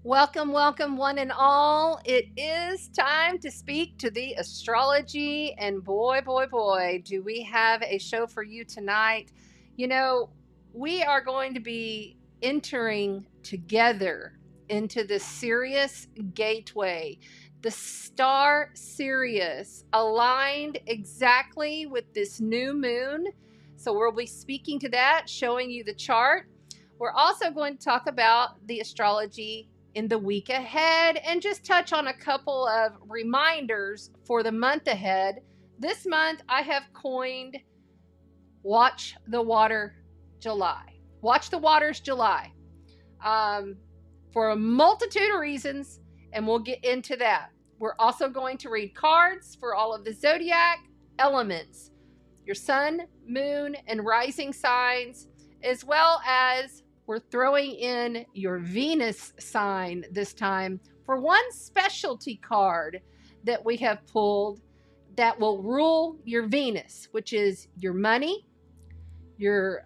Welcome, welcome, one and all. It is time to speak to the astrology, and boy, boy, boy, do we have a show for you tonight. You know, we are going to be entering together into the Sirius gateway. The star Sirius aligned exactly with this new moon. So we'll be speaking to that, showing you the chart. We're also going to talk about the astrology in the week ahead and just touch on a couple of reminders for the month ahead. This month I have coined Watch the Water July. Watch the Waters July for a multitude of reasons, and we'll get into that. We're also going to read cards for all of the zodiac elements, your sun, moon, and rising signs, as well as we're throwing in your Venus sign this time for one specialty card that we have pulled that will rule your Venus, which is your money, your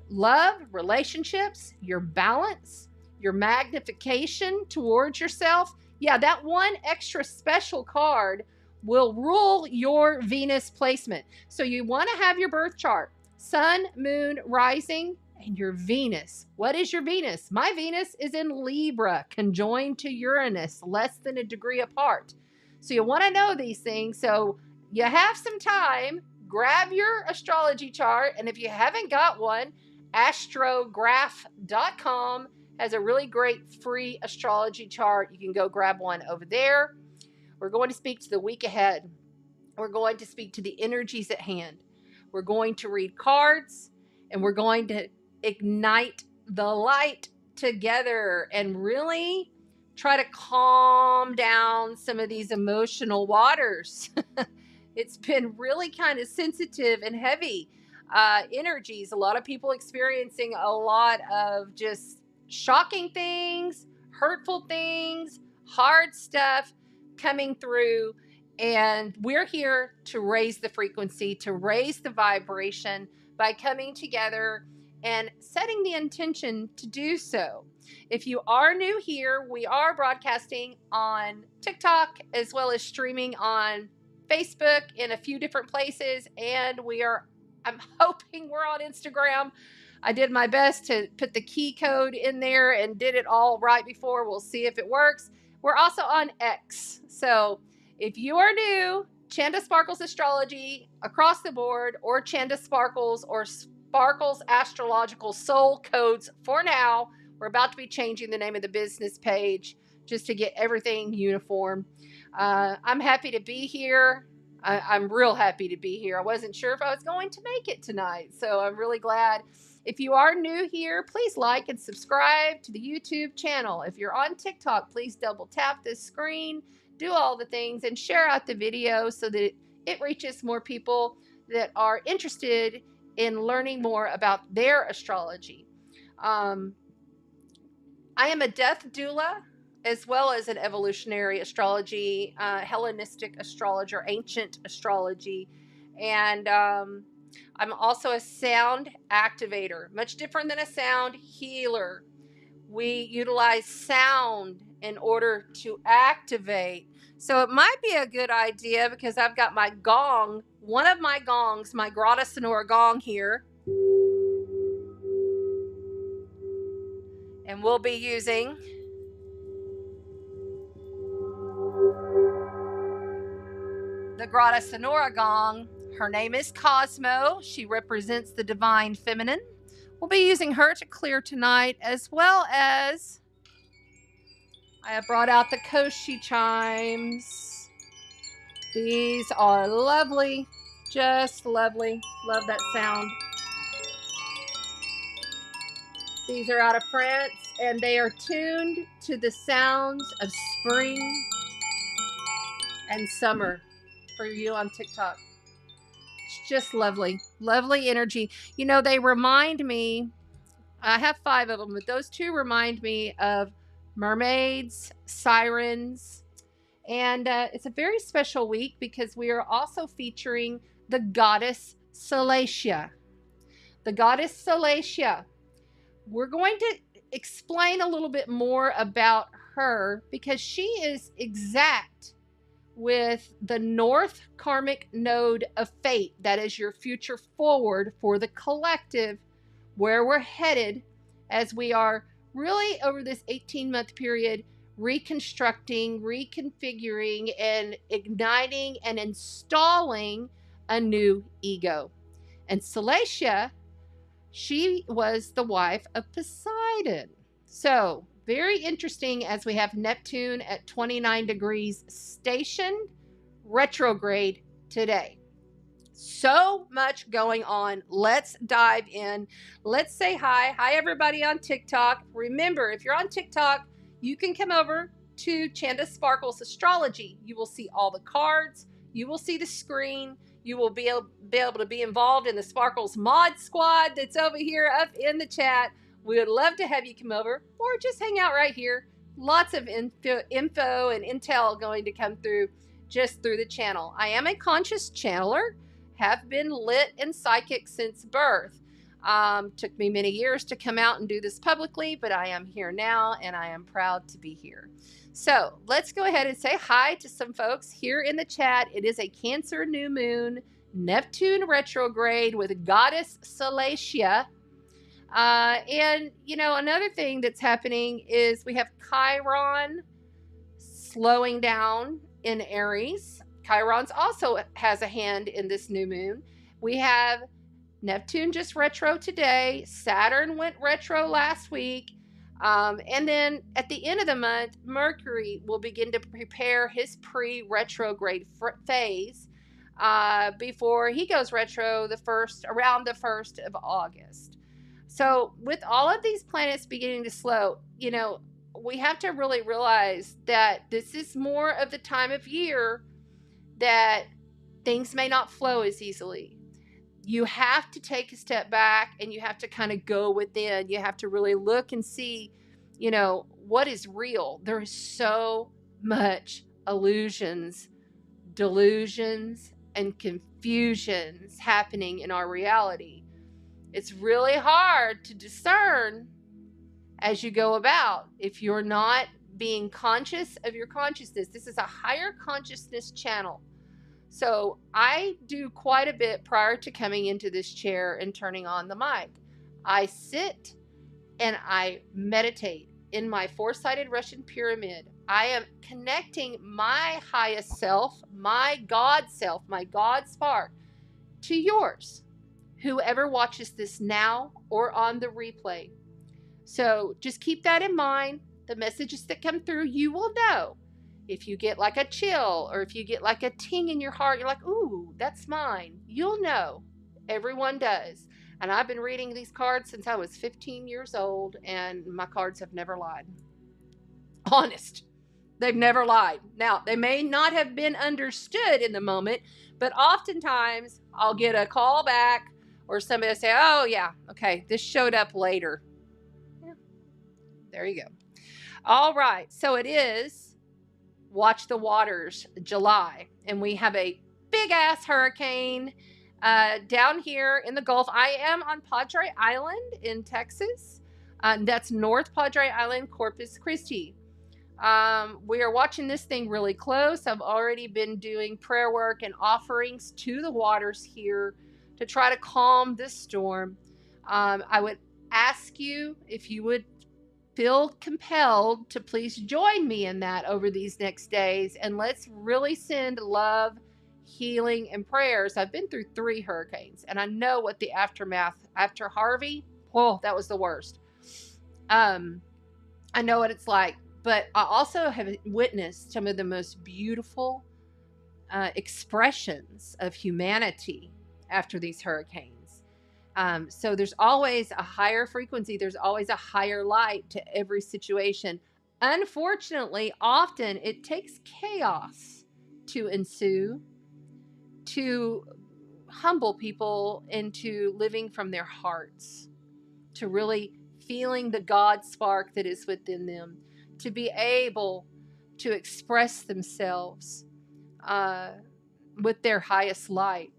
love, relationships, your balance, your magnification towards yourself. Yeah, that one extra special card will rule your Venus placement. So you want to have your birth chart, sun, moon, rising, and your Venus. What is your Venus? My Venus is in Libra, conjoined to Uranus, less than a degree apart. So you want to know these things. So you have some time, grab your astrology chart. And if you haven't got one, astrograph.com has a really great free astrology chart. You can go grab one over there. We're going to speak to the week ahead. We're going to speak to the energies at hand. We're going to read cards, and we're going to ignite the light together and really try to calm down some of these emotional waters. It's been really kind of sensitive and heavy energies. A lot of people experiencing a lot of just shocking things, hurtful things, hard stuff coming through. And we're here to raise the frequency, to raise the vibration by coming together and setting the intention to do so. If you are new here, we are broadcasting on TikTok as well as streaming on Facebook in a few different places. And I'm hoping we're on Instagram. I did my best to put the key code in there and did it all right before. We'll see if it works. We're also on X. So if you are new, Chanda Sparkles Astrology across the board, or Chanda Sparkles or Sparkles Astrological Soul Codes for now. We're about to be changing the name of the business page just to get everything uniform. I'm happy to be here. I'm real happy to be here. I wasn't sure if I was going to make it tonight, so I'm really glad. If you are new here, please like and subscribe to the YouTube channel. If you're on TikTok, please double tap this screen, do all the things, and share out the video so that it reaches more people that are interested in learning more about their astrology. I am a death doula as well as an evolutionary astrology, Hellenistic astrologer, ancient astrology, and I'm also a sound activator, much different than a sound healer. We utilize sound in order to activate. So it might be a good idea, because I've got my gong, one of my gongs, my Goddess Salacia gong here. And we'll be using the Goddess Salacia gong. Her name is Cosmo. She represents the divine feminine. We'll be using her to clear tonight, as well as I have brought out the Koshi chimes. These are lovely, just lovely. Love that sound. These are out of France, and they are tuned to the sounds of spring and summer for you on TikTok. It's just lovely, lovely energy. You know, they remind me, I have 5 of them, but those 2 remind me of mermaids, sirens, and it's a very special week because we are also featuring the Goddess Salacia. The Goddess Salacia. We're going to explain a little bit more about her because she is exact with the North karmic node of fate. That is your future forward for the collective, where we're headed as we are really over this 18-month period reconstructing, reconfiguring, and igniting and installing a new ego. And Salacia, she was the wife of Poseidon. So very interesting as we have Neptune at 29 degrees stationed retrograde today. So much going on. Let's dive in. Let's say hi. Hi, everybody on TikTok. Remember, if you're on TikTok, you can come over to Chanda Sparkles Astrology. You will see all the cards. You will see the screen. You will be able to be involved in the Sparkles Mod Squad that's over here up in the chat. We would love to have you come over or just hang out right here. Lots of info and intel going to come through just through the channel. I am a conscious channeler, have been lit and psychic since birth. Took me many years to come out and do this publicly, but I am here now and I am proud to be here. So let's go ahead and say hi to some folks here in the chat. It is a Cancer new moon, Neptune retrograde with Goddess Salacia. And, you know, another thing that's happening is we have Chiron slowing down in Aries. Chiron's also has a hand in this new moon. We have Neptune just retro today. Saturn went retro last week. And then at the end of the month, Mercury will begin to prepare his pre-retrograde phase before he goes retro around the 1st of August. So with all of these planets beginning to slow, you know, we have to really realize that this is more of the time of year that things may not flow as easily. You have to take a step back and you have to kind of go within. You have to really look and see, you know, what is real. There is so much illusions, delusions, and confusions happening in our reality. It's really hard to discern as you go about if you're not being conscious of your consciousness. This is a higher consciousness channel. So I do quite a bit prior to coming into this chair and turning on the mic. I sit and I meditate in my four-sided Russian pyramid. I am connecting my highest self, my God self, my God spark to yours, whoever watches this now or on the replay. So just keep that in mind. The messages that come through, you will know. If you get like a chill or if you get like a ting in your heart, you're like, ooh, that's mine. You'll know. Everyone does. And I've been reading these cards since I was 15 years old, and my cards have never lied. Honest. They've never lied. Now, they may not have been understood in the moment, but oftentimes I'll get a call back or somebody will say, oh, yeah, okay, this showed up later. Yeah. There you go. All right. So it is Watch the Waters, July. And we have a big-ass hurricane down here in the Gulf. I am on Padre Island in Texas. That's North Padre Island, Corpus Christi. We are watching this thing really close. I've already been doing prayer work and offerings to the waters here to try to calm this storm. I would ask you if you would feel compelled to please join me in that over these next days, and let's really send love, healing, and prayers. I've been through 3 hurricanes, and I know what the aftermath after Harvey, oh, that was the worst. I know what it's like, but I also have witnessed some of the most beautiful expressions of humanity after these hurricanes. So there's always a higher frequency. There's always a higher light to every situation. Unfortunately, often it takes chaos to ensue, to humble people into living from their hearts, to really feeling the God spark that is within them, to be able to express themselves with their highest light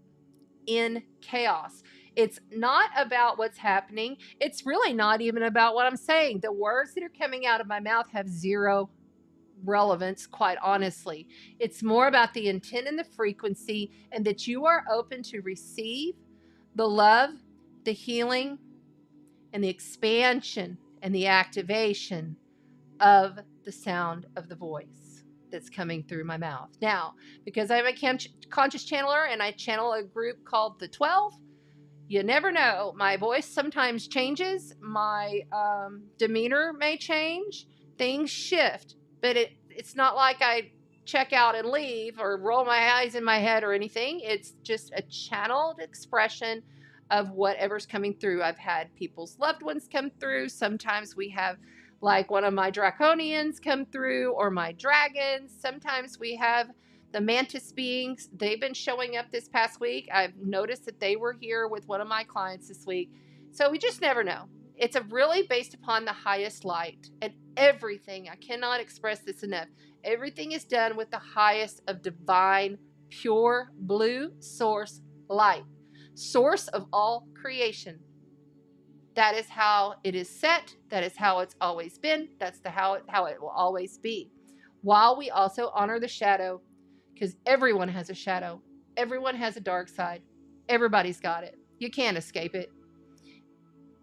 in chaos. It's not about what's happening. It's really not even about what I'm saying. The words that are coming out of my mouth have zero relevance, quite honestly. It's more about the intent and the frequency, and that you are open to receive the love, the healing, and the expansion and the activation of the sound of the voice that's coming through my mouth. Now, because I'm a conscious channeler and I channel a group called the 12, you never know. My voice sometimes changes. My demeanor may change. Things shift. But it's not like I check out and leave or roll my eyes in my head or anything. It's just a channeled expression of whatever's coming through. I've had people's loved ones come through. Sometimes we have like one of my draconians come through, or my dragons. Sometimes we have the mantis beings. They've been showing up this past week. I've noticed that they were here with one of my clients this week. So we just never know. It's really based upon the highest light, and everything, I cannot express this enough, everything is done with the highest of divine, pure, blue source light, source of all creation. That is how it is set. That is how it's always been. That's how it will always be. While we also honor the shadow, because everyone has a shadow. Everyone has a dark side. Everybody's got it. You can't escape it.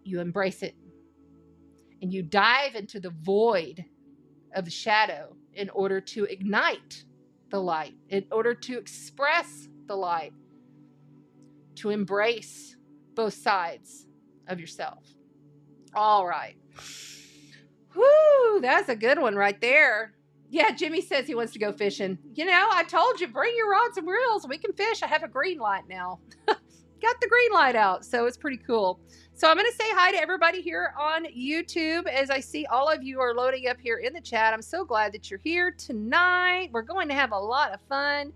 You embrace it. And you dive into the void of the shadow in order to ignite the light, in order to express the light, to embrace both sides of yourself. All right. Whoo, that's a good one right there. Yeah, Jimmy says he wants to go fishing. You know, I told you, bring your rods and reels. We can fish. I have a green light now. Got the green light out, so it's pretty cool. So I'm going to say hi to everybody here on YouTube. As I see all of you are loading up here in the chat, I'm so glad that you're here tonight. We're going to have a lot of fun.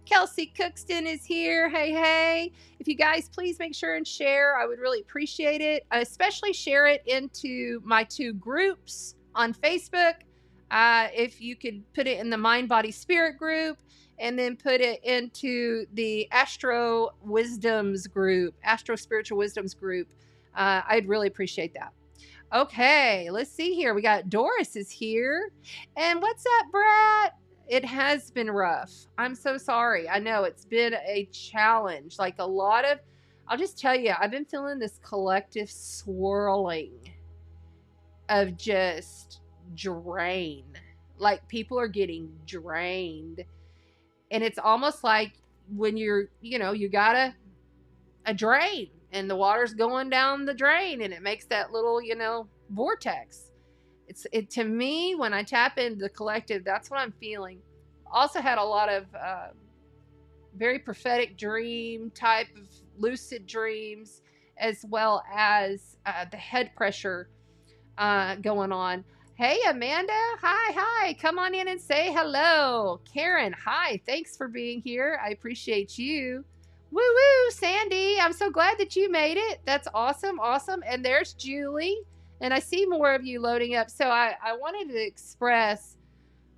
Kelsey Cookston is here. Hey, hey. If you guys please make sure and share, I would really appreciate it. Especially share it into my 2 groups on Facebook. If you could put it in the Mind, Body, Spirit group, and then put it into the Astro Wisdoms group, Astro Spiritual Wisdoms group. I'd really appreciate that. Okay, let's see here. We got Doris is here. And what's up, Brad? It has been rough. I'm so sorry. I know it's been a challenge. Like a lot of, I'll just tell you, I've been feeling this collective swirling of just drain. Like people are getting drained. And it's almost like when you're, you got a drain and the water's going down the drain and it makes that little, vortex. It to me, when I tap into the collective, that's what I'm feeling. Also had a lot of very prophetic dream type of lucid dreams, as well as the head pressure going on. Hey, Amanda. Hi. Come on in and say hello. Karen, hi. Thanks for being here. I appreciate you. Woo, Sandy. I'm so glad that you made it. That's awesome. And there's Julie. And I see more of you loading up. So I wanted to express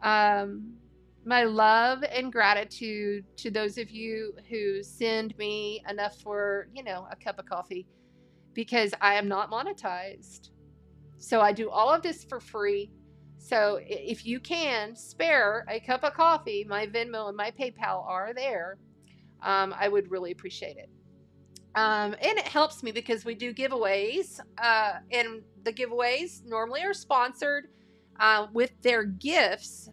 my love and gratitude to those of you who send me enough for, a cup of coffee, because I am not monetized. So I do all of this for free. So if you can spare a cup of coffee, my Venmo and my PayPal are there. I would really appreciate it. And it helps me because we do giveaways, and the giveaways normally are sponsored with their gifts,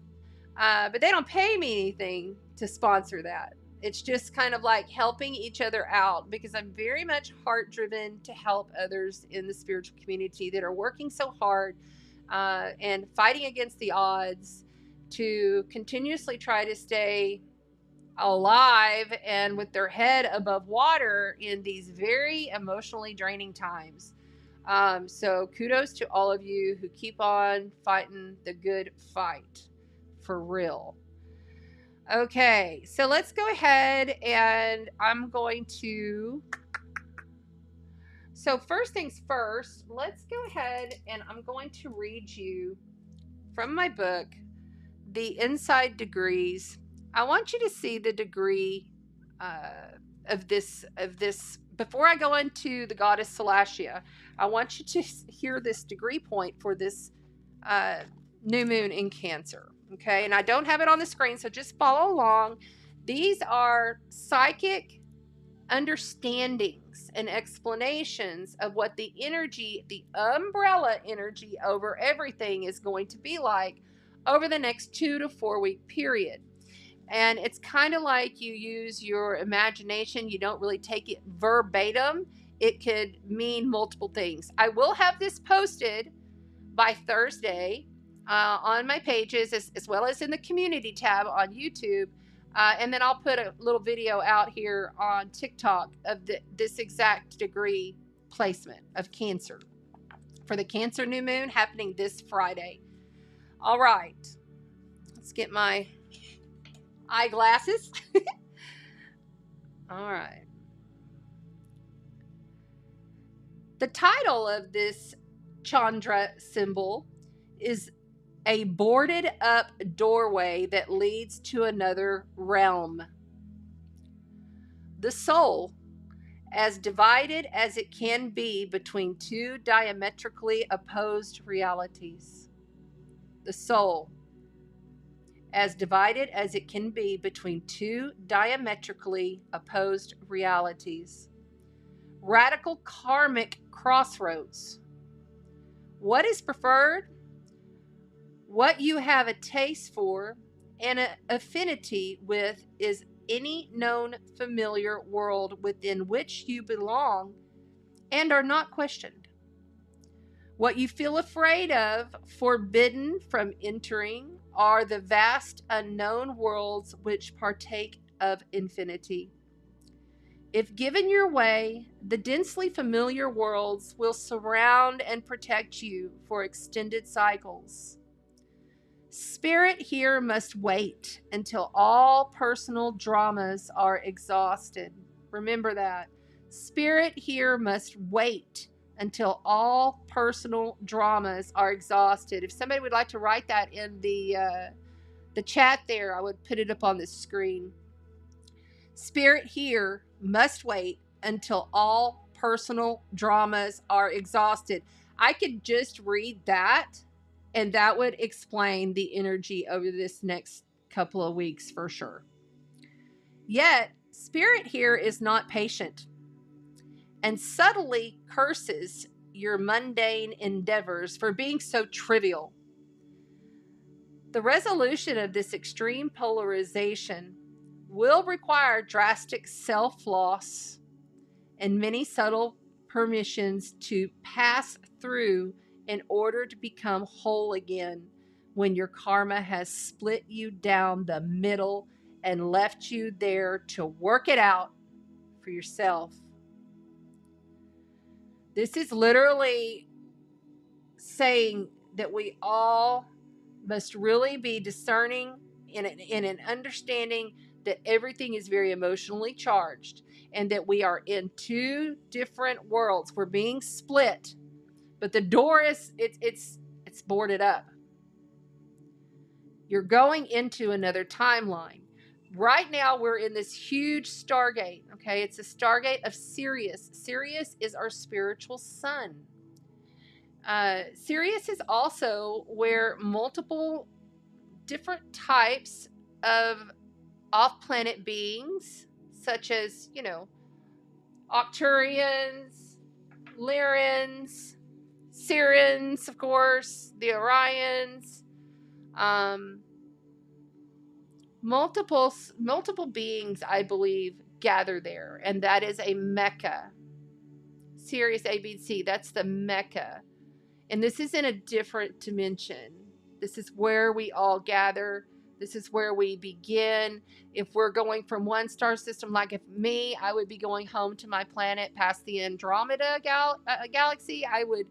but they don't pay me anything to sponsor that. It's just kind of like helping each other out, because I'm very much heart driven to help others in the spiritual community that are working so hard and fighting against the odds to continuously try to stay alive and with their head above water in these very emotionally draining times. So kudos to all of you who keep on fighting the good fight for real. Okay, so let's go ahead and I'm going to, so first things first, let's go ahead and I'm going to read you from my book, The Inside Degrees. I want you to see the degree of this. Before I go into the Goddess Salacia, I want you to hear this degree point for this new moon in Cancer. Okay, and I don't have it on the screen, so just follow along. These are psychic understandings and explanations of what the energy, the umbrella energy over everything is going to be like over the next 2 to 4 week period. And it's kind of like you use your imagination. You don't really take it verbatim. It could mean multiple things. I will have this posted by Thursday on my pages, as well as in the community tab on YouTube. And then I'll put a little video out here on TikTok of this exact degree placement of Cancer for the Cancer new moon happening this Friday. All right, let's get my eyeglasses. All right. The title of this Chandra symbol is a boarded up doorway that leads to another realm. The soul, as divided as it can be between two diametrically opposed realities. The soul, as divided as it can be between two diametrically opposed realities. Radical karmic crossroads. What is preferred? What you have a taste for and an affinity with is any known familiar world within which you belong and are not questioned. What you feel afraid of, forbidden from entering, are the vast unknown worlds which partake of infinity. If given your way, the densely familiar worlds will surround and protect you for extended cycles. Spirit here must wait until all personal dramas are exhausted. Remember that. Spirit here must wait until all personal dramas are exhausted. If somebody would like to write that in the chat there, I would put it up on the screen. Spirit here must wait until all personal dramas are exhausted. I could just read that, and that would explain the energy over this next couple of weeks for sure. Yet, Spirit here is not patient and subtly curses your mundane endeavors for being so trivial. The resolution of this extreme polarization will require drastic self-loss and many subtle permissions to pass through in order to become whole again when your karma has split you down the middle and left you there to work it out for yourself. This is literally saying that we all must really be discerning in an understanding that everything is very emotionally charged and that we are in two different worlds. We're being split, but the door is it's boarded up. You're going into another timeline. Right now we're in this huge Stargate, okay? It's a Stargate of Sirius. Sirius is our spiritual sun. Sirius is also where multiple different types of off-planet beings, such as, Arcturians, Lyrans, Sirians, of course, the Orions, multiple beings, I believe, gather there, and that is a Mecca. Sirius ABC, that's the Mecca. And this is in a different dimension. This is where we all gather. This is where we begin. If we're going from one star system, like if me, I would be going home to my planet past the Andromeda galaxy. I would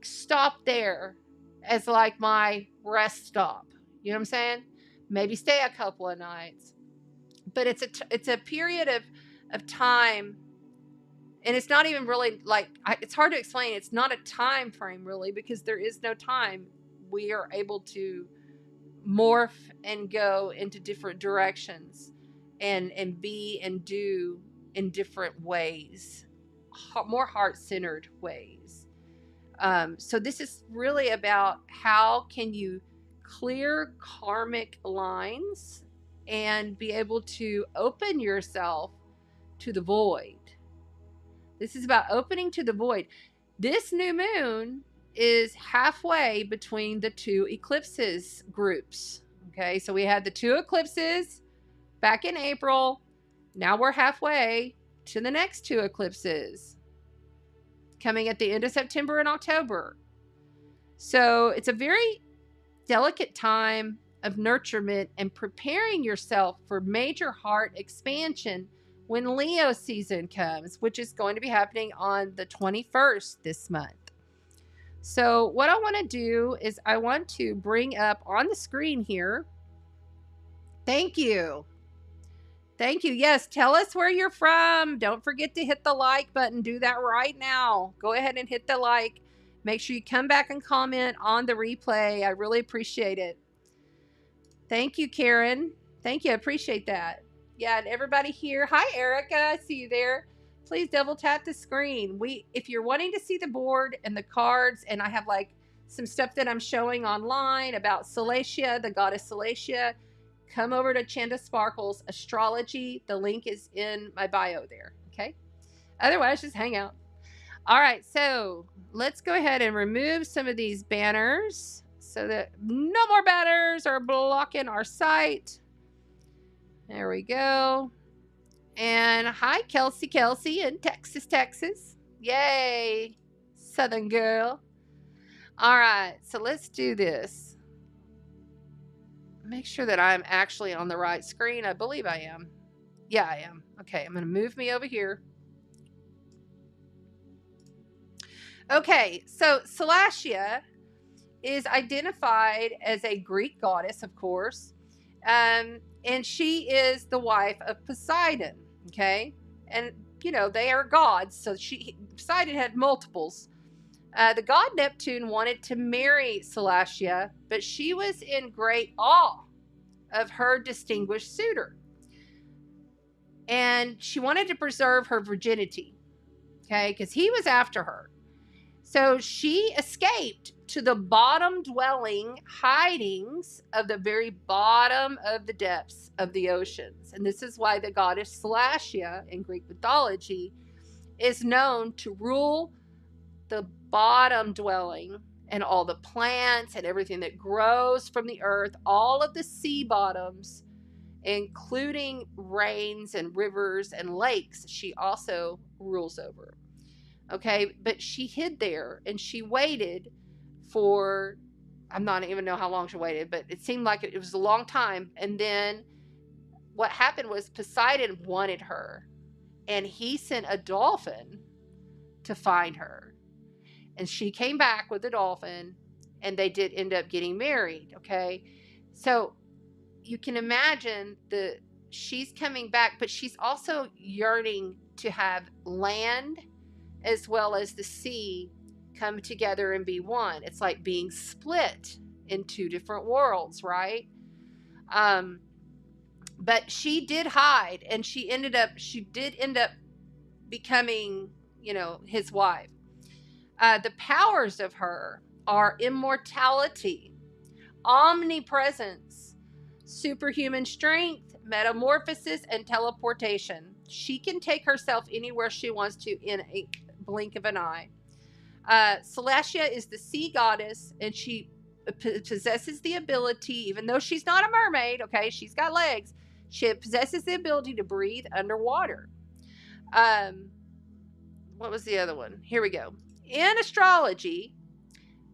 stop there as like my rest stop. You know what I'm saying? Maybe stay a couple of nights. But it's a period of time. And it's not even really it's hard to explain. It's not a time frame really, because there is no time. We are able to morph and go into different directions and be and do in different ways, more heart-centered ways. So this is really about how can you clear karmic lines and be able to open yourself to the void. This is about opening to the void. This new moon is halfway between the two eclipses groups. Okay, so we had the two eclipses back in April. Now we're halfway to the next two eclipses coming at the end of September and October. So it's a very delicate time of nurturement and preparing yourself for major heart expansion when Leo season comes, which is going to be happening on the 21st this month. So what I want to do is I want to bring up on the screen here. Thank you. Thank you. Yes, tell us where you're from. Don't forget to hit the like button. Do that right now. Go ahead and hit the like. Make sure you come back and comment on the replay. I really appreciate it. Thank you, Karen. Thank you. I appreciate that. Yeah, and everybody here. Hi, Erica. I see you there. Please double tap the screen. If you're wanting to see the board and the cards, and I have like some stuff that I'm showing online about Salacia, the Goddess Salacia, come over to Chanda Sparkles Astrology. The link is in my bio there. Okay. Otherwise, just hang out. All right. So let's go ahead and remove some of these banners so that no more banners are blocking our site. There we go. And hi, Kelsey in Texas. Yay. Southern girl. All right. So let's do this. Make sure that I'm actually on the right screen. I believe I am. Yeah, I am. Okay. I'm going to move me over here. Okay. So Salacia is identified as a Greek goddess, of course. And she is the wife of Poseidon, okay? And, you know, they are gods, so Poseidon had multiples. The god Neptune wanted to marry Salacia, but she was in great awe of her distinguished suitor. And she wanted to preserve her virginity, okay? Because he was after her. So she escaped to the bottom dwelling hidings of the very bottom of the depths of the oceans. And this is why the goddess Salacia in Greek mythology is known to rule the bottom dwelling and all the plants and everything that grows from the earth, all of the sea bottoms, including rains and rivers and lakes, she also rules over. Okay, but she hid there and she waited for, I'm not even know how long she waited, but it seemed like it was a long time. And then what happened was Poseidon wanted her and he sent a dolphin to find her. And she came back with the dolphin and they did end up getting married. Okay, so you can imagine she's coming back, but she's also yearning to have land as well as the sea come together and be one. It's like being split in two different worlds, right? But she did hide, and she did end up becoming, you know, his wife. The powers of her are immortality, omnipresence, superhuman strength, metamorphosis, and teleportation. She can take herself anywhere she wants to in a blink of an eye. Salacia is the sea goddess, and she possesses the ability, even though she's not a mermaid, okay, she's got legs, she possesses the ability to breathe underwater. What was the other one? Here we go. In astrology,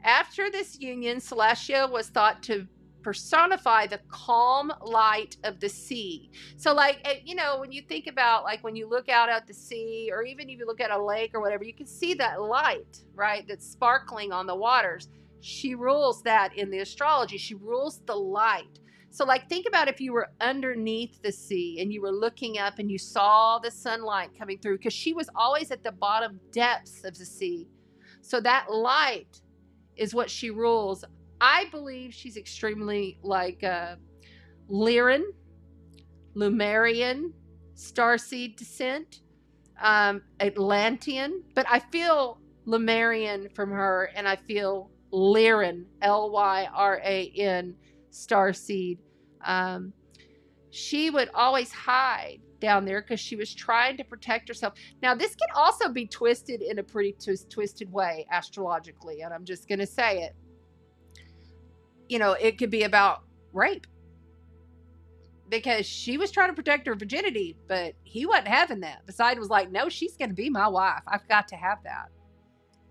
after this union, Salacia was thought to personify the calm light of the sea. So like, you know, when you think about, like, when you look out at the sea, or even if you look at a lake or whatever, you can see that light, right, that's sparkling on the waters. She rules that in the astrology. She rules the light. So like, think about if you were underneath the sea and you were looking up and you saw the sunlight coming through, because she was always at the bottom depths of the sea. So that light is what she rules. I believe she's extremely like Lyran, Lemurian, starseed descent, Atlantean, but I feel Lemurian from her, and I feel Lyran, Lyran, starseed. She would always hide down there because she was trying to protect herself. Now, this can also be twisted in a pretty twisted way astrologically, and I'm just going to say it. You know, it could be about rape, because she was trying to protect her virginity, but he wasn't having that. Poseidon was like, no, she's going to be my wife. I've got to have that.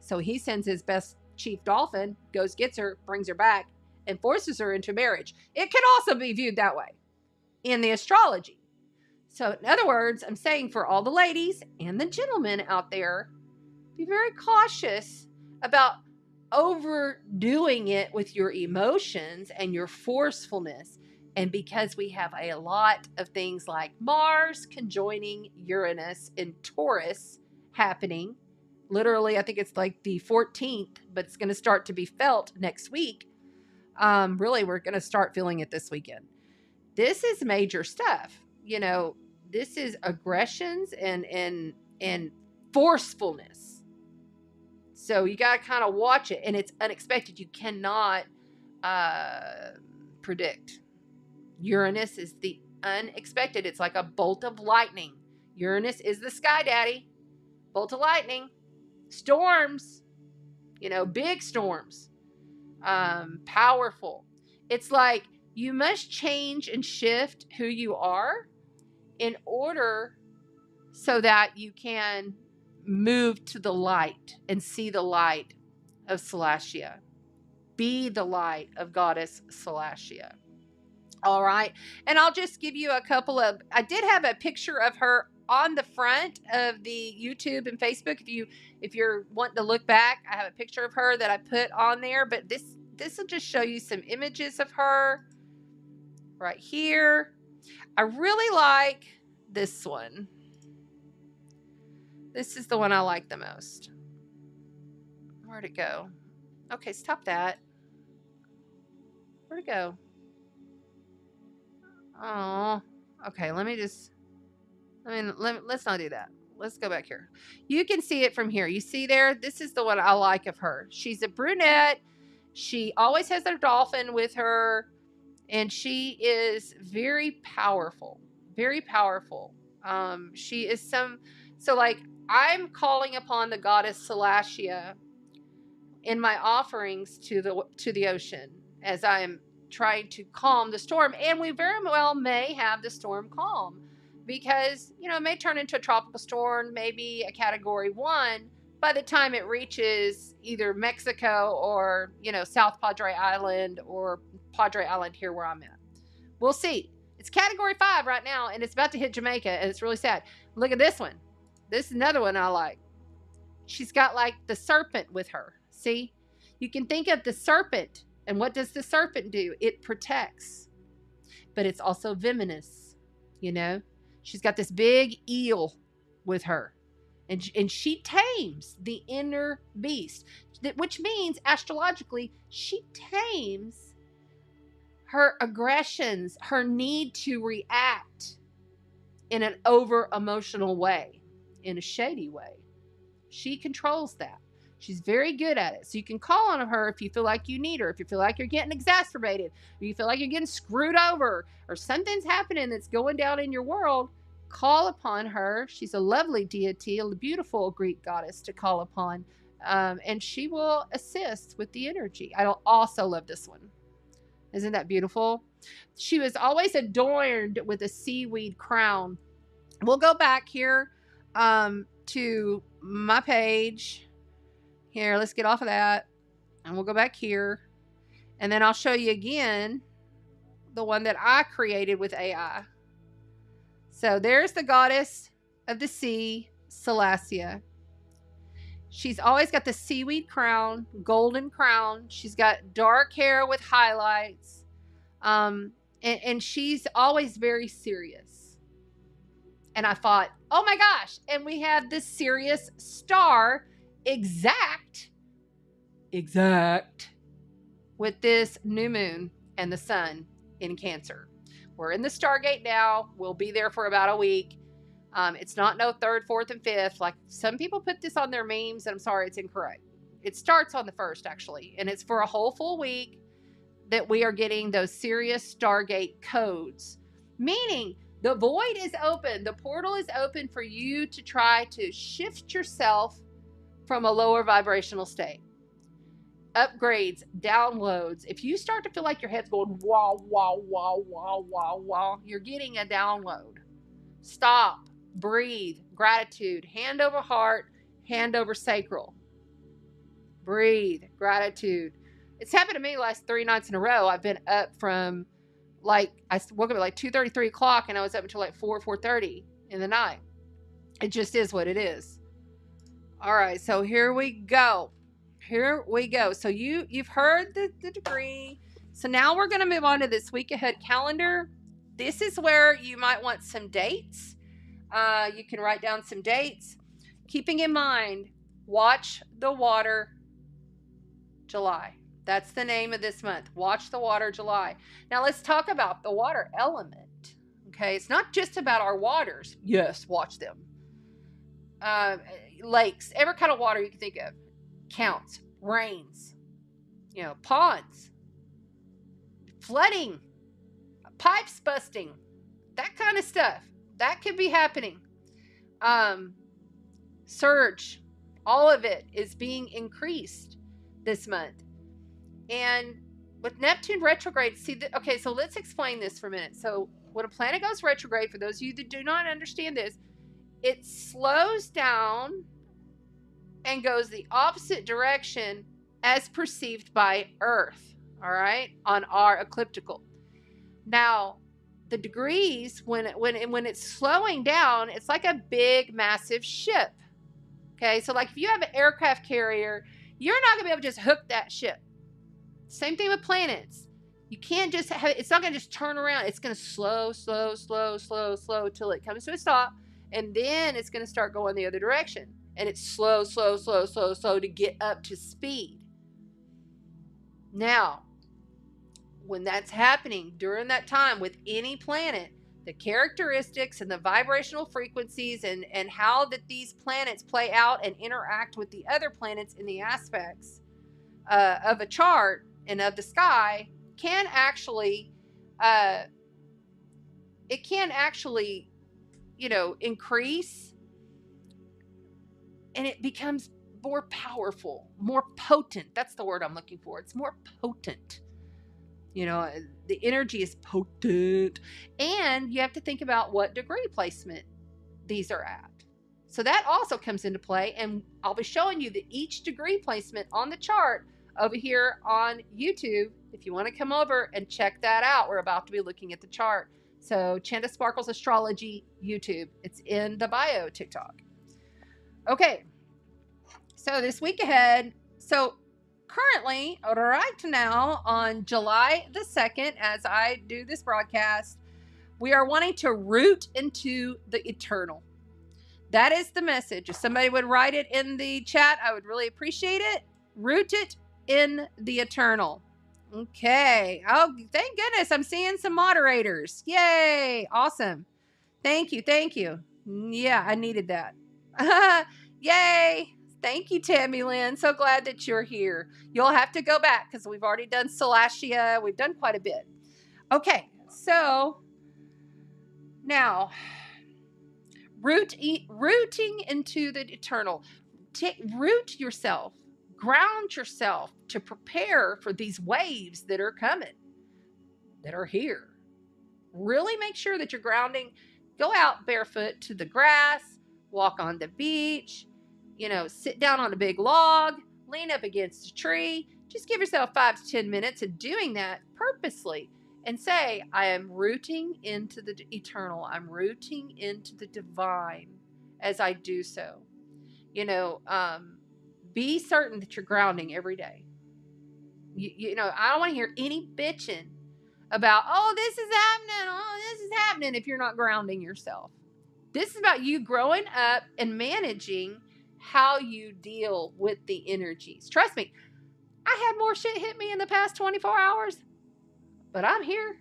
So he sends his best chief dolphin, goes, gets her, brings her back, and forces her into marriage. It can also be viewed that way in the astrology. So in other words, I'm saying for all the ladies and the gentlemen out there, be very cautious about overdoing it with your emotions and your forcefulness. And because we have a lot of things like Mars conjoining Uranus in Taurus happening, literally, I think it's like the 14th, but it's going to start to be felt next week. Really, we're going to start feeling it this weekend. This is major stuff. You know, this is aggressions and forcefulness. So you got to kind of watch it, and it's unexpected. You cannot predict. Uranus is the unexpected. It's like a bolt of lightning. Uranus is the sky daddy. Bolt of lightning. Storms. You know, big storms. Powerful. It's like you must change and shift who you are in order so that you can move to the light and see the light of Salacia. Be the light of Goddess Salacia. All right. And I'll just give you a couple of, I did have a picture of her on the front of the YouTube and Facebook. If you're wanting to look back, I have a picture of her that I put on there, but this will just show you some images of her right here. I really like this one. This is the one I like the most. Where'd it go? Okay, stop that. Where'd it go? Oh, okay. Let's not do that. Let's go back here. You can see it from here. You see there? This is the one I like of her. She's a brunette. She always has her dolphin with her, and she is very powerful. Very powerful. She is so like I'm calling upon the goddess Salacia in my offerings to the ocean as I am trying to calm the storm, and we very well may have the storm calm, because you know it may turn into a tropical storm, maybe a category 1 by the time it reaches either Mexico or South Padre Island or Padre Island here where I'm at. We'll see. It's category 5 right now, and it's about to hit Jamaica, and it's really sad. Look at this one. This is another one I like. She's got like the serpent with her. See, you can think of the serpent. And what does the serpent do? It protects, but it's also venomous, She's got this big eel with her, and she tames the inner beast, which means astrologically she tames her aggressions, her need to react in an over emotional way, in a shady way. She controls that. She's very good at it. So you can call on her if you feel like you need her, if you feel like you're getting exacerbated, or you feel like you're getting screwed over, or something's happening that's going down in your world. Call upon her. She's a lovely deity, a beautiful Greek goddess to call upon, and she will assist with the energy. I also love this one. Isn't that beautiful? She was always adorned with a seaweed crown. We'll go back here to my page. Here, let's get off of that, and we'll go back here, and then I'll show you again the one that I created with AI. So there's the goddess of the sea, Salacia. She's always got the seaweed crown, golden crown. She's got dark hair with highlights, and she's always very serious. And I thought, oh my gosh, and we have this Sirius star exact with this new moon and the sun in Cancer. We're in the Stargate now. We'll be there for about a week. It's not no 3rd, 4th, and 5th. Like some people put this on their memes, and I'm sorry, it's incorrect. It starts on the 1st, actually, and it's for a whole full week that we are getting those Sirius Stargate codes, meaning the void is open. The portal is open for you to try to shift yourself from a lower vibrational state. Upgrades, downloads. If you start to feel like your head's going wah, wah, wah, wah, wah, wah, you're getting a download. Stop, breathe, gratitude, hand over heart, hand over sacral. Breathe, gratitude. It's happened to me the last 3 nights in a row. I've been up from I woke up at 2:30, 3 o'clock, and I was up until 4:30 in the night. It just is what it is. All right, so here we go. So you've heard the degree. So now we're going to move on to this week ahead calendar. This is where you might want some dates. You can write down some dates. Keeping in mind, watch the water July. That's the name of this month. Watch the water July. Now let's talk about the water element. Okay, it's not just about our waters. Yes, watch them. Lakes, every kind of water you can think of counts. Rains, ponds, flooding, pipes busting, that kind of stuff. That could be happening. Surge, all of it is being increased this month. And with Neptune retrograde, okay, so let's explain this for a minute. So when a planet goes retrograde, for those of you that do not understand this, it slows down and goes the opposite direction as perceived by Earth, all right, on our ecliptical. Now, the degrees, when it's slowing down, it's like a big, massive ship, okay? So like if you have an aircraft carrier, you're not going to be able to just hook that ship. Same thing with planets. You can't just have, it's not going to just turn around. It's going to slow till it comes to a stop. And then it's going to start going the other direction. And it's slow to get up to speed. Now, when that's happening during that time with any planet, the characteristics and the vibrational frequencies and how that these planets play out and interact with the other planets in the aspects of a chart and of the sky can actually, increase, and it becomes more powerful, more potent. That's the word I'm looking for. It's more potent. The energy is potent. And you have to think about what degree placement these are at. So that also comes into play. And I'll be showing you that each degree placement on the chart over here on YouTube. If you want to come over and check that out, we're about to be looking at the chart. So Chanda Sparkles Astrology YouTube. It's in the bio TikTok. Okay. So this week ahead. So currently, right now, on July the 2nd, as I do this broadcast, we are wanting to root into the eternal. That is the message. If somebody would write it in the chat, I would really appreciate it. Root it in the eternal. Okay. Oh, thank goodness. I'm seeing some moderators. Yay. Awesome. Thank you. Yeah, I needed that. Yay. Thank you, Tammy Lynn. So glad that you're here. You'll have to go back because we've already done Salacia. We've done quite a bit. Okay, so now rooting into the eternal. Root yourself, ground yourself to prepare for these waves that are coming, that are here. Really make sure that you're grounding. Go out barefoot to the grass, walk on the beach. Sit down on a big log, lean up against a tree. Just give yourself 5 to 10 minutes of doing that purposely and say, I am rooting into the eternal. I'm rooting into the divine as I do so. Be certain that you're grounding every day. I don't want to hear any bitching about, this is happening if you're not grounding yourself. This is about you growing up and managing how you deal with the energies. Trust me, I had more shit hit me in the past 24 hours, but I'm here.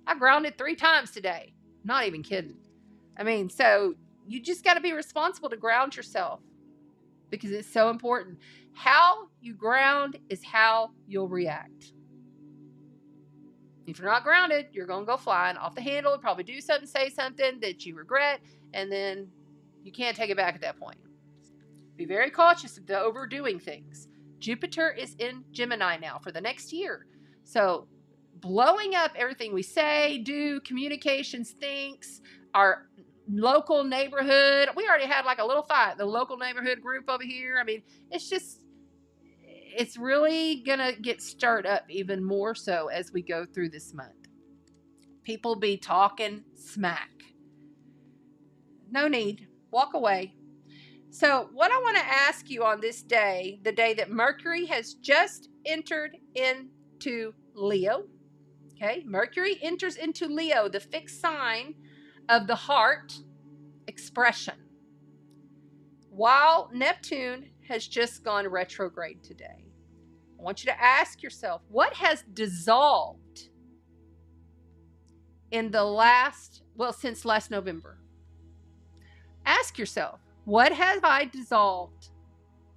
I grounded 3 times today. Not even kidding. So you just got to be responsible to ground yourself. because it's so important. How you ground is how you'll react. If you're not grounded, you're going to go flying off the handle, probably do something, say something that you regret, and then you can't take it back at that point. Be very cautious of the overdoing things. Jupiter is in Gemini now for the next year. So blowing up everything we say, do, communications, thinks, our local neighborhood. We already had like a little fight, the local neighborhood group over here. I mean, it's really going to get stirred up even more so as we go through this month. People be talking smack. No need. Walk away. So what I want to ask you on this day, the day that Mercury has just entered into Leo, okay? Mercury enters into Leo, the fixed sign of the heart expression, while Neptune has just gone retrograde today. I want you to ask yourself, what has dissolved in since last November? Ask yourself, what have I dissolved?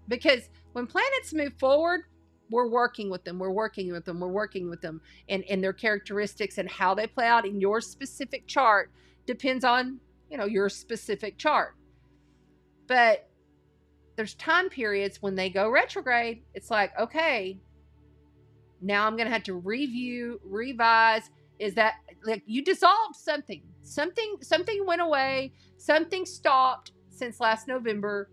Because when planets move forward, we're working with them. We're working with them. We're working with them. And their characteristics and how they play out in your specific chart depends on, your specific chart. But there's time periods when they go retrograde. It's like, okay, now I'm going to have to review, revise. Is that like you dissolved something? Something went away. Something stopped since last November.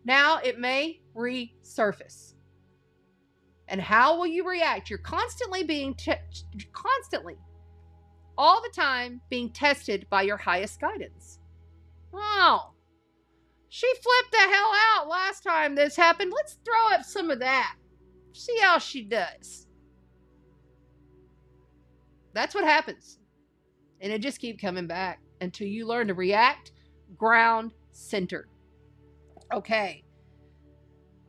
Now it may resurface. And how will you react? You're constantly all the time being tested by your highest guidance. Oh, she flipped the hell out last time this happened. Let's throw up some of that. See how she does. That's what happens. And it just keeps coming back until you learn to react, ground, center. Okay.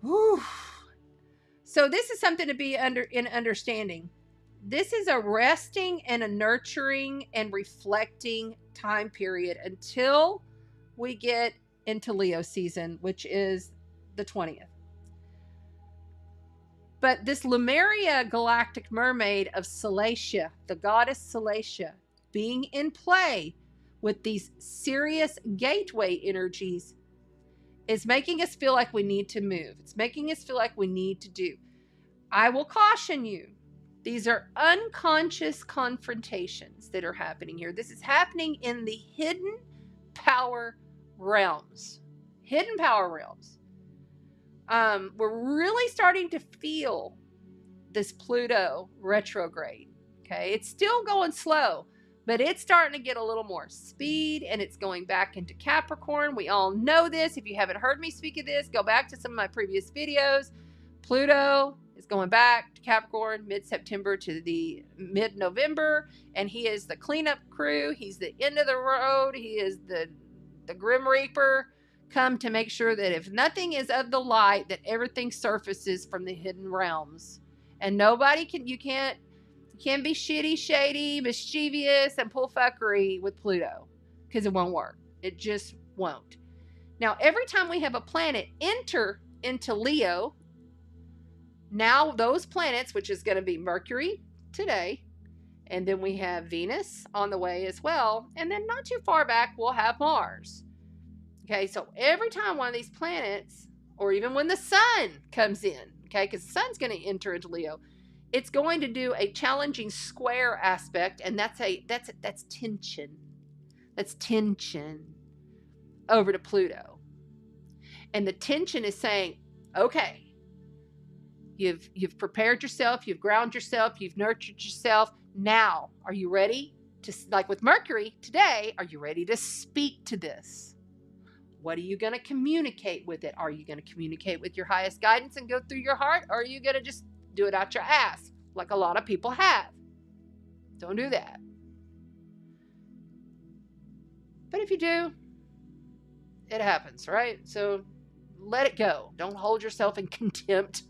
Whew. So this is something to be in understanding. This is a resting and a nurturing and reflecting time period until we get into Leo season, which is the 20th. But this Lemuria galactic mermaid of Salacia, the goddess Salacia, being in play with these Sirius gateway energies is making us feel like we need to move. It's making us feel like we need to do. I will caution you. These are unconscious confrontations that are happening here. This is happening in the hidden power realms. Hidden power realms. We're really starting to feel this Pluto retrograde. Okay, it's still going slow, but it's starting to get a little more speed, and it's going back into Capricorn. We all know this. If you haven't heard me speak of this, go back to some of my previous videos. Pluto is going back to Capricorn mid-September to the mid-November, and he is the cleanup crew. He's the end of the road. He is the Grim Reaper, come to make sure that if nothing is of the light, that everything surfaces from the hidden realms. And you can't be shitty, shady, mischievous, and pull fuckery with Pluto, because it won't work. It just won't. Now, every time we have a planet enter into Leo, now those planets, which is going to be Mercury today, and then we have Venus on the way as well, and then not too far back, we'll have Mars. Okay, so every time one of these planets, or even when the sun comes in, okay, because the sun's going to enter into Leo, it's going to do a challenging square aspect, and that's tension. That's tension over to Pluto. And the tension is saying, okay, you've prepared yourself, you've grounded yourself, you've nurtured yourself. Now, are you ready to, like with Mercury today, are you ready to speak to this? What are you going to communicate with it? Are you going to communicate with your highest guidance and go through your heart? Or are you going to just do it out your ass like a lot of people have? Don't do that. But if you do, it happens, right? So let it go. Don't hold yourself in contempt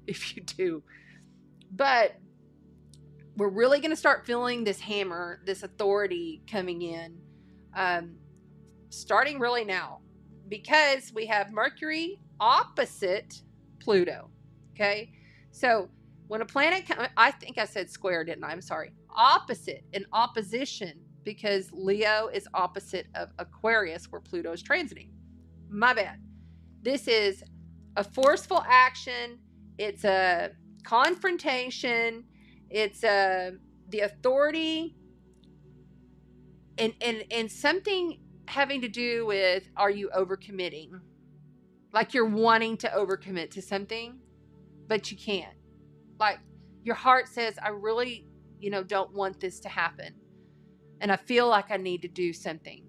if you do. But we're really going to start feeling this hammer, this authority coming in, starting really now. Because we have Mercury opposite Pluto. Okay. So when a planet, I think I said square, didn't I? I'm sorry. Opposite, in opposition, because Leo is opposite of Aquarius, where Pluto is transiting. My bad. This is a forceful action. It's a confrontation. It's the authority, and something having to do with, are you overcommitting? Like you're wanting to overcommit to something, but you can't. Like your heart says, I really, don't want this to happen. And I feel like I need to do something.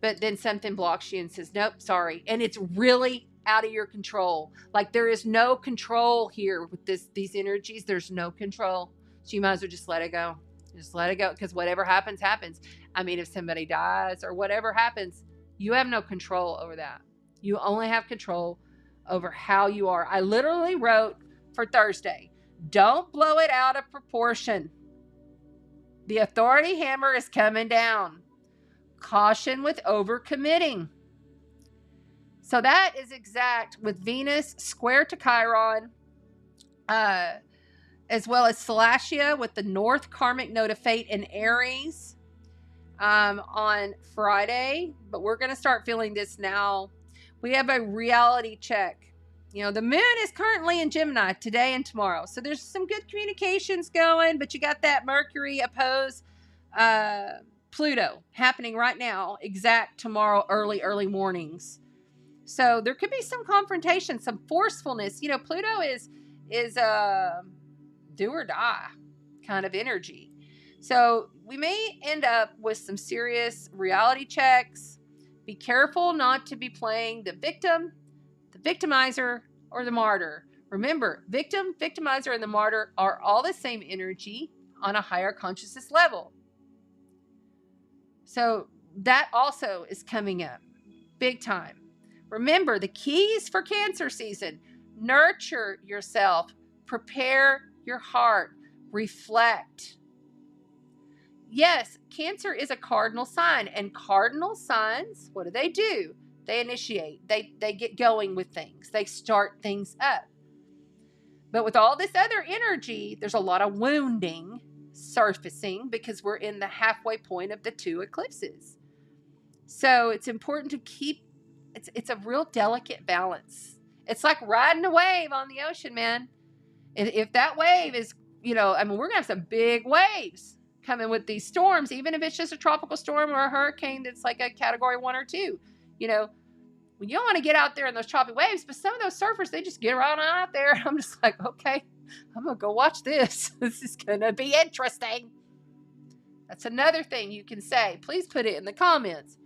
But then something blocks you and says, nope, sorry. And it's really out of your control. Like there is no control here with these energies. There's no control. So you might as well just let it go. Just let it go. Because whatever happens, happens. I mean, if somebody dies or whatever happens, you have no control over that. You only have control over how you are. I literally wrote for Thursday, don't blow it out of proportion. The authority hammer is coming down. Caution with overcommitting. So that is exact with Venus square to Chiron, as well as Salacia with the North Karmic Node of Fate in Aries on Friday. But we're going to start feeling this now. We have a reality check. The moon is currently in Gemini today and tomorrow. So there's some good communications going, but you got that Mercury opposed Pluto happening right now, exact tomorrow, early mornings. So there could be some confrontation, some forcefulness. Pluto is do or die kind of energy. So we may end up with some serious reality checks. Be careful not to be playing the victim, the victimizer, or the martyr. Remember, victim, victimizer, and the martyr are all the same energy on a higher consciousness level. So that also is coming up big time. Remember, the keys for Cancer season: nurture yourself, prepare your heart, reflect. Yes, Cancer is a cardinal sign, and cardinal signs, what do? They initiate. They get going with things. They start things up. But with all this other energy, there's a lot of wounding surfacing because we're in the halfway point of the two eclipses. So it's important to keep, it's a real delicate balance. It's like riding a wave on the ocean, man. If that wave is, we're going to have some big waves coming with these storms, even if it's just a tropical storm or a hurricane that's like a category 1 or 2. When you don't want to get out there in those choppy waves, but some of those surfers, they just get right on out there. I'm just like, okay, I'm going to go watch this. This is going to be interesting. That's another thing you can say. Please put it in the comments.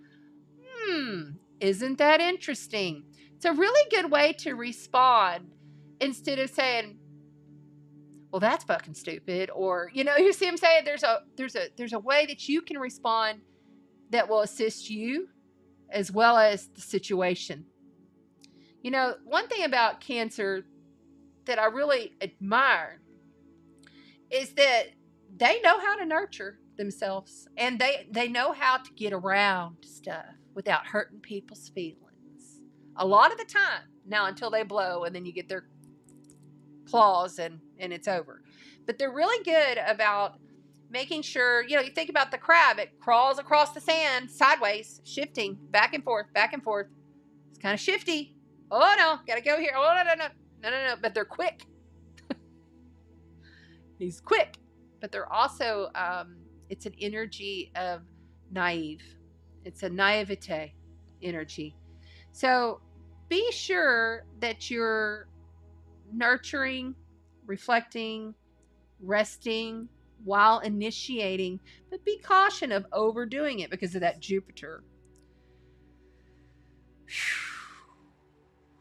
Isn't that interesting? It's a really good way to respond instead of saying, well, that's fucking stupid. Or, you see what I'm saying? There's a way that you can respond that will assist you as well as the situation. One thing about Cancer that I really admire is that they know how to nurture themselves, and they know how to get around stuff without hurting people's feelings. A lot of the time. Now, until they blow and then you get their claws and it's over. But they're really good about making sure, you think about the crab, it crawls across the sand sideways, shifting back and forth, back and forth. It's kind of shifty. Oh no, gotta go here. Oh no. But they're quick. He's quick. But they're also, it's an energy of naive. It's a naivete energy. So be sure that you're nurturing, reflecting, resting while initiating, but be cautious of overdoing it because of that Jupiter.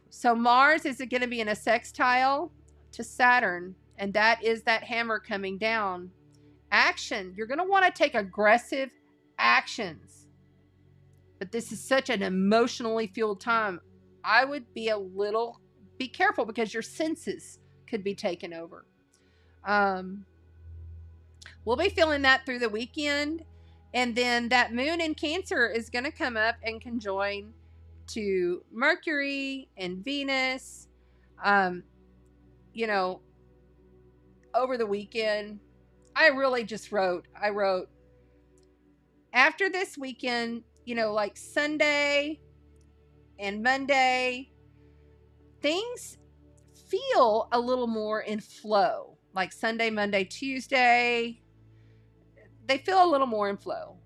So Mars is going to be in a sextile to Saturn, and that is that hammer coming down. Action. You're going to want to take aggressive actions. But this is such an emotionally fueled time. I would be be careful because your senses could be taken over. We'll be feeling that through the weekend. And then that moon in Cancer is going to come up and conjoin to Mercury and Venus, you know, over the weekend. I wrote after this weekend, you know, like Sunday and Monday, things feel a little more in flow. Like Sunday, Monday, Tuesday, they feel a little more in flow.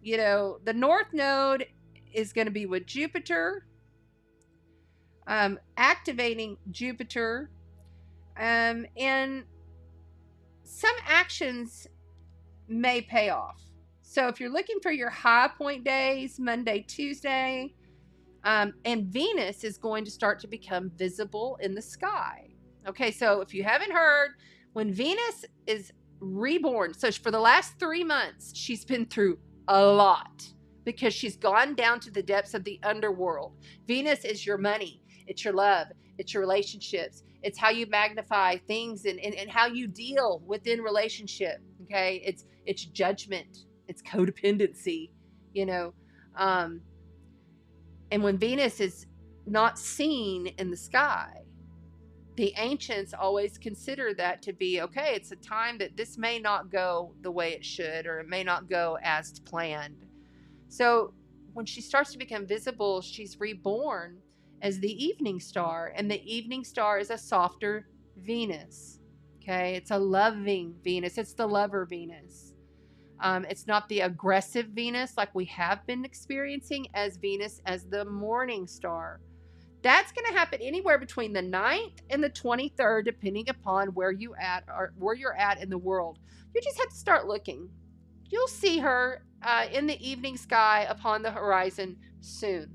You know, the North Node is going to be with Jupiter, activating Jupiter, and some actions may pay off. So if you're looking for your high point days, Monday, Tuesday, and Venus is going to start to become visible in the sky. Okay, so if you haven't heard, when Venus is reborn, so for the last 3 months, she's been through a lot because she's gone down to the depths of the underworld. Venus is your money, it's your love, it's your relationships, it's how you magnify things and how you deal within relationship. Okay, it's judgment, it's codependency, you know. And when Venus is not seen in the sky, the ancients always consider that to be, okay, it's a time that this may not go the way it should, or it may not go as planned. So when she starts to become visible, she's reborn as the evening star, and the evening star is a softer Venus. Okay, it's a loving Venus. It's the lover Venus. It's not the aggressive Venus like we have been experiencing as Venus as the morning star. That's going to happen anywhere between the 9th and the 23rd, depending upon where you're at in the world. You just have to start looking. You'll see her in the evening sky upon the horizon soon.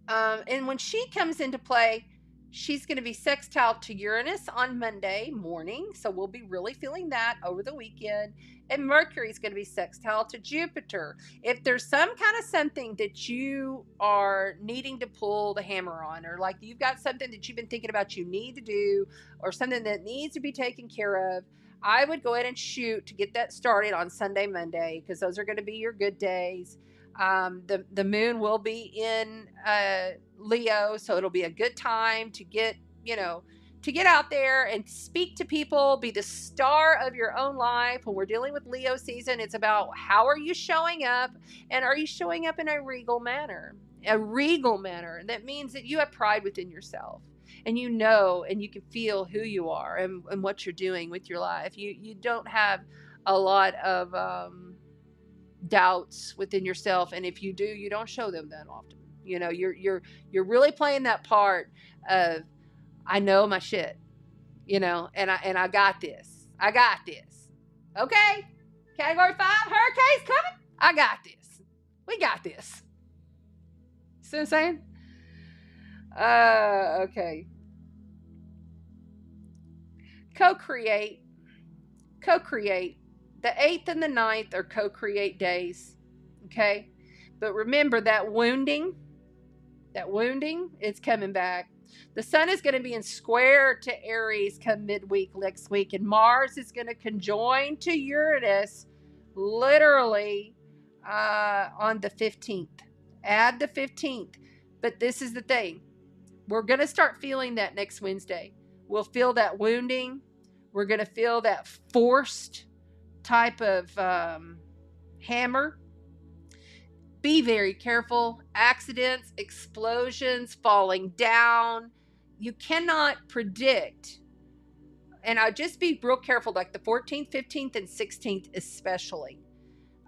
And when she comes into play, she's going to be sextile to Uranus on Monday morning. So we'll be really feeling that over the weekend. And Mercury is going to be sextile to Jupiter. If there's some kind of something that you are needing to pull the hammer on, or like you've got something that you've been thinking about you need to do, or something that needs to be taken care of, I would go ahead and shoot to get that started on Sunday, Monday, because those are going to be your good days. The moon will be in Leo, so it'll be a good time to get out there and speak to people, be the star of your own life. When we're dealing with Leo season, it's about how are you showing up, and are you showing up in a regal manner? A regal manner. That means that you have pride within yourself, and you know, and you can feel who you are and what you're doing with your life. You don't have a lot of doubts within yourself, and if you do, you don't show them that often. You know, you're really playing that part of, I know my shit, you know, and I got this. I got this. Okay, Category 5 hurricanes coming. I got this. We got this. See what I'm saying? Okay. Co-create. The 8th and the 9th are co-create days. Okay? But remember that wounding, it's coming back. The sun is going to be in square to Aries come midweek next week, and Mars is going to conjoin to Uranus literally on the 15th. Add the 15th. But this is the thing. We're going to start feeling that next Wednesday. We'll feel that wounding. We're going to feel that forced type of hammer. Be very careful. Accidents, explosions, falling down. You cannot predict. And I'll just be real careful, like the 14th, 15th, and 16th especially.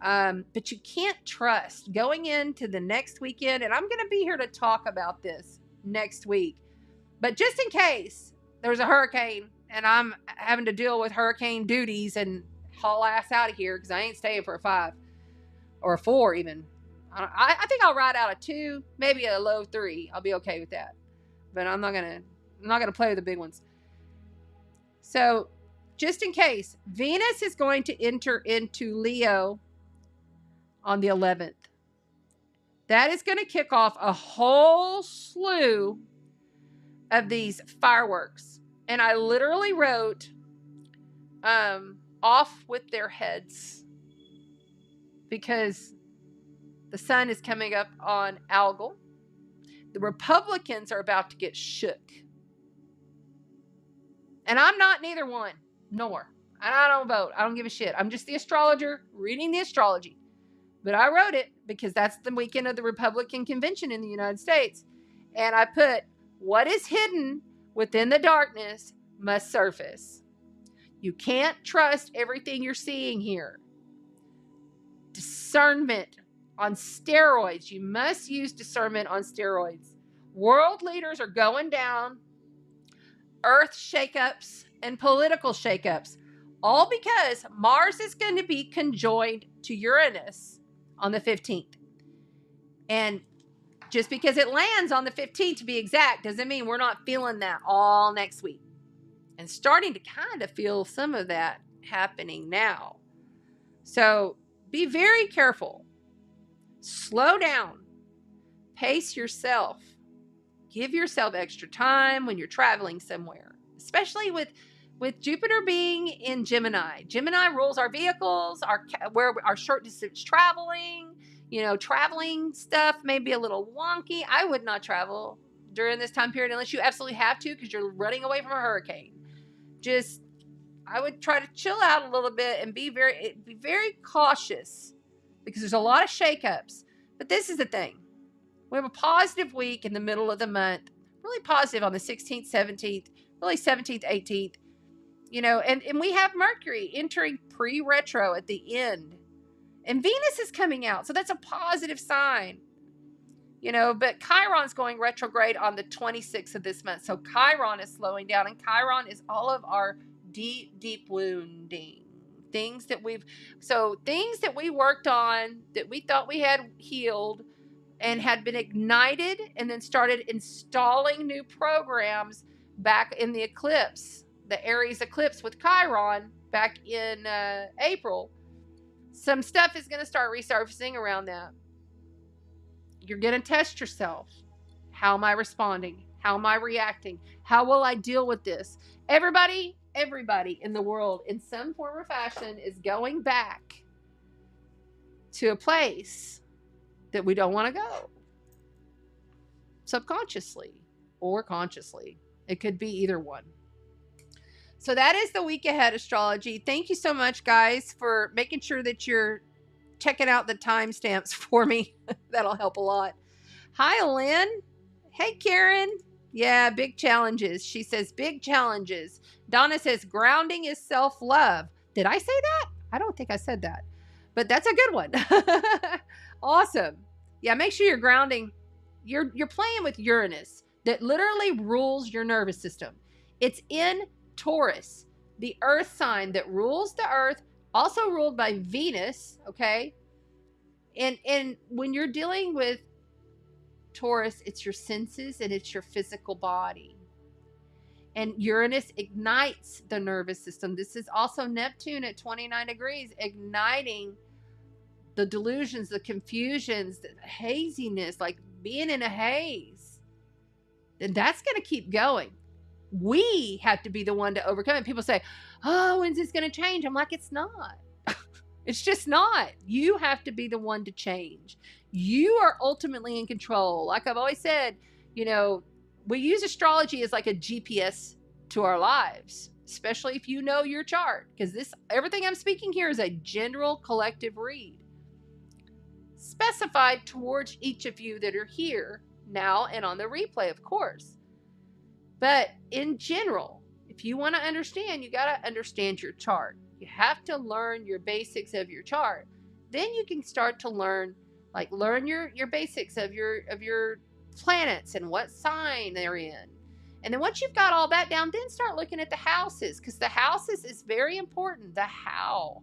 But you can't trust going into the next weekend. And I'm going to be here to talk about this next week. But just in case there's a hurricane and I'm having to deal with hurricane duties and haul ass out of here because I ain't staying for a 5 or a 4 even. I think I'll ride out a 2, maybe a low 3. I'll be okay with that. But I'm not gonna play with the big ones. So, just in case, Venus is going to enter into Leo on the 11th. That is going to kick off a whole slew of these fireworks. And I literally wrote off with their heads, because the sun is coming up on Algol, The Republicans are about to get shook. And I'm not neither one, nor. And I don't vote. I don't give a shit. I'm just the astrologer reading the astrology. But I wrote it because that's the weekend of the Republican convention in the United States. And I put, what is hidden within the darkness must surface. You can't trust everything you're seeing here. Discernment on steroids. You must use discernment on steroids. World leaders are going down. Earth shakeups and political shakeups. All because Mars is going to be conjoined to Uranus on the 15th. And just because it lands on the 15th to be exact doesn't mean we're not feeling that all next week. And starting to kind of feel some of that happening now. So be very careful. Slow down. Pace yourself. Give yourself extra time when you're traveling somewhere, especially with Jupiter being in Gemini. Gemini rules our vehicles, our short distance traveling. You know, traveling stuff may be a little wonky. I would not travel during this time period unless you absolutely have to because you're running away from a hurricane. I would try to chill out a little bit and be very cautious because there's a lot of shakeups. But this is the thing. We have a positive week in the middle of the month, really positive on the 16th, 17th, really 17th, 18th, you know, and we have Mercury entering pre-retro at the end, and Venus is coming out. So that's a positive sign, you know, but Chiron's going retrograde on the 26th of this month. So Chiron is slowing down, and Chiron is all of our deep wounding. Things that we worked on that we thought we had healed and had been ignited and then started installing new programs back in the eclipse, the Aries eclipse with Chiron back in April. Some stuff is going to start resurfacing around that. You're going to test yourself. How am I responding? How am I reacting? How will I deal with this? Everybody in the world in some form or fashion is going back to a place that we don't want to go. Subconsciously or consciously. It could be either one. So that is the week ahead astrology. Thank you so much, guys, for making sure that you're checking out the timestamps for me. That'll help a lot. Hi, Lynn. Hey, Karen. Yeah, big challenges. She says big challenges. Donna says grounding is self-love. Did I say that? I don't think I said that. But that's a good one. Awesome. Yeah, make sure you're grounding. You're playing with Uranus that literally rules your nervous system. It's in Taurus, the earth sign that rules the earth, also ruled by Venus, okay? And when you're dealing with Taurus, it's your senses and it's your physical body. And Uranus ignites the nervous system. This is also Neptune at 29 degrees, igniting the delusions, the confusions, the haziness, like being in a haze. And that's going to keep going. We have to be the one to overcome it. People say, oh, when's this going to change? I'm like, it's not. It's just not. You have to be the one to change. You are ultimately in control. Like I've always said, you know, we use astrology as like a GPS to our lives, especially if you know your chart, because everything I'm speaking here is a general collective read specified towards each of you that are here now and on the replay, of course. But in general, if you want to understand, you got to understand your chart. You have to learn your basics of your chart. Then you can start to learn your basics of your planets and what sign they're in. And then once you've got all that down, then start looking at the houses, because the houses is very important. The how.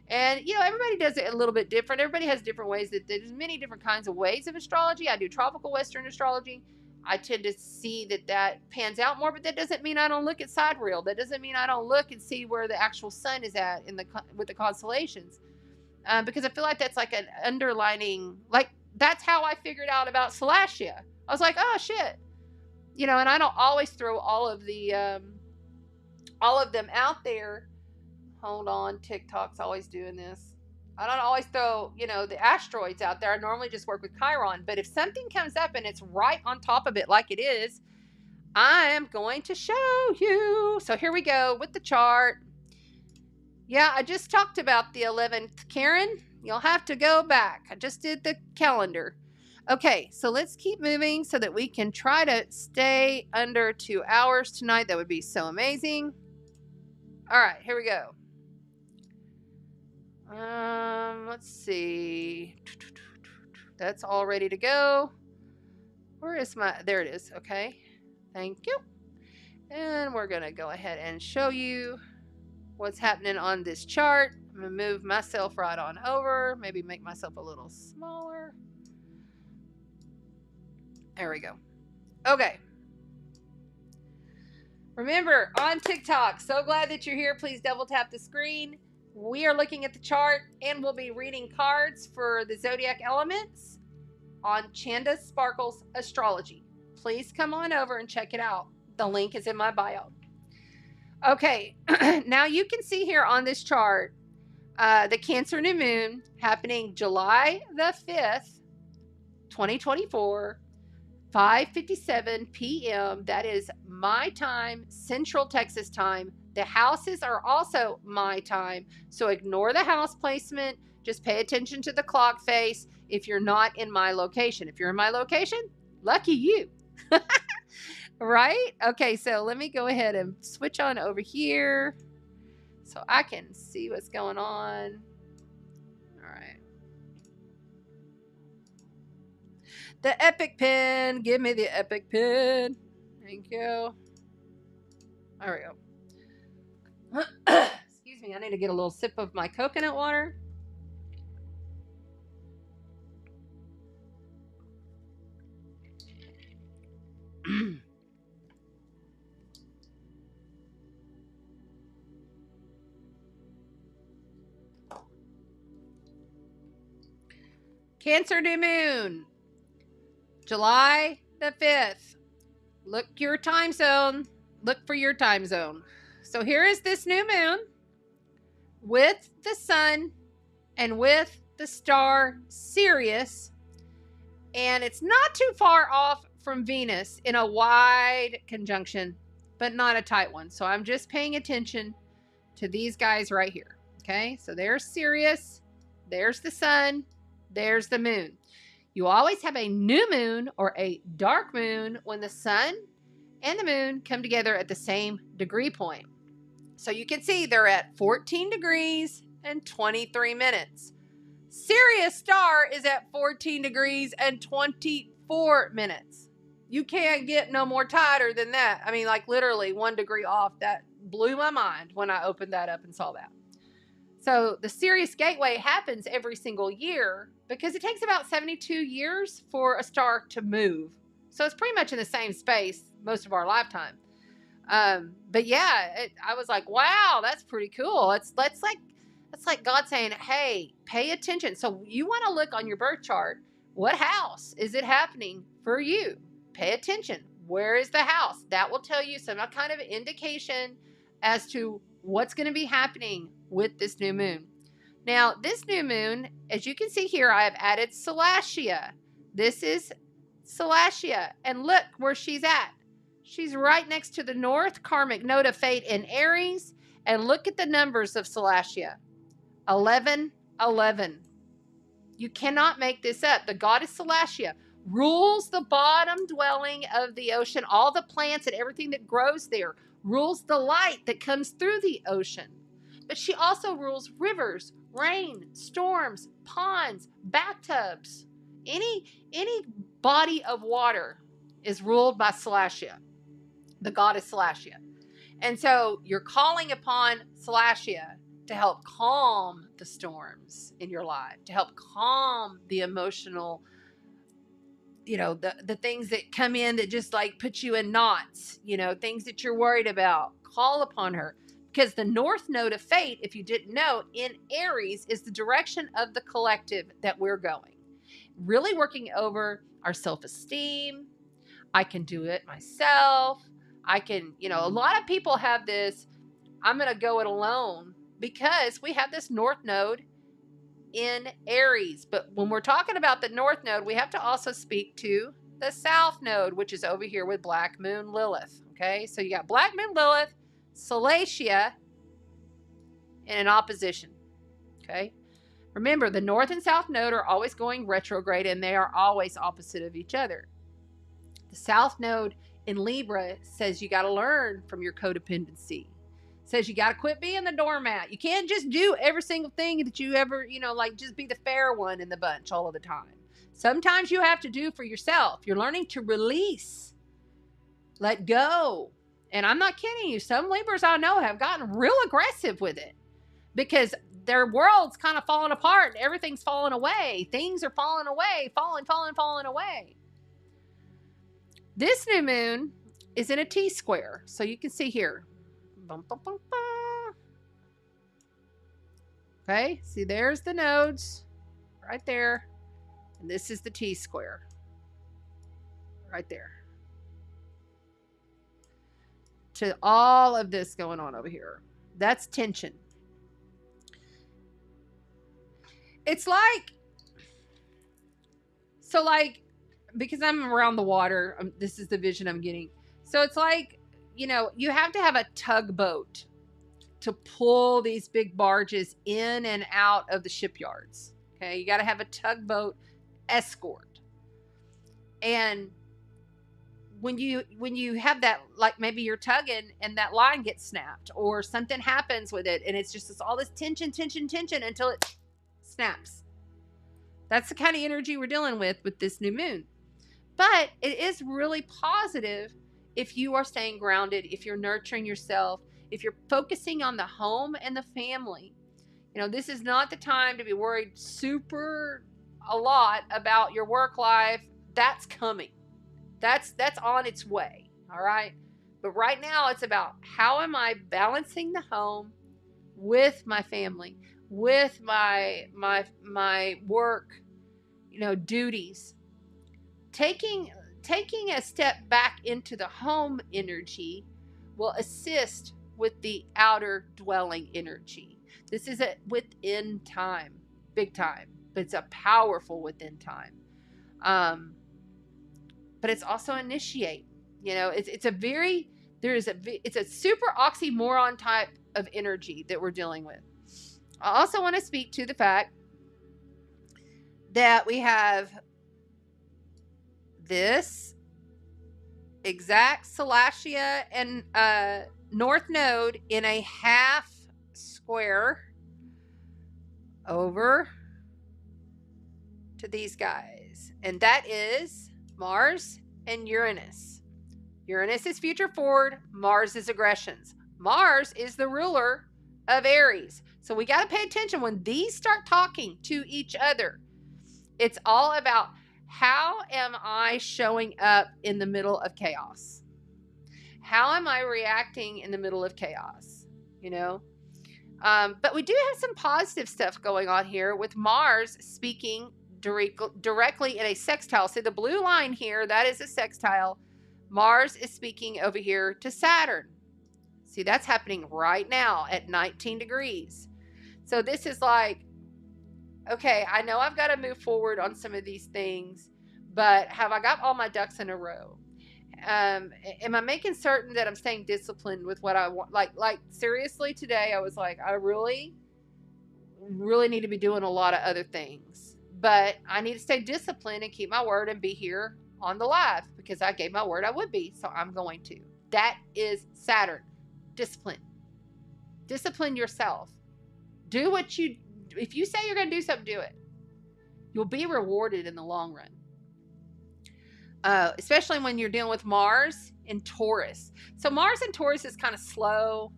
And, you know, everybody does it a little bit different. Everybody has different ways. There's many different kinds of ways of astrology. I do tropical Western astrology. I tend to see that pans out more, but that doesn't mean I don't look at sidereal. That doesn't mean I don't look and see where the actual sun is at with the constellations. Because I feel like that's like an underlining, like that's how I figured out about Salacia. I was like, oh shit. You know, and I don't always throw all of them out there. Hold on, TikTok's always doing this. I don't always throw, the asteroids out there. I normally just work with Chiron. But if something comes up and it's right on top of it like it is, I am going to show you. So here we go with the chart. Yeah, I just talked about the 11th, Karen. You'll have to go back. I just did the calendar. Okay, so let's keep moving so that we can try to stay under 2 hours tonight. That would be so amazing. All right, here we go. Let's see. That's all ready to go. Where is there it is. Okay. Thank you. And we're going to go ahead and show you what's happening on this chart. I'm going to move myself right on over. Maybe make myself a little smaller. There we go. Okay. Remember, on TikTok, so glad that you're here. Please double tap the screen. We are looking at the chart and we'll be reading cards for the zodiac elements on Chanda Sparkles Astrology. Please come on over and check it out. The link is in my bio. Okay, now you can see here on this chart the Cancer new moon happening July the 5th, 2024, 5:57 p.m. That is my time, Central Texas time. The houses are also my time, so ignore the house placement. Just pay attention to the clock face if you're not in my location. If you're in my location, lucky you. Right? Okay, so let me go ahead and switch on over here so I can see what's going on. All right. The epic pen. Give me the epic pen. Thank you. There we go. Excuse me, I need to get a little sip of my coconut water. Cancer new moon, July the 5th. Look your time zone. Look for your time zone. So here is this new moon with the sun and with the star Sirius. And it's not too far off from Venus in a wide conjunction, but not a tight one. So I'm just paying attention to these guys right here. Okay, so there's Sirius, there's the sun, there's the moon. You always have a new moon or a dark moon when the sun and the moon come together at the same degree point. So you can see they're at 14 degrees and 23 minutes. Sirius star is at 14 degrees and 24 minutes. You can't get no more tighter than that. I mean, like literally 1 degree off. That blew my mind when I opened that up and saw that. So the Sirius gateway happens every single year because it takes about 72 years for a star to move. So it's pretty much in the same space most of our lifetime. But yeah, I was like, wow, that's pretty cool. It's like God saying, hey, pay attention. So you want to look on your birth chart. What house is it happening for you? Pay attention. Where is the house? That will tell you some kind of indication as to what's going to be happening with this new moon. Now, this new moon, as you can see here, I have added Salacia. This is Salacia. And look where she's at. She's right next to the North Karmic Node of Fate in Aries. And look at the numbers of Salacia. 11, 11. You cannot make this up. The Goddess Salacia rules the bottom dwelling of the ocean, all the plants and everything that grows there, rules the light that comes through the ocean. But she also rules rivers, rain, storms, ponds, bathtubs. Any body of water is ruled by Salacia, the Goddess Salacia. And so you're calling upon Salacia to help calm the storms in your life, to help calm the emotional, the things that come in that just like put you in knots, things that you're worried about. Call upon her. Because the North Node of Fate, if you didn't know, in Aries is the direction of the collective that we're going. Really working over our self-esteem. I can do it myself. I can, a lot of people have this, I'm going to go it alone, because we have this North Node in Aries. But when we're talking about the North Node, we have to also speak to the South Node, which is over here with Black Moon Lilith. Okay, so you got Black Moon Lilith, Salacia, in an opposition. Okay, remember the North and South Node are always going retrograde, and they are always opposite of each other. The South Node in Libra says you got to learn from your codependency. Says you got to quit being the doormat. You can't just do every single thing that you ever, like just be the fair one in the bunch all of the time. Sometimes you have to do for yourself. You're learning to release, let go. And I'm not kidding you. Some Libras I know have gotten real aggressive with it because their world's kind of falling apart and everything's falling away. Things are falling away, falling away. This new moon is in a T-square. So you can see here. Bum, bum, bum, bum. Okay, see there's the nodes right there. And this is the T-square right there. To all of this going on over here. That's tension. It's like, so like, because I'm around the water, this is the vision I'm getting. So it's like, you have to have a tugboat to pull these big barges in and out of the shipyards. Okay, you got to have a tugboat escort. And when you have that, like maybe you're tugging and that line gets snapped or something happens with it, and it's just all this tension until it snaps. That's the kind of energy we're dealing with this new moon. But it is really positive if you are staying grounded, if you're nurturing yourself, if you're focusing on the home and the family. This is not the time to be worried super a lot about your work life. That's coming. That's on its way. All right. But right now it's about how am I balancing the home with my family, with my work, duties. Taking a step back into the home energy will assist with the outer dwelling energy. This is a within time, big time, but it's a powerful within time. But it's also initiate. It's a super oxymoron type of energy that we're dealing with. I also want to speak to the fact that we have this exact Salacia and North Node in a half square over to these guys. And that is Mars and Uranus. Uranus is future forward. Mars is aggressions. Mars is the ruler of Aries. So we got to pay attention when these start talking to each other. It's all about how am I showing up in the middle of chaos? How am I reacting in the middle of chaos? But we do have some positive stuff going on here with Mars speaking directly in a sextile. See the blue line here, that is a sextile. Mars is speaking over here to Saturn. See, that's happening right now at 19 degrees. So this is like, okay, I know I've got to move forward on some of these things, but have I got all my ducks in a row? Am I making certain that I'm staying disciplined with what I want? Like seriously, today I was like, I really need to be doing a lot of other things, but I need to stay disciplined and keep my word and be here on the live because I gave my word I would be, so I'm going to. That is Saturn. Discipline yourself. Do what if you say you're going to do something, do it. You'll be rewarded in the long run. Especially when you're dealing with Mars in Taurus. So Mars in Taurus is kind of slow.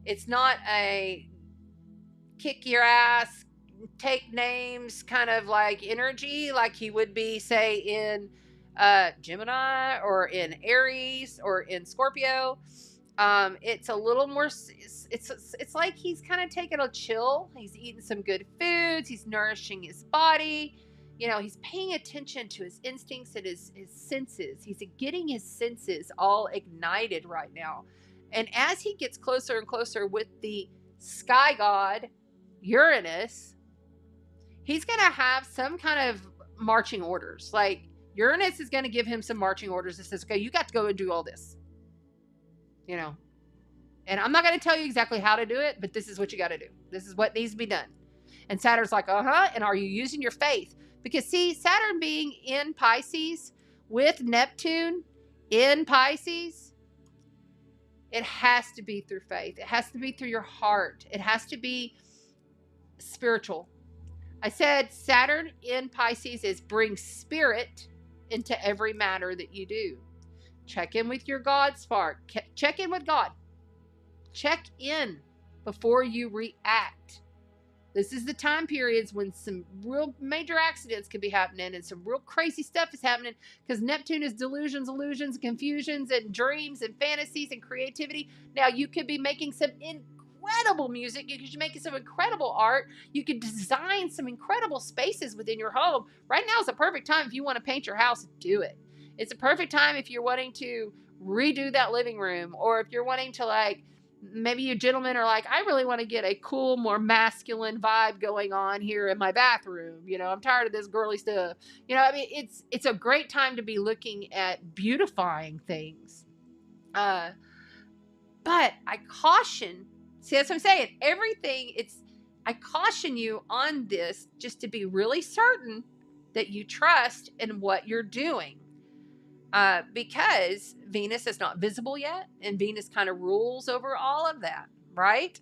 It's not a kick your ass, take names kind of like energy like he would be, say, in Gemini or in Aries or in Scorpio. It's a little more, it's like he's kind of taking a chill. He's eating some good foods. He's nourishing his body. He's paying attention to his instincts and his senses. He's getting his senses all ignited right now. And as he gets closer and closer with the sky god, Uranus, he's going to have some kind of marching orders. Like Uranus is going to give him some marching orders that says, okay, you got to go and do all this, you know. And I'm not going to tell you exactly how to do it, but this is what you got to do. This is what needs to be done. And Saturn's like, and are you using your faith? Because see, Saturn being in Pisces with Neptune in Pisces, it has to be through faith. It has to be through your heart. It has to be spiritual. I said Saturn in Pisces is bring spirit into every matter that you do. Check in with your God spark. Check in with God. Check in before you react. This is the time periods when some real major accidents could be happening and some real crazy stuff is happening because Neptune is delusions, illusions, confusions, and dreams and fantasies and creativity. Now, you could be making some incredible music. You could be making some incredible art. You could design some incredible spaces within your home. Right now is the perfect time if you want to paint your house, do it. It's a perfect time if you're wanting to redo that living room, or if you're wanting to, like, maybe you gentlemen are like, I really want to get a cool, more masculine vibe going on here in my bathroom. You know, I'm tired of this girly stuff. You know, I mean, it's a great time to be looking at beautifying things. But I caution, see, that's what I'm saying. I caution you on this just to be really certain that you trust in what you're doing. Because Venus is not visible yet, and Venus kind of rules over all of that, right?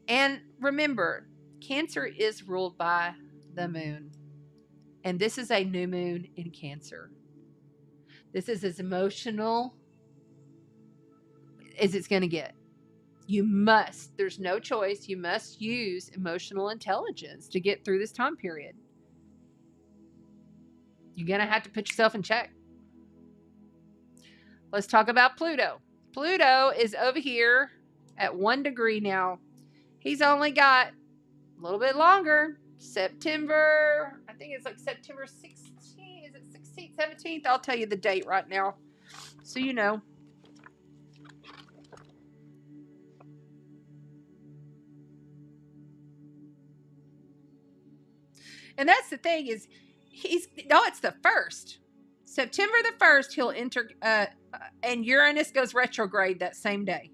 And remember, Cancer is ruled by the moon. And this is a new moon in Cancer. This is as emotional as it's going to get. There's no choice, you must use emotional intelligence to get through this time period. You're going to have to put yourself in check. Let's talk about Pluto. Pluto is over here at 1 degree now. He's only got a little bit longer. September, I think it's like September 16th. Is it 16th, 17th? I'll tell you the date right now so you know. And that's the thing is, it's the 1st. September the 1st, he'll enter, and Uranus goes retrograde that same day.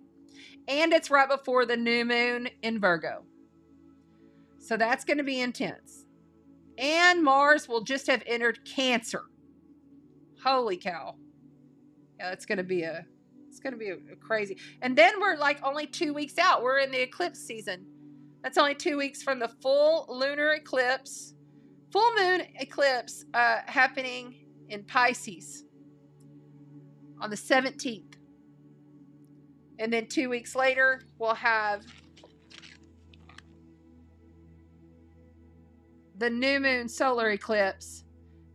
And it's right before the new moon in Virgo. So that's going to be intense. And Mars will just have entered Cancer. Holy cow. Yeah, it's going to be a crazy. And then we're like only 2 weeks out. We're in the eclipse season. That's only 2 weeks from the full lunar eclipse. Full moon eclipse happening in Pisces on the 17th. And then 2 weeks later, we'll have the new moon solar eclipse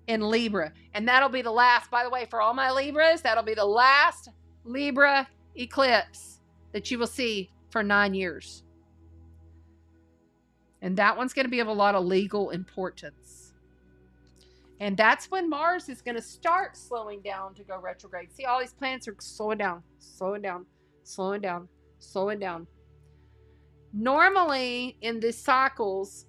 in Libra. And that'll be the last, by the way, for all my Libras, that'll be the last Libra eclipse that you will see for 9 years. And that one's going to be of a lot of legal importance. And that's when Mars is going to start slowing down to go retrograde. See, all these planets are slowing down, slowing down, slowing down, slowing down. Normally, in these cycles,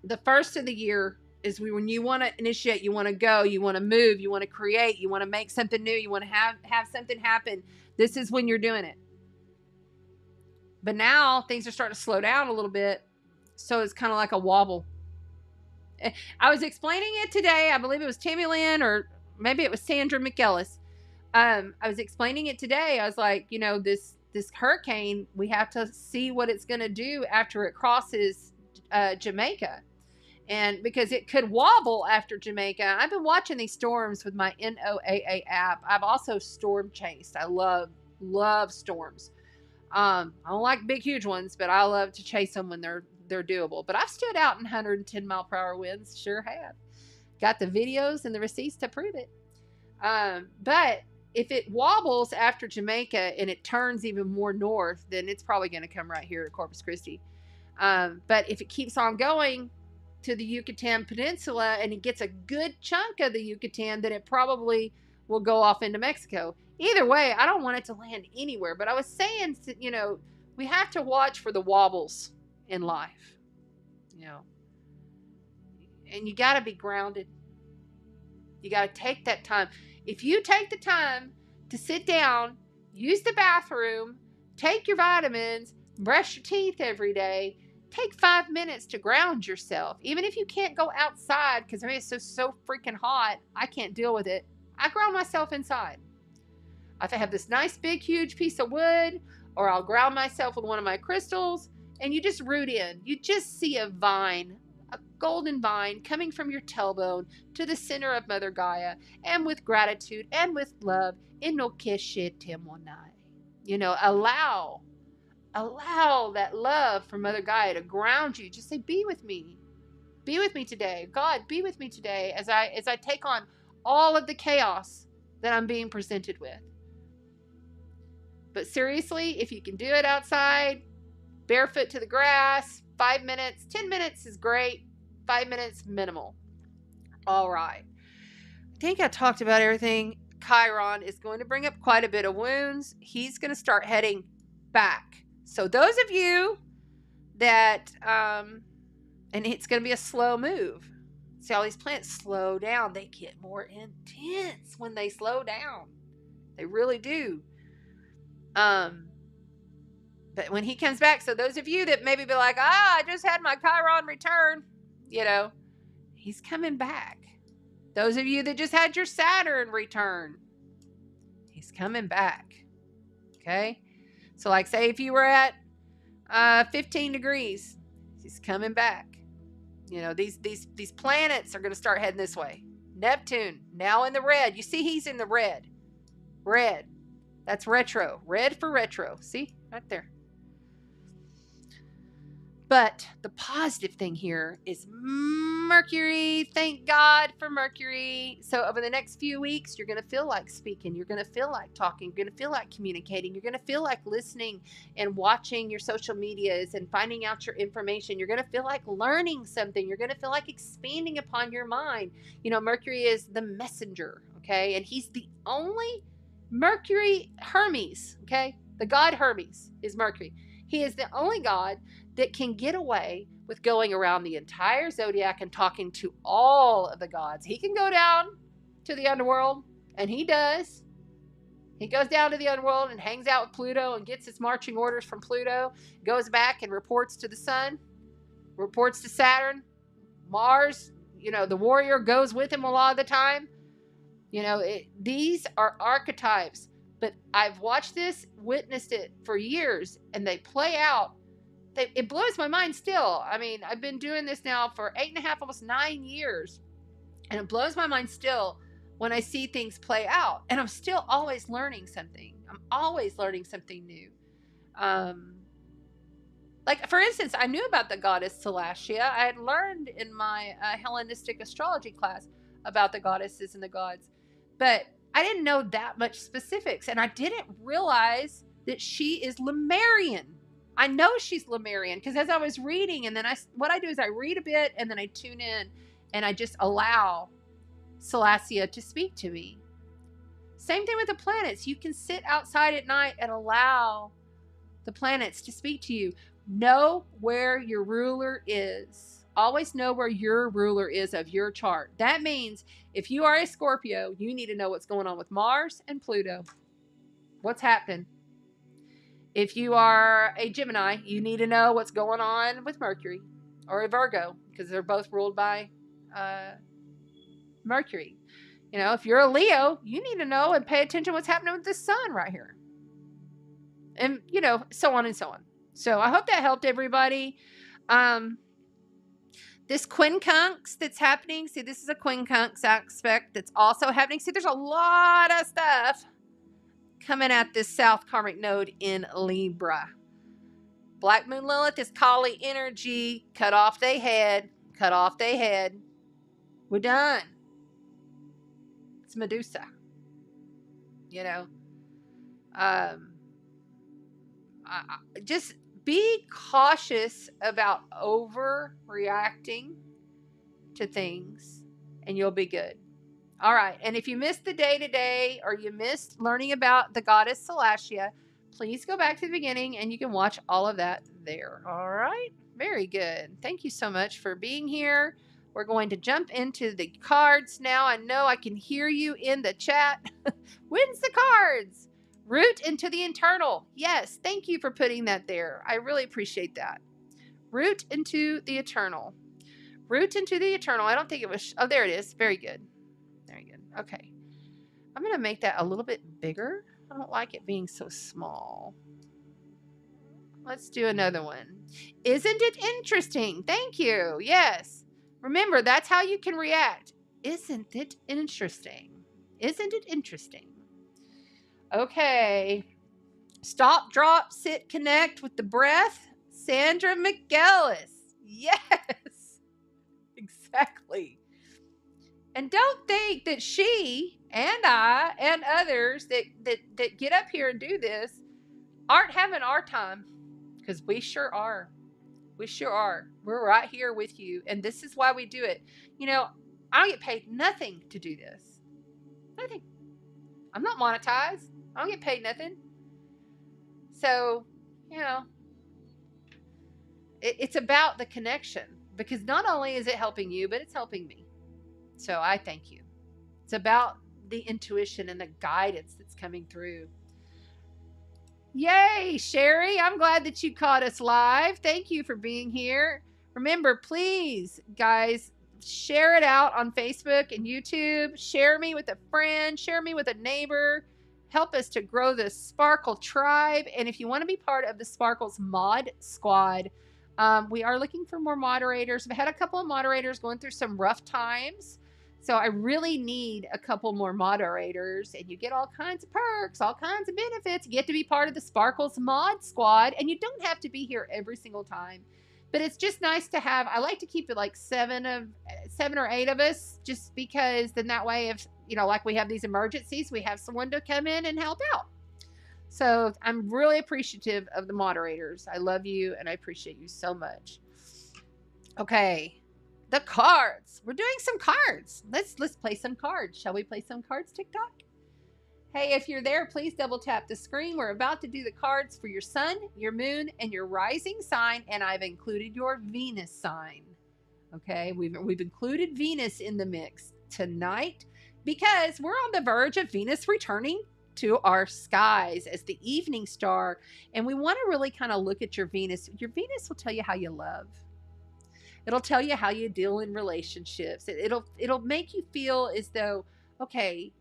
the first of the year is when you want to initiate, you want to go, you want to move, you want to create, you want to make something new, you want to have something happen. This is when you're doing it. But now, things are starting to slow down a little bit. So it's kind of like a wobble. I was explaining it today. I believe it was Tammy Lynn or maybe it was Sandra McEllis. I was explaining it today. I was like, you know, this hurricane, we have to see what it's going to do after it crosses Jamaica. And because it could wobble after Jamaica. I've been watching these storms with my NOAA app. I've also storm chased. I love storms. I don't like big, huge ones, but I love to chase them when they're doable. But I've stood out in 110 mile per hour winds. Sure have. Got the videos and the receipts to prove it. But if it wobbles after Jamaica and it turns even more north, then it's probably going to come right here to Corpus Christi. But if it keeps on going to the Yucatan Peninsula and it gets a good chunk of the Yucatan, then it probably will go off into Mexico. Either way, I don't want it to land anywhere. But I was saying, you know, we have to watch for the wobbles in life. You know, And you got to be grounded. You got to take that time. If you take the time to sit down, use the bathroom, take your vitamins, brush your teeth every day, take 5 minutes to ground yourself. Even if you can't go outside, because I mean, it's so freaking hot, I can't deal with it. I ground myself inside. If I have this nice big huge piece of wood, or I'll ground myself with one of my crystals, and you just root in. You just see a vine, a golden vine coming from your tailbone to the center of Mother Gaia, and with gratitude and with love. You know, allow that love from Mother Gaia to ground you. Just say, be with me. Be with me today. God, be with me today as I take on all of the chaos that I'm being presented with. But seriously, if you can do it outside, barefoot to the grass, 5 minutes, 10 minutes is great. 5 minutes minimal. All right. I think I talked about everything. Chiron is going to bring up quite a bit of wounds. He's going to start heading back. So those of you that, and it's going to be a slow move. See, all these planets slow down. They get more intense when they slow down. They really do. But when he comes back, so those of you that maybe be like, I just had my Chiron return, you know, he's coming back. Those of you that just had your Saturn return, he's coming back. Okay. So like say if you were at 15 degrees, he's coming back. You know, these planets are going to start heading this way. Neptune now in the red. You see he's in the red. Red. That's retro. Red for retro. See? Right there. But the positive thing here is Mercury. Thank God for Mercury. So over the next few weeks, you're going to feel like speaking. You're going to feel like talking. You're going to feel like communicating. You're going to feel like listening and watching your social medias and finding out your information. You're going to feel like learning something. You're going to feel like expanding upon your mind. You know, Mercury is the messenger, okay? And he's the only Mercury, Hermes, okay? The god Hermes is Mercury. He is the only god that can get away with going around the entire zodiac and talking to all of the gods. He can go down to the underworld, and he does. He goes down to the underworld and hangs out with Pluto and gets his marching orders from Pluto, goes back and reports to the sun, reports to Saturn, Mars. You know, the warrior goes with him a lot of the time. You know, these are archetypes, but I've watched this, witnessed it for years, and they play out. It blows my mind still. I mean, I've been doing this now for 8.5, almost 9 years. And it blows my mind still when I see things play out. And I'm still always learning something. I'm always learning something new. Like, for instance, I knew about the Goddess Salacia. I had learned in my Hellenistic astrology class about the goddesses and the gods. But I didn't know that much specifics. And I didn't realize that she is Lemurian. I know she's Lemurian because as I was reading, and then what I do is I read a bit and then I tune in and I just allow Salacia to speak to me. Same thing with the planets. You can sit outside at night and allow the planets to speak to you. Know where your ruler is. Always know where your ruler is of your chart. That means if you are a Scorpio, you need to know what's going on with Mars and Pluto. What's happening? If you are a Gemini, you need to know what's going on with Mercury, or a Virgo, because they're both ruled by Mercury. You know, if you're a Leo, you need to know and pay attention to what's happening with the sun right here. And, you know, so on and so on. So I hope that helped everybody. This quincunx that's happening, see, this is a quincunx aspect that's also happening. See, there's a lot of stuff coming at this South Karmic node in Libra. Black Moon Lilith is Kali energy. Cut off they head. Cut off they head. We're done. It's Medusa. You know. Just be cautious about overreacting to things and you'll be good. All right. And if you missed the day today or you missed learning about the Goddess Salacia, please go back to the beginning and you can watch all of that there. All right. Very good. Thank you so much for being here. We're going to jump into the cards now. I know I can hear you in the chat. Wins the cards. Root into the eternal. Yes, thank you for putting that there. I really appreciate that. Root into the eternal. Root into the eternal. I don't think it was... Oh, there it is. Very good. Very good. Okay. I'm going to make that a little bit bigger. I don't like it being so small. Let's do another one. Isn't it interesting? Thank you. Yes. Remember, that's how you can react. Isn't it interesting? Isn't it interesting? Okay. Stop, drop, sit, connect with the breath. Sandra McGillis. Yes. Exactly. And don't think that she and I and others that get up here and do this aren't having our time, because we sure are. We sure are. We're right here with you, and this is why we do it. You know, I don't get paid nothing to do this. Nothing. I'm not monetized. I don't get paid nothing. So, you know, it's about the connection, because not only is it helping you, but it's helping me. So I thank you. It's about the intuition and the guidance that's coming through. Yay, Sherry. I'm glad that you caught us live. Thank you for being here. Remember, please, guys, share it out on Facebook and YouTube. Share me with a friend. Share me with a neighbor. Help us to grow the Sparkle tribe. And if you want to be part of the Sparkle's mod squad, we are looking for more moderators. I've had a couple of moderators going through some rough times. So I really need a couple more moderators, and you get all kinds of perks, all kinds of benefits. You get to be part of the Sparkles mod squad, and you don't have to be here every single time. But it's just nice to have. I like to keep it like 7 or 8 of us, just because then that way, if, you know, like we have these emergencies, we have someone to come in and help out. So I'm really appreciative of the moderators. I love you, and I appreciate you so much. Okay. The cards. We're doing some cards. Let's play some cards. Shall we play some cards, TikTok? Hey, if you're there, please double tap the screen. We're about to do the cards for your sun, your moon, and your rising sign, and I've included your Venus sign. Okay, we've included Venus in the mix tonight because we're on the verge of Venus returning to our skies as the evening star, and we want to really kind of look at your Venus. Your Venus will tell you how you love. It'll tell you how you deal in relationships. It'll make you feel as though, okay,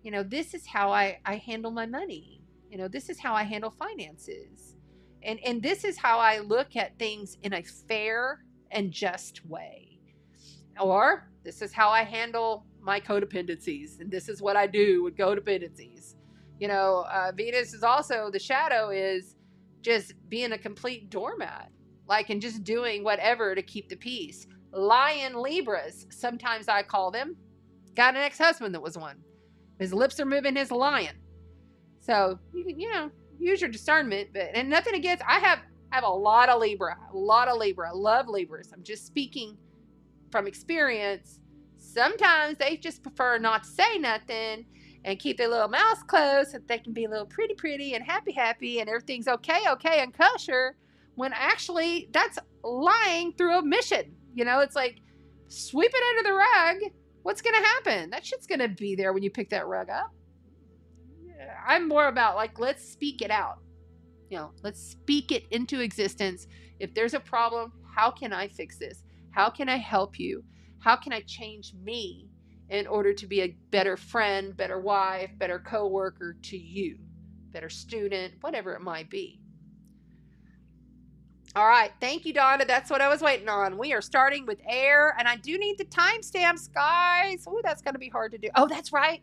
you know, this is how I handle my money. You know, this is how I handle finances. And this is how I look at things in a fair and just way. Or this is how I handle my codependencies. And this is what I do with codependencies. You know, Venus is also, the shadow is just being a complete doormat. Like, and just doing whatever to keep the peace. Lion Libras, sometimes I call them. Got an ex-husband that was one. His lips are moving his lion. So, you know, use your discernment. And nothing against, I have a lot of Libra. A lot of Libra. I love Libras. I'm just speaking from experience. Sometimes they just prefer not to say nothing and keep their little mouths closed so that they can be a little pretty and happy and everything's okay and kosher. When actually that's lying through omission. You know, it's like, sweep it under the rug. What's going to happen? That shit's going to be there when you pick that rug up. I'm more about like, let's speak it out. You know, let's speak it into existence. If there's a problem, how can I fix this? How can I help you? How can I change me in order to be a better friend, better wife, better coworker to you, better student, whatever it might be. All right. Thank you, Donna. That's what I was waiting on. We are starting with air, and I do need the timestamps, guys. Oh, that's going to be hard to do. Oh, that's right.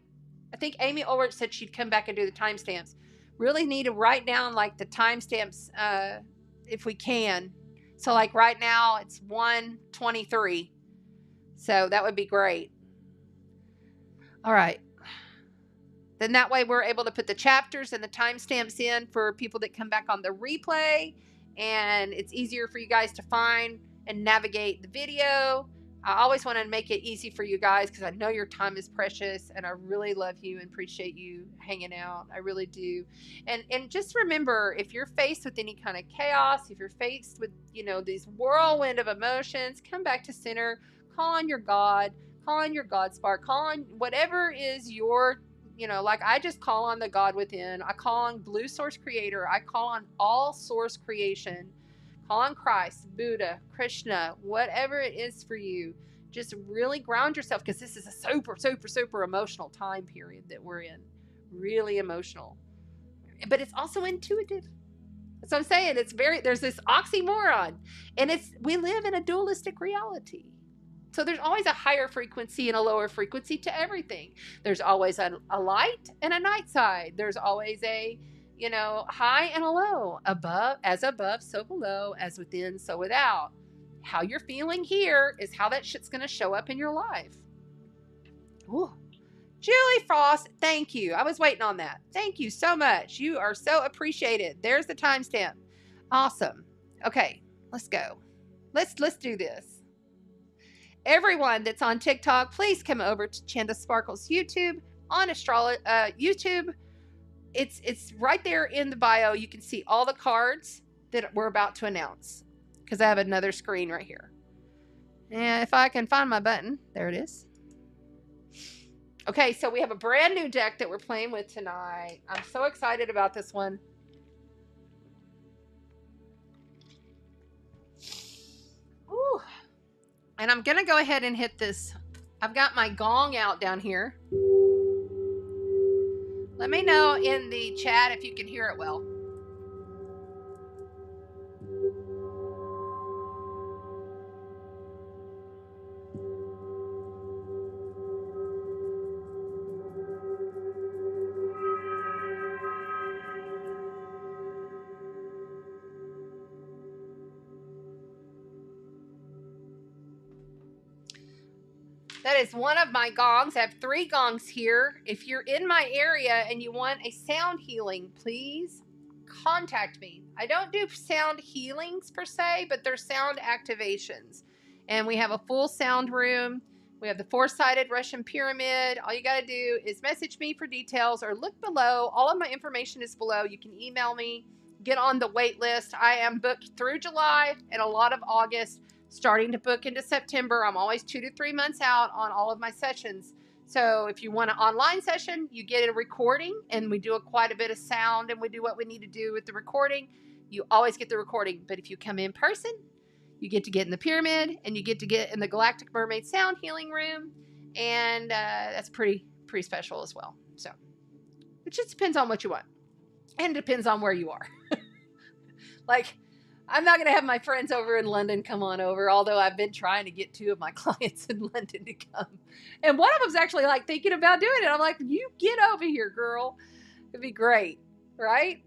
I think Amy Ulrich said she'd come back and do the timestamps. Really need to write down like the timestamps if we can. So like right now it's 1:23. So that would be great. All right. Then that way we're able to put the chapters and the timestamps in for people that come back on the replay. And it's easier for you guys to find and navigate the video. I always want to make it easy for you guys because I know your time is precious and I really love you and appreciate you hanging out. I really do. And just remember, if you're faced with any kind of chaos, if you're faced with, you know, these whirlwind of emotions, come back to center, Call on your God, call on your God spark, call on whatever is your, you know, like I just call on the God within. I call on Blue Source Creator. I call on all source creation. Call on Christ, Buddha, Krishna, whatever it is for you. Just really ground yourself, because this is a super, super, super emotional time period that we're in. Really emotional. But it's also intuitive. That's what I'm saying. It's very, there's this oxymoron. And we live in a dualistic reality. So there's always a higher frequency and a lower frequency to everything. There's always a light and a night side. There's always a, you know, high and a low. Above, so below, as within, so without. How you're feeling here is how that shit's going to show up in your life. Ooh. Julie Frost, thank you. I was waiting on that. Thank you so much. You are so appreciated. There's the timestamp. Awesome. Okay, let's go. Let's do this. Everyone that's on TikTok, please come over to Chanda Sparkles YouTube on YouTube. It's right there in the bio. You can see all the cards that we're about to announce, because I have another screen right here. And if I can find my button, there it is. Okay, so we have a brand new deck that we're playing with tonight. I'm so excited about this one. Ooh. And I'm going to go ahead and hit this. I've got my gong out down here. Let me know in the chat if you can hear it well. That is one of my gongs. I have 3 gongs here. If you're in my area and you want a sound healing, please contact me. I don't do sound healings per se, but they're sound activations. And we have a full sound room. We have the 4-sided Russian pyramid. All you got to do is message me for details or look below. All of my information is below. You can email me. Get on the wait list. I am booked through July and a lot of August. Starting to book into September. I'm always 2 to 3 months out on all of my sessions. So if you want an online session, you get a recording, and we do quite a bit of sound, and we do what we need to do with the recording. You always get the recording. But if you come in person, you get to get in the pyramid, and you get to get in the Galactic Mermaid Sound Healing Room. And that's pretty special as well. So it just depends on what you want. And it depends on where you are. Like, I'm not going to have my friends over in London come on over, although I've been trying to get 2 of my clients in London to come. And one of them's actually like thinking about doing it. I'm like, you get over here, girl. It'd be great, right?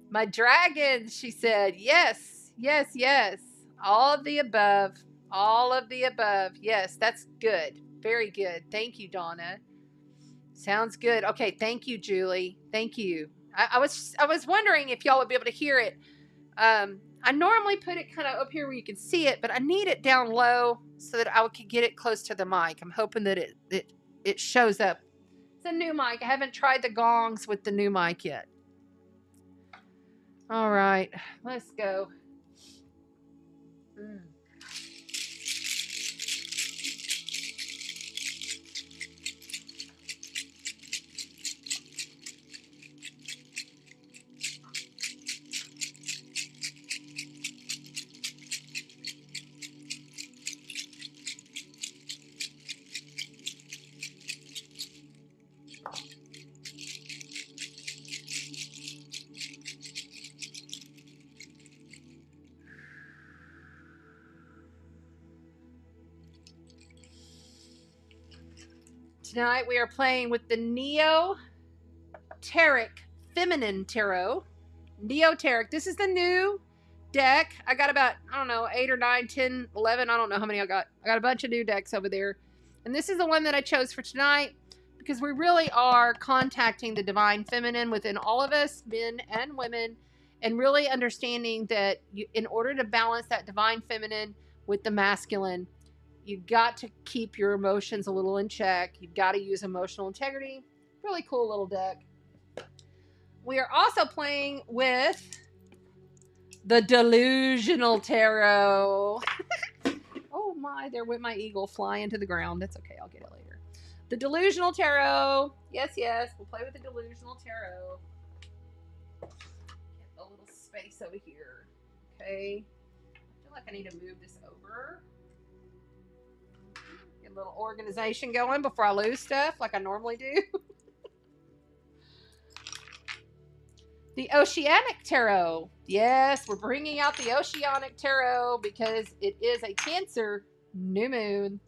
My dragons, she said, yes, yes, yes. All of the above. All of the above. Yes, that's good. Very good. Thank you, Donna. Sounds good. Okay, thank you, Julie. Thank you. I was wondering if y'all would be able to hear it. I normally put it kind of up here where you can see it, but I need it down low so that I could get it close to the mic. I'm hoping that it shows up. It's a new mic. I haven't tried the gongs with the new mic yet. All right, let's go. Tonight we are playing with the Neoteric Feminine Tarot. Neoteric. This is the new deck. I got about, I don't know, 8 or 9, 10, 11. I don't know how many I got. I got a bunch of new decks over there. And this is the one that I chose for tonight because we really are contacting the divine feminine within all of us, men and women, and really understanding that in order to balance that divine feminine with the masculine, you've got to keep your emotions a little in check. You've got to use emotional integrity. Really cool little deck. We are also playing with the Delusional Tarot. Oh my, there went my eagle flying to the ground. That's okay. I'll get it later. The delusional tarot. Yes, yes. We'll play with the delusional tarot. Get a little space over here. Okay. I feel like I need to move this over. Get a little organization going before I lose stuff like I normally do. The Oceanic Tarot. Yes, we're bringing out the Oceanic Tarot because it is a Cancer new moon.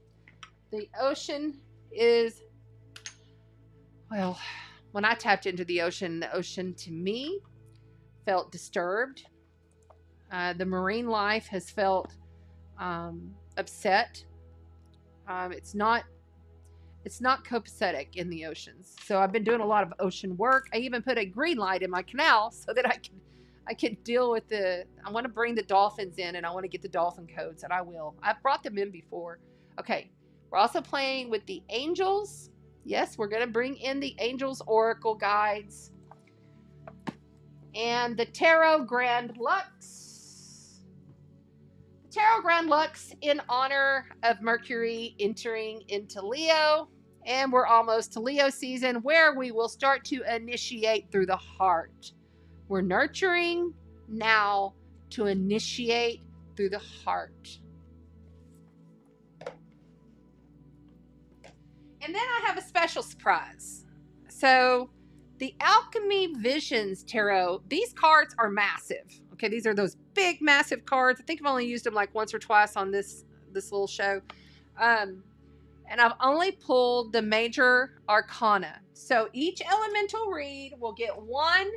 The ocean is, well, when I tapped into the ocean to me felt disturbed. The marine life has felt upset. It's not copacetic in the oceans. So I've been doing a lot of ocean work. I even put a green light in my canal so that I can deal with I want to bring the dolphins in, and I want to get the dolphin codes, and I will. I've brought them in before. Okay. We're also playing with the angels. Yes, we're going to bring in the angels oracle guides. And the Tarot Grand Lux. The Tarot Grand Lux in honor of Mercury entering into Leo. And we're almost to Leo season, where we will start to initiate through the heart. We're nurturing now to initiate through the heart. And then I have a special surprise. So the Alchemy Visions Tarot, these cards are massive. Okay, these are those big, massive cards. I think I've only used them like once or twice on this little show. And I've only pulled the major arcana. So each elemental read will get one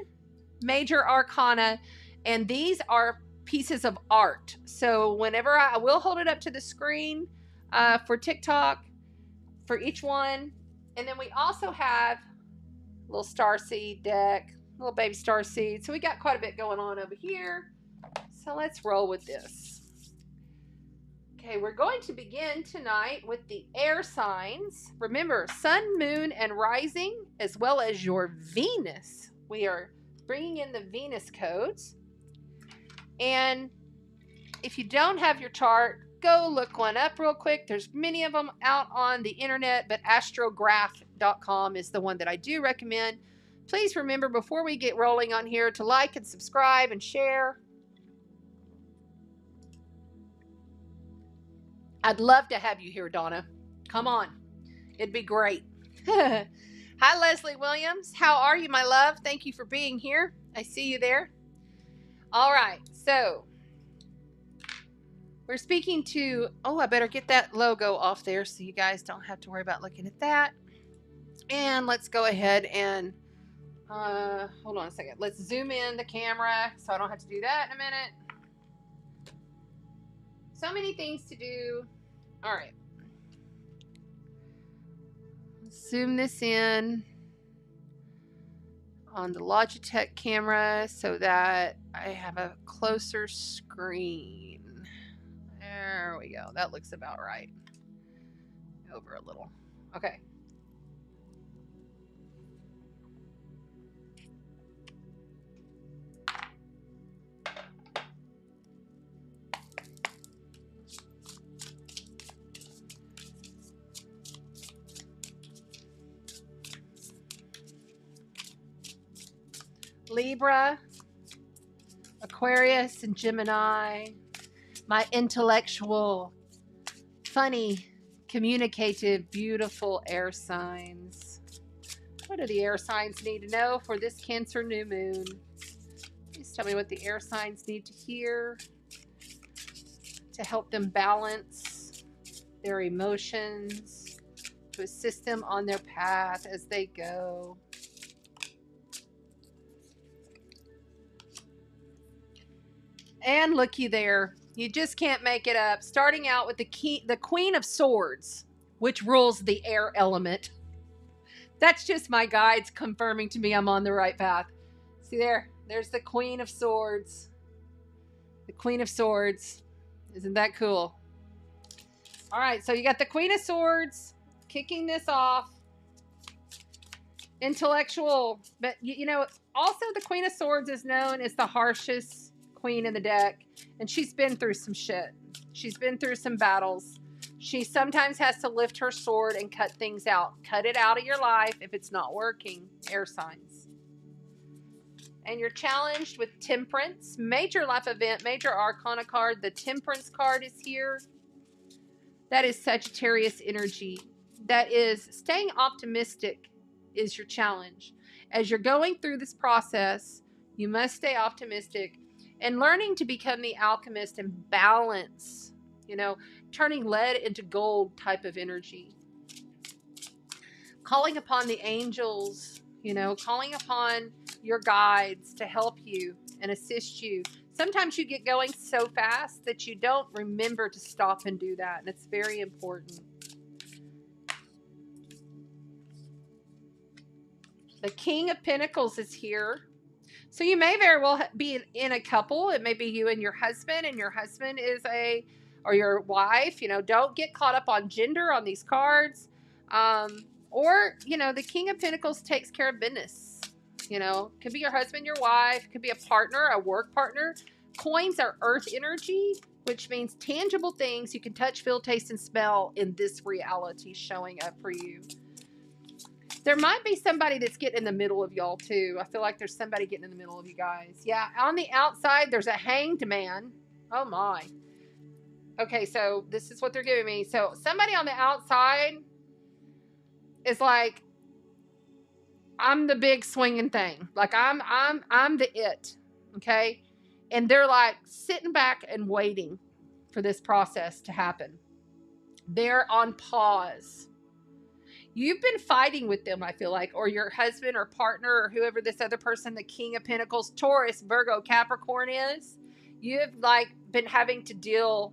major arcana, and these are pieces of art. So whenever I will hold it up to the screen for TikTok, for each one. And then we also have a little starseed deck, little baby starseed. So we got quite a bit going on over here. So let's roll with this. Okay, we're going to begin tonight with the air signs. Remember, sun, moon, and rising, as well as your Venus. We are bringing in the Venus codes. And if you don't have your chart, go look one up real quick. There's many of them out on the internet, but astrograph.com is the one that I do recommend. Please remember, before we get rolling on here, to like and subscribe and share. I'd love to have you here, Donna. Come on. It'd be great. Hi, Leslie Williams. How are you, my love? Thank you for being here. I see you there. All right. So we're speaking to, I better get that logo off there so you guys don't have to worry about looking at that. And let's go ahead and, hold on a second. Let's zoom in the camera so I don't have to do that in a minute. So many things to do. All right. Zoom this in on the Logitech camera so that I have a closer screen. There we go. That looks about right. Over a little. Okay. Libra, Aquarius, and Gemini. My intellectual, funny, communicative, beautiful air signs. What do the air signs need to know for this Cancer new moon? Please tell me what the air signs need to hear to help them balance their emotions, to assist them on their path as they go. And looky there. You just can't make it up. Starting out with the Queen of Swords, which rules the air element. That's just my guides confirming to me I'm on the right path. See there? There's the Queen of Swords. The Queen of Swords. Isn't that cool? All right, so you got the Queen of Swords kicking this off. Intellectual. But, you know, also the Queen of Swords is known as the harshest queen in the deck, and she's been through some shit. She's been through some battles. She sometimes has to lift her sword and cut things out. Cut it out of your life if it's not working. Air signs. And you're challenged with temperance. Major life event, major arcana card. The temperance card is here. That is Sagittarius energy. That is staying optimistic is your challenge. As you're going through this process, you must stay optimistic and learning to become the alchemist and balance, turning lead into gold type of energy. Calling upon the angels, calling upon your guides to help you and assist you. Sometimes you get going so fast that you don't remember to stop and do that. And it's very important. The King of Pentacles is here. So you may very well be in a couple. It may be you and your husband is or your wife. Don't get caught up on gender on these cards. Or, the King of Pentacles takes care of business. Could be your husband, your wife, could be a partner, a work partner. Coins are earth energy, which means tangible things you can touch, feel, taste, and smell in this reality showing up for you. There might be somebody that's getting in the middle of y'all too. I feel like there's somebody getting in the middle of you guys. Yeah, on the outside, there's a hanged man. Oh my. Okay, so this is what they're giving me. So somebody on the outside is like, I'm the big swinging thing. Like I'm the it. Okay. And they're like sitting back and waiting for this process to happen. They're on pause. You've been fighting with them, I feel like, or your husband or partner or whoever this other person, the King of Pentacles, Taurus, Virgo, Capricorn is. You've been having to deal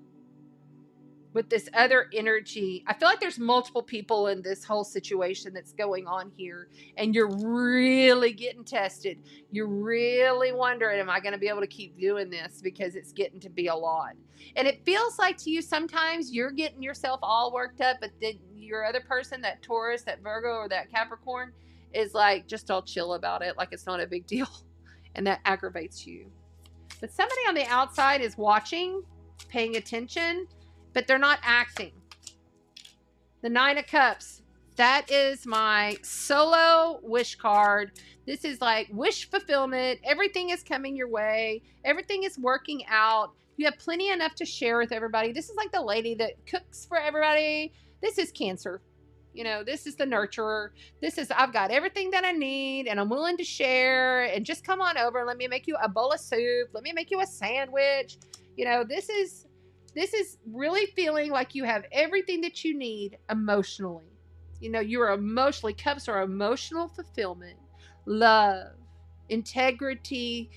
with this other energy. I feel like there's multiple people in this whole situation that's going on here, and you're really getting tested. You're really wondering, am I going to be able to keep doing this, because it's getting to be a lot. And it feels like to you sometimes you're getting yourself all worked up, but then your other person, that Taurus, that Virgo, or that Capricorn, is like just all chill about it, like it's not a big deal, and that aggravates you. But somebody on the outside is watching, paying attention, but they're not acting. The Nine of Cups. That is my solo wish card. This is like wish fulfillment. Everything is coming your way. Everything is working out. You have plenty enough to share with everybody. This is like the lady that cooks for everybody. This is Cancer. This is the nurturer. This is, I've got everything that I need and I'm willing to share, and just come on over and let me make you a bowl of soup. Let me make you a sandwich. This is really feeling like you have everything that you need emotionally. You're emotionally, cups are emotional fulfillment, love, integrity,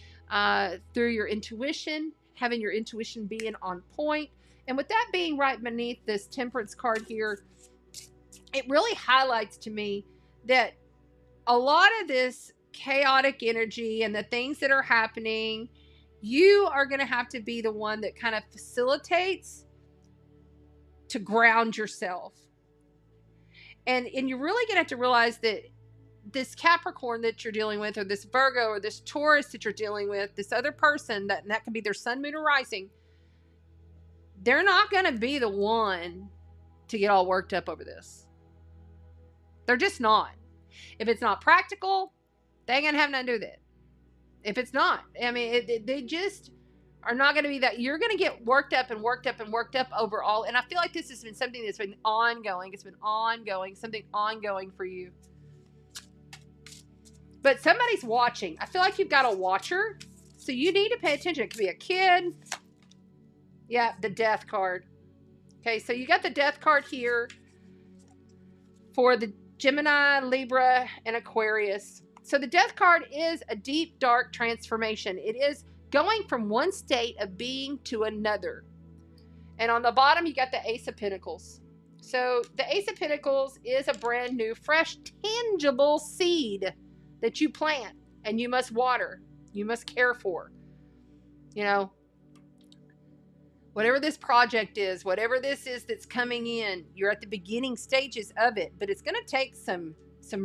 through your intuition, having your intuition being on point. And with that being right beneath this temperance card here, it really highlights to me that a lot of this chaotic energy and the things that are happening, you are going to have to be the one that kind of facilitates to ground yourself. And you're really going to have to realize that this Capricorn that you're dealing with, or this Virgo, or this Taurus that you're dealing with, this other person, that could be their sun, moon, or rising, they're not going to be the one to get all worked up over this. They're just not. If it's not practical, they ain't going to have nothing to do with it. If it's not, they just are not going to be that. You're going to get worked up and worked up and worked up overall. And I feel like this has been something that's been ongoing. It's been ongoing, something ongoing for you. But somebody's watching. I feel like you've got a watcher. So you need to pay attention. It could be a kid. Yeah, the Death card. Okay, so you got the Death card here for the Gemini, Libra, and Aquarius. So the Death card is a deep, dark transformation. It is going from one state of being to another. And on the bottom, you got the Ace of Pentacles. So the Ace of Pentacles is a brand new, fresh, tangible seed that you plant and you must water. You must care for. Whatever this project is, whatever this is that's coming in, you're at the beginning stages of it, but it's going to take some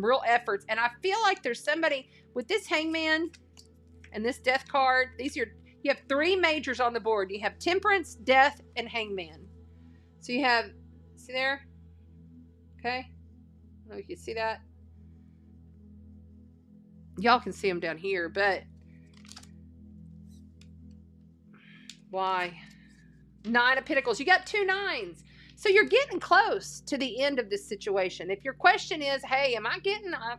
real efforts. And I feel like there's somebody with this Hangman and this Death card. You have three majors on the board. You have Temperance, Death, and Hangman. So you have See there? Okay. I don't know if you see that. Y'all can see them down here, but why? 9 of Pentacles. You got 2 9s. So you're getting close to the end of this situation. If your question is, hey,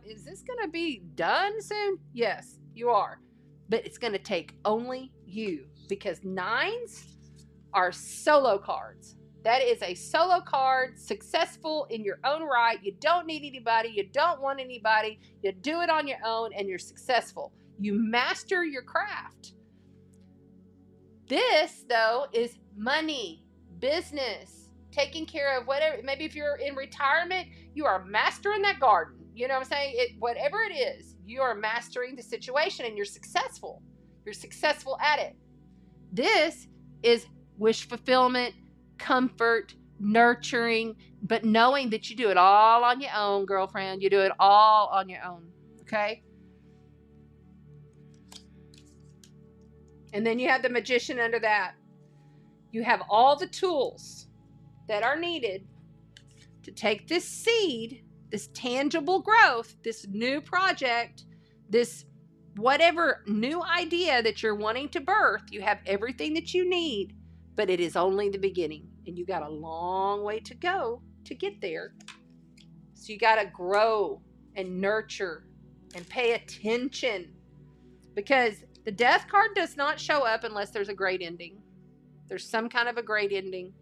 is this going to be done soon? Yes, you are. But it's going to take only you, because 9s are solo cards. That is a solo card, successful in your own right. You don't need anybody. You don't want anybody. You do it on your own and you're successful. You master your craft. This, though, is money, business, taking care of whatever. Maybe if you're in retirement, you are mastering that garden. You know what I'm saying? Whatever it is, you are mastering the situation and you're successful. You're successful at it. This is wish fulfillment, comfort, nurturing, but knowing that you do it all on your own, girlfriend. You do it all on your own, okay? And then you have the Magician under that. You have all the tools that are needed to take this seed, this tangible growth, this new project, this whatever new idea that you're wanting to birth. You have everything that you need, but it is only the beginning. And you got a long way to go to get there. So you got to grow and nurture and pay attention, because the Death card does not show up unless there's a great ending. There's some kind of a great ending.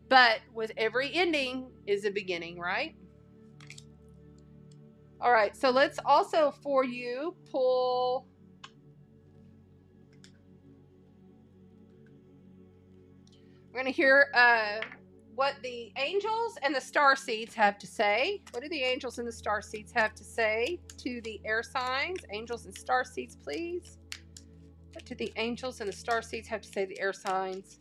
But with every ending is a beginning, right? All right, so let's also for you pull we're going to hear what the angels and the star seeds have to say. What do the angels and the star seeds have to say to the air signs? Angels and star seeds, please. What do the angels and the star seeds have to say to the air signs?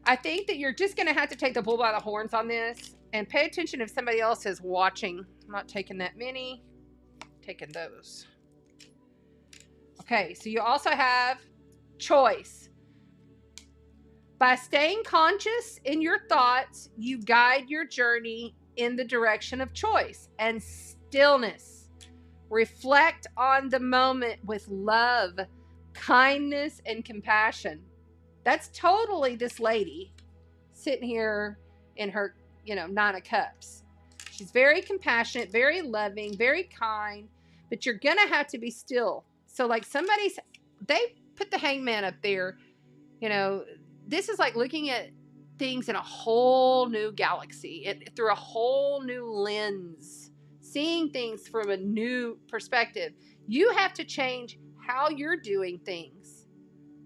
I think that you're just going to have to take the bull by the horns on this and pay attention if somebody else is watching. I'm not taking that many. I'm taking those. Okay, so you also have choice. By staying conscious in your thoughts, you guide your journey in the direction of choice and stillness. Reflect on the moment with love, kindness, and compassion. That's totally this lady sitting here in her, 9 of Cups. She's very compassionate, very loving, very kind, but you're going to have to be still. So like they put the Hangman up there, this is like looking at things in a whole new galaxy, through a whole new lens, seeing things from a new perspective. You have to change how you're doing things,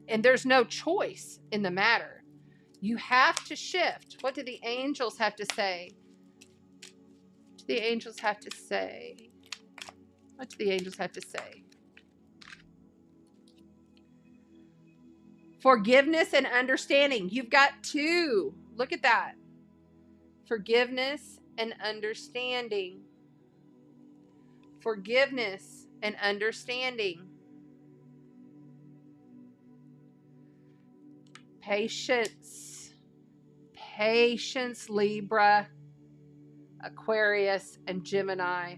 and there's no choice in the matter. You have to shift. What do the angels have to say? What do the angels have to say? What do the angels have to say? Forgiveness and understanding. You've got 2. Look at that. Forgiveness and understanding. Forgiveness and understanding. Patience. Patience, Libra, Aquarius, and Gemini.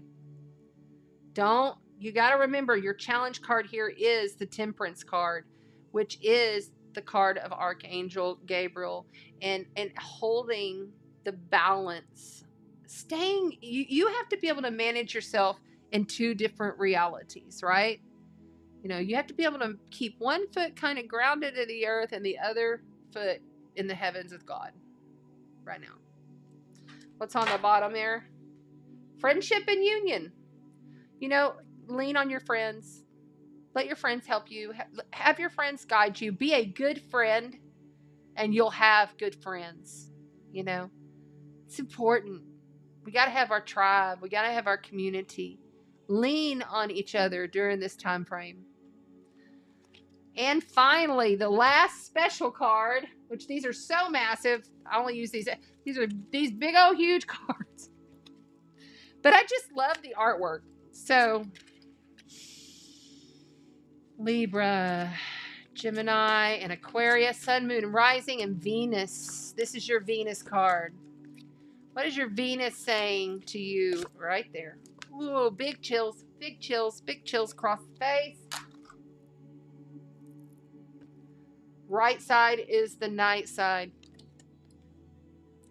You got to remember, your challenge card here is the Temperance card, which is the card of Archangel Gabriel, and holding the balance. You have to be able to manage yourself in 2 different realities, right? You have to be able to keep one foot kind of grounded to the earth and the other foot in the heavens with God right now. What's on the bottom there? Friendship and union. Lean on your friends. Let your friends help you. Have your friends guide you. Be a good friend, and you'll have good friends. It's important. We got to have our tribe. We got to have our community. Lean on each other during this time frame. And finally, the last special card, which these are so massive. I only use these. These are these big old huge cards. But I just love the artwork. So Libra, Gemini and Aquarius, Sun, Moon, Rising, and Venus. This is your Venus card. What is your Venus saying to you right there? Ooh, big chills, big chills, big chills across the face. Right side is the night side.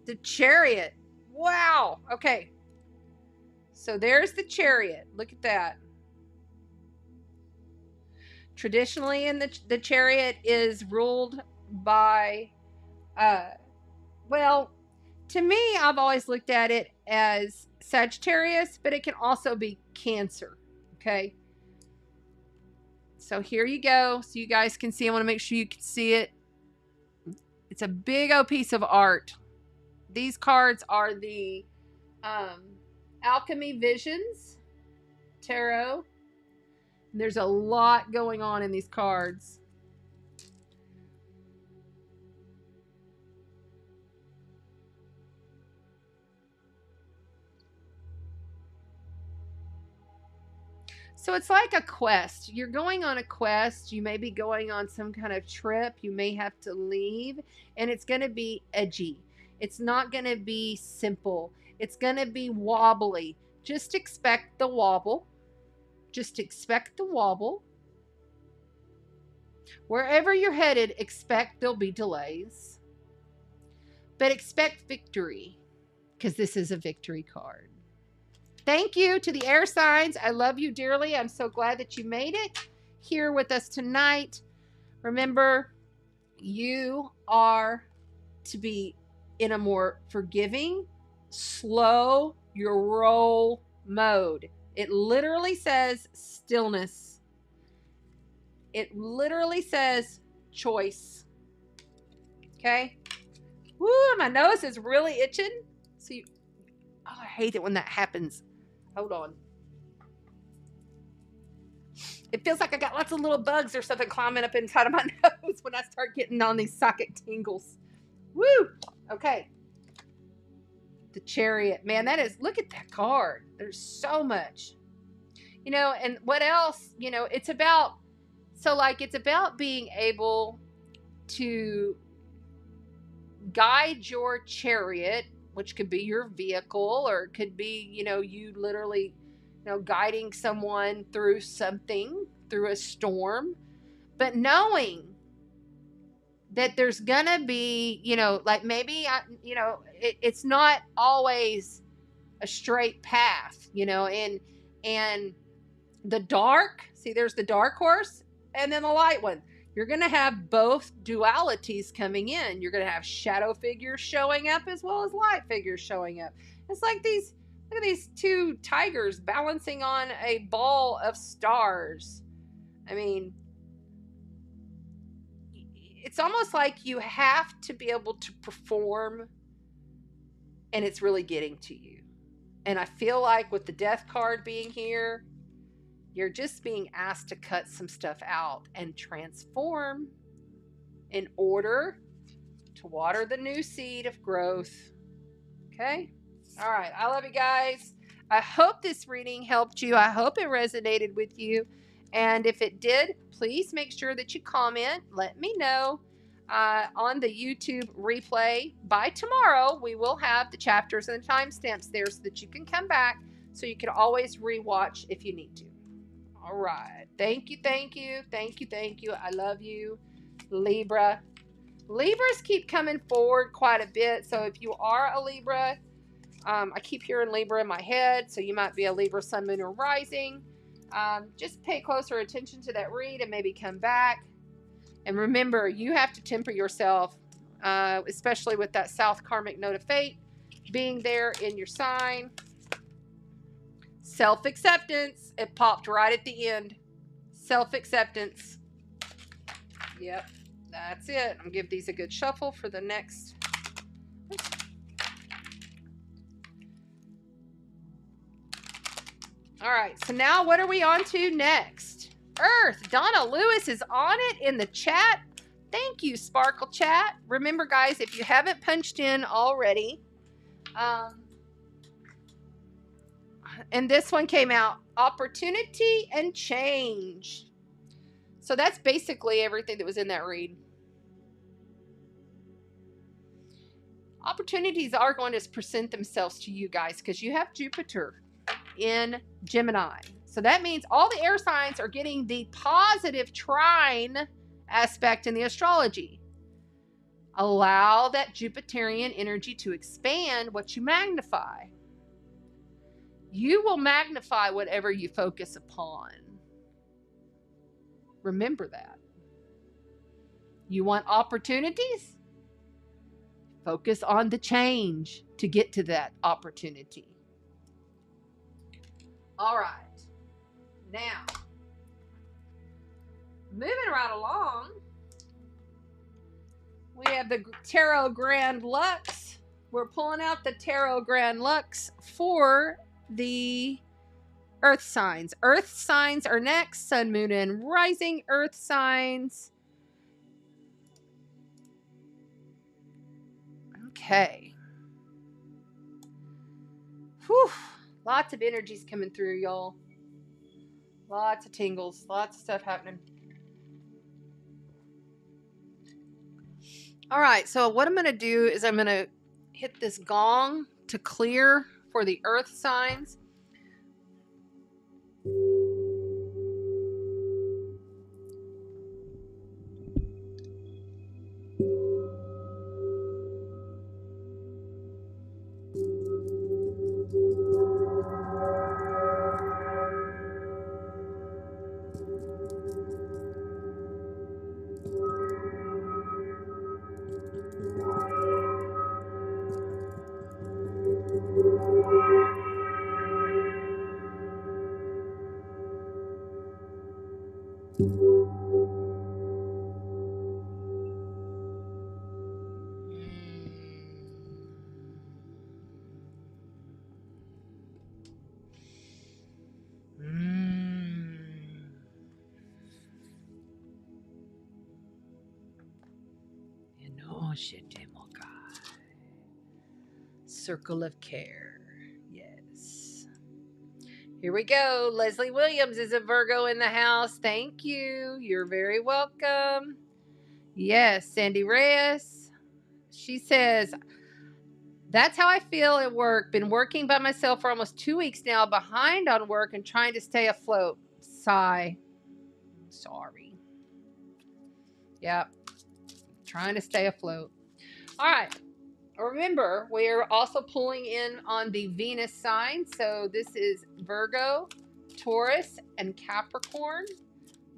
The Chariot. Wow. Okay. So there's the Chariot. Look at that. Traditionally, in the Chariot is ruled by, well, to me, I've always looked at it as Sagittarius, but it can also be Cancer. Okay. So here you go. So you guys can see. I want to make sure you can see it. It's a big old piece of art. These cards are the Alchemy Visions Tarot. There's a lot going on in these cards. So it's like a quest. You're going on a quest. You may be going on some kind of trip. You may have to leave. And it's going to be edgy. It's not going to be simple. It's going to be wobbly. Just expect the wobble. Just expect the wobble. Wherever you're headed, expect there'll be delays. But expect victory. Because this is a victory card. Thank you to the air signs. I love you dearly. I'm so glad that you made it here with us tonight. Remember, you are to be in a more forgiving, slow your roll mode. It literally says stillness. It literally says choice. Okay? Woo, my nose is really itching. So you, oh, I hate it when that happens. Hold on. It feels like I got lots of little bugs or something climbing up inside of my nose when I start getting on these socket tingles. Woo! Okay. The Chariot. Man, that is, look at that card. There's so much. You know, and what else? You know, it's about, so like it's about being able to guide your chariot, which could be your vehicle, or it could be, you know, you literally, you know, guiding someone through something, through a storm, but knowing that there's gonna be, you know, like maybe, you know, it's not always a straight path, you know, and the dark, see, there's the dark horse and then the light one. You're going to have both dualities coming in. You're going to have shadow figures showing up as well as light figures showing up. It's like these, look at these two tigers balancing on a ball of stars. I mean, it's almost like you have to be able to perform and it's really getting to you. And I feel like with the death card being here, you're just being asked to cut some stuff out and transform in order to water the new seed of growth. Okay? All right. I love you guys. I hope this reading helped you. I hope it resonated with you. And if it did, please make sure that you comment. Let me know on the YouTube replay. By tomorrow, we will have the chapters and the timestamps there so that you can come back, so you can always rewatch if you need to. All right. Thank you, thank you, thank you, thank you. I love you, Libra. Libras keep coming forward quite a bit. So if you are a Libra, I keep hearing Libra in my head. So you might be a Libra, Sun, Moon, or Rising. Just pay closer attention to that read and maybe come back. And remember, you have to temper yourself, especially with that South Karmic Node of Fate being there in your sign. Self-acceptance. It popped right at the end. Self-acceptance. Yep, that's it. I'm going to give these a good shuffle for the next. All right, so now what are we on to next? Earth. Donna Lewis is on it in the chat. Thank you, Sparkle Chat. Remember, guys, if you haven't punched in already, and this one came out, Opportunity and Change. So that's basically everything that was in that read. Opportunities are going to present themselves to you guys because you have Jupiter in Gemini. So that means all the air signs are getting the positive trine aspect in the astrology. Allow that Jupiterian energy to expand what you magnify. You will magnify whatever you focus upon. Remember that. You want opportunities? Focus on the change to get to that opportunity. All right. Now, moving right along, we have the Tarot Grand Lux. We're pulling out the Tarot Grand Lux for the Earth signs. Earth signs are next. Sun, Moon, and Rising Earth signs. Okay. Whew. Lots of energies coming through, y'all. Lots of tingles. Lots of stuff happening. All right. So what I'm going to do is I'm going to hit this gong to clear for the Earth signs. Circle of care. Yes. Here we go. Leslie Williams is a Virgo in the house. Thank you. You're very welcome. Yes, Sandy Reyes. She says, that's how I feel at work. Been working by myself for almost 2 weeks now, behind on work and trying to stay afloat. Sigh. Sorry. Yep. Trying to stay afloat. All right. Remember, we are also pulling in on the Venus sign. So this is Virgo, Taurus, and Capricorn.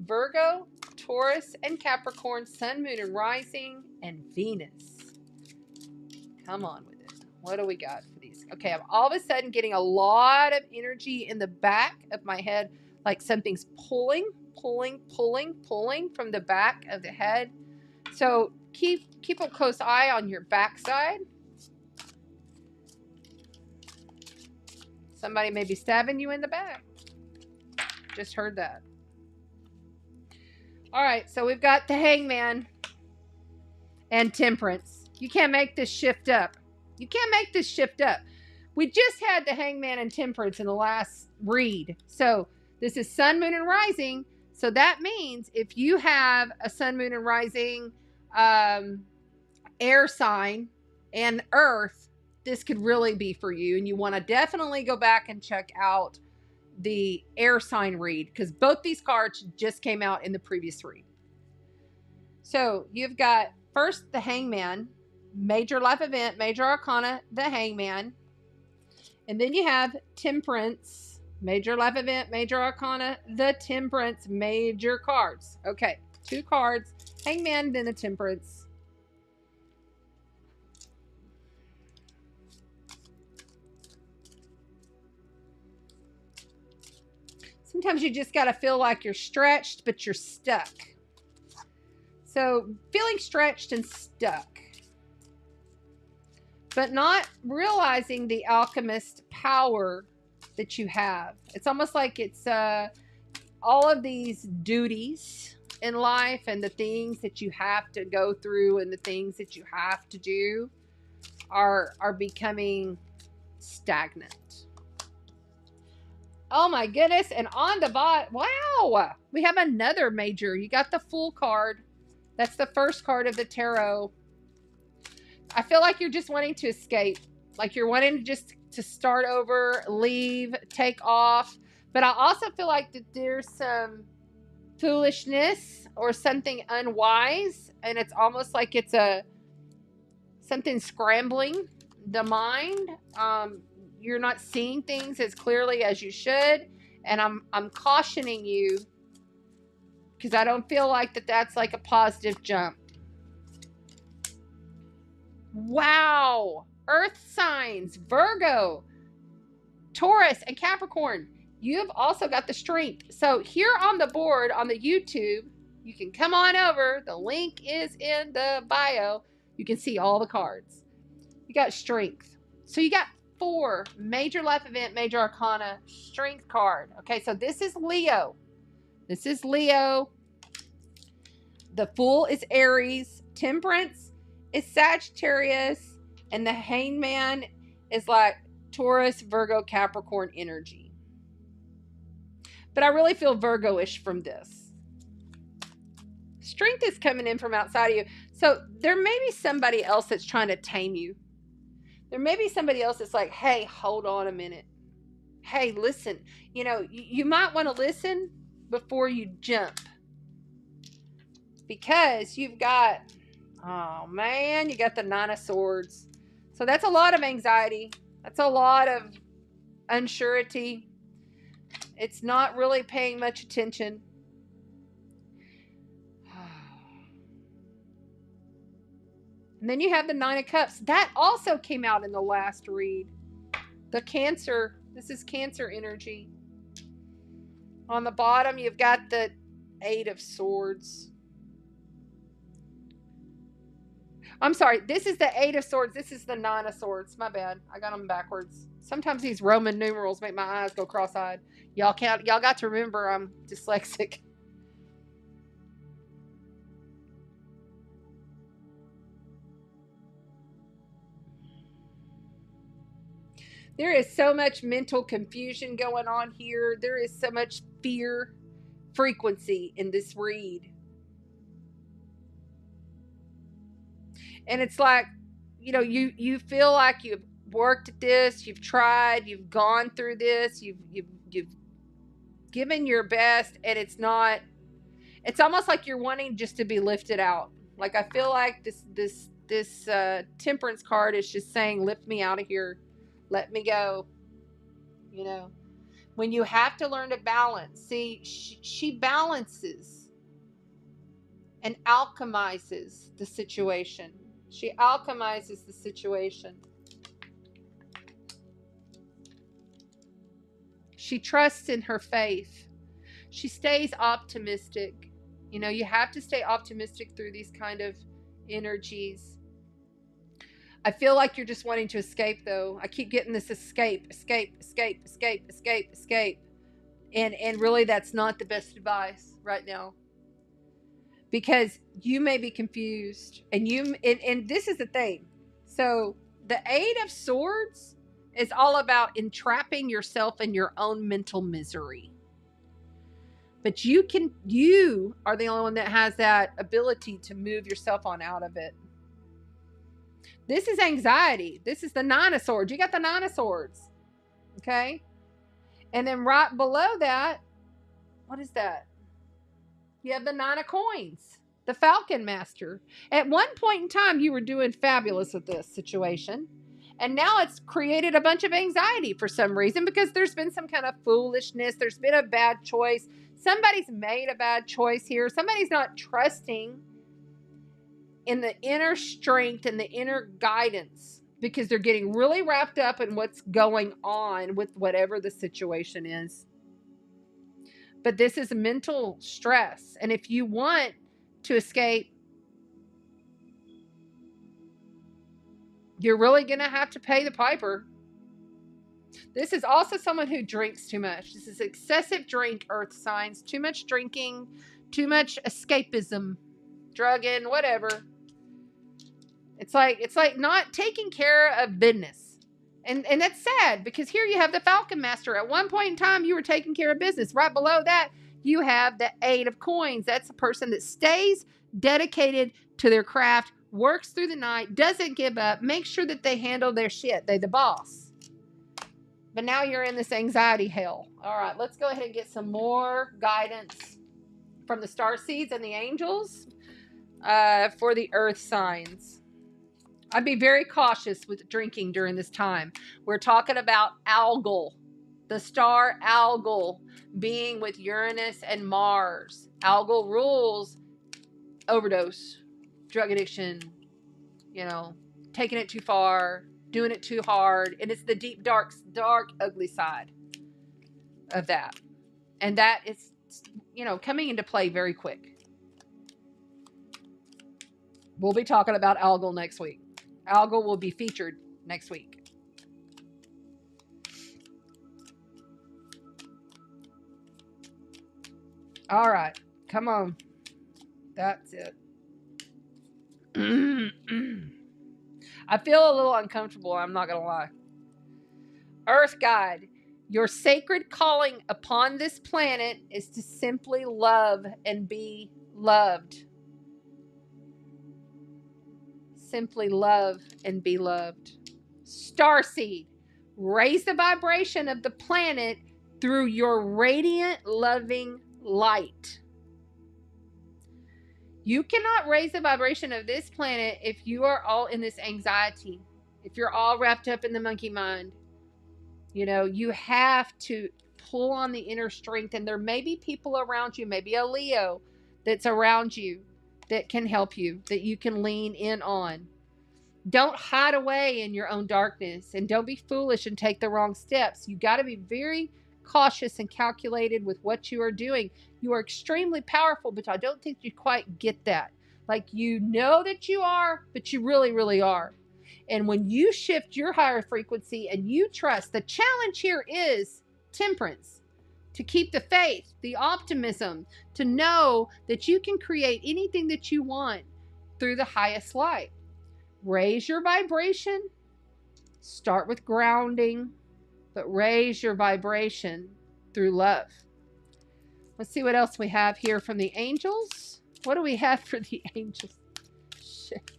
Virgo, Taurus, and Capricorn, Sun, Moon, and Rising, and Venus. Come on with it. What do we got for these? Okay, I'm all of a sudden getting a lot of energy in the back of my head, like something's pulling from the back of the head. So keep a close eye on your backside. Somebody may be stabbing you in the back. Just heard that. All right, so we've got the Hangman and Temperance. You can't make this shift up. You can't make this shift up. We just had the Hangman and Temperance in the last read. So this is Sun, Moon, and Rising. So that means if you have a Sun, Moon, and Rising air sign and Earth, this could really be for you. And you want to definitely go back and check out the air sign read because both these cards just came out in the previous read. So you've got first the Hangman, major life event, major arcana, the Hangman. And then you have Temperance, major life event, major arcana, the Temperance, major cards. Okay, 2 cards, Hangman, then the Temperance. Sometimes you just got to feel like you're stretched, but you're stuck. So feeling stretched and stuck, but not realizing the alchemist power that you have. It's almost like it's all of these duties in life and the things that you have to go through and the things that you have to do are becoming stagnant. Oh my goodness. And on the bottom, wow, we have another major. You got the Fool card. That's the first card of the tarot. I feel like you're just wanting to escape. Like you're wanting just to start over, leave, take off. But I also feel like that there's some foolishness or something unwise. And it's almost like it's something scrambling the mind. You're not seeing things as clearly as you should. And I'm cautioning you because I don't feel like that's like a positive jump. Wow. Earth signs, Virgo, Taurus, and Capricorn. You've also got the strength. So here on the board, on the YouTube, you can come on over. The link is in the bio. You can see all the cards. You got strength. So you got 4 major life event, major arcana, strength card. Okay, so this is Leo. This is Leo. The Fool is Aries. Temperance is Sagittarius. And the Hangman is like Taurus, Virgo, Capricorn energy. But I really feel Virgo-ish from this. Strength is coming in from outside of you. So there may be somebody else that's trying to tame you. There may be somebody else that's like, hey, hold on a minute. Hey, listen. You know, you might want to listen before you jump. Because you've got, oh man, you got the 9 of Swords. So that's a lot of anxiety. That's a lot of unsurety. It's not really paying much attention. And then you have the 9 of Cups. That also came out in the last read. The Cancer. This is Cancer energy. On the bottom, you've got the 8 of Swords. I'm sorry. This is the 8 of Swords. This is the 9 of Swords. My bad. I got them backwards. Sometimes these Roman numerals make my eyes go cross-eyed. Y'all got to remember I'm dyslexic. There is so much mental confusion going on here. There is so much fear frequency in this read. And it's like, you know, you feel like you've worked at this, you've tried, you've gone through this, you've given your best, and it's not, it's almost like you're wanting just to be lifted out. Like I feel like this Temperance card is just saying, lift me out of here. Let me go. You know, when you have to learn to balance. See, she balances and alchemizes the situation. She alchemizes the situation. She trusts in her faith. She stays optimistic. You know, you have to stay optimistic through these kind of energies. I feel like you're just wanting to escape, though. I keep getting this escape. And really, that's not the best advice right now. Because you may be confused. And this is the thing. So, the 8 of Swords is all about entrapping yourself in your own mental misery. But you are the only one that has that ability to move yourself on out of it. This is anxiety. This is the 9 of Swords. You got the 9 of Swords. Okay? And then right below that, what is that? You have the 9 of Coins. The Falcon Master. At one point in time, you were doing fabulous with this situation. And now it's created a bunch of anxiety for some reason because there's been some kind of foolishness. There's been a bad choice. Somebody's made a bad choice here. Somebody's not trusting in the inner strength and the inner guidance because they're getting really wrapped up in what's going on with whatever the situation is. But this is mental stress. And if you want to escape, you're really going to have to pay the piper. This is also someone who drinks too much. This is excessive drink, earth signs. Too much drinking, too much escapism, drugging, whatever. It's like not taking care of business. And that's sad, because here you have the Falcon Master. At one point in time, you were taking care of business. Right below that, you have the Eight of Coins. That's a person that stays dedicated to their craft, works through the night, doesn't give up, makes sure that they handle their shit. They're the boss. But now you're in this anxiety hell. All right, let's go ahead and get some more guidance from the starseeds and the angels for the earth signs. I'd be very cautious with drinking during this time. We're talking about algal, the star algal being with Uranus and Mars. Algal rules overdose, drug addiction, you know, taking it too far, doing it too hard. And it's the deep, dark, ugly side of that. And that is, you know, coming into play very quick. We'll be talking about algal next week. Algal will be featured next week. All right. Come on. That's it. I feel a little uncomfortable. I'm not going to lie. Earth Guide. Your sacred calling upon this planet is to simply love and be loved. Simply love and be loved. Starseed, raise the vibration of the planet through your radiant, loving light. You cannot raise the vibration of this planet if you are all in this anxiety, if you're all wrapped up in the monkey mind. You know, you have to pull on the inner strength, and there may be people around you, maybe a Leo that's around you, that can help you, that you can lean in on. Don't hide away in your own darkness, and don't be foolish and take the wrong steps. You got to be very cautious and calculated with what you are doing. You are extremely powerful, but I don't think you quite get that. Like, you know that you are, but you really, really are. And when you shift your higher frequency and you trust, the challenge here is temperance. To keep the faith, the optimism, to know that you can create anything that you want through the highest light. Raise your vibration. Start with grounding, but raise your vibration through love. Let's see what else we have here from the angels. What do we have for the angels? Shit.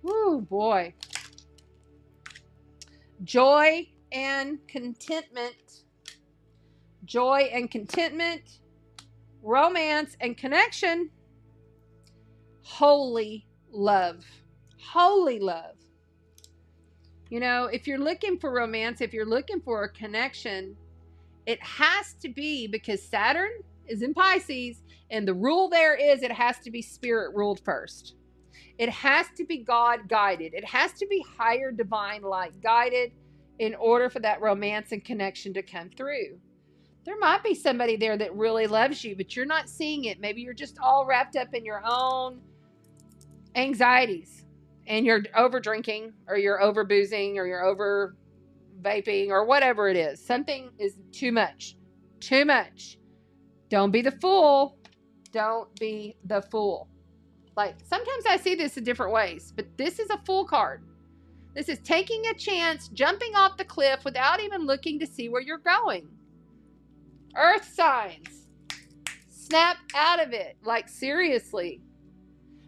Woo, boy. Joy and contentment. Joy and contentment, romance and connection, holy love. Holy love. You know, if you're looking for romance, if you're looking for a connection, it has to be, because Saturn is in Pisces, and the rule there is it has to be spirit ruled first. It has to be God guided. It has to be higher divine light guided in order for that romance and connection to come through. There might be somebody there that really loves you, but you're not seeing it. Maybe you're just all wrapped up in your own anxieties, and you're over drinking, or you're over boozing, or you're over vaping, or whatever it is. Something is too much. Too much. Don't be the fool. Don't be the fool. Like, sometimes I see this in different ways, but this is a fool card. This is taking a chance, jumping off the cliff without even looking to see where you're going. Earth signs, snap out of it. Like, seriously,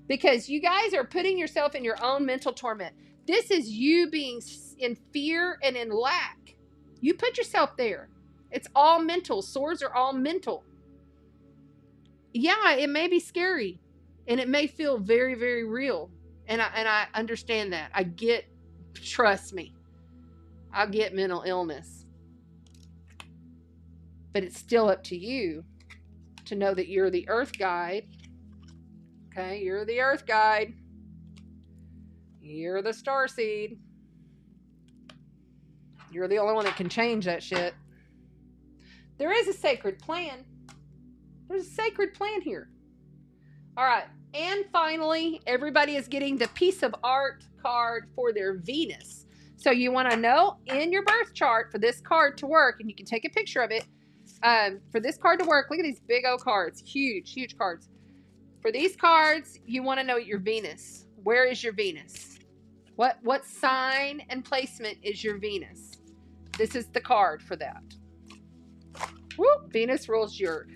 because you guys are putting yourself in your own mental torment. This is you being in fear and in lack. You put yourself there. It's all mental. Swords are all mental. Yeah, it may be scary, and it may feel very, very real. And I understand that. I get, trust me, I get mental illness. But it's still up to you to know that you're the earth guide. Okay, you're the earth guide. You're the starseed. You're the only one that can change that shit. There is a sacred plan. There's a sacred plan here. All right, and finally, everybody is getting the piece of art card for their Venus. So you want to know in your birth chart for this card to work, and you can take a picture of it. For this card to work, look at these big old cards. Huge, huge cards. For these cards, you want to know your Venus. Where is your Venus? What sign and placement is your Venus? This is the card for that. Woo! Venus rules your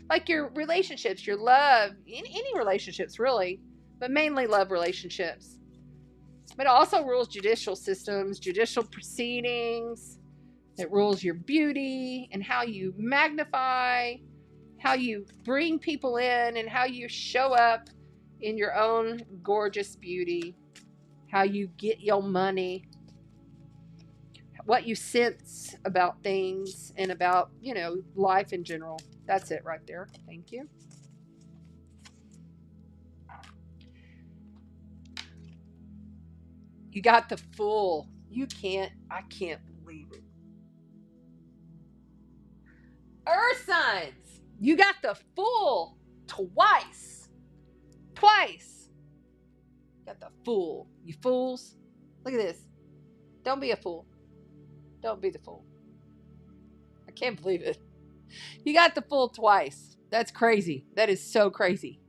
like your relationships, your love, any relationships really, but mainly love relationships. But it also rules judicial systems, judicial proceedings. It rules your beauty and how you magnify, how you bring people in, and how you show up in your own gorgeous beauty, how you get your money, what you sense about things and about, you know, life in general. That's it right there. Thank you. You got the Fool. I can't believe it. Earth signs. You got the Fool twice. Twice. Got the Fool. You fools. Look at this. Don't be a fool. Don't be the fool. I can't believe it. You got the Fool twice. That's crazy. That is so crazy.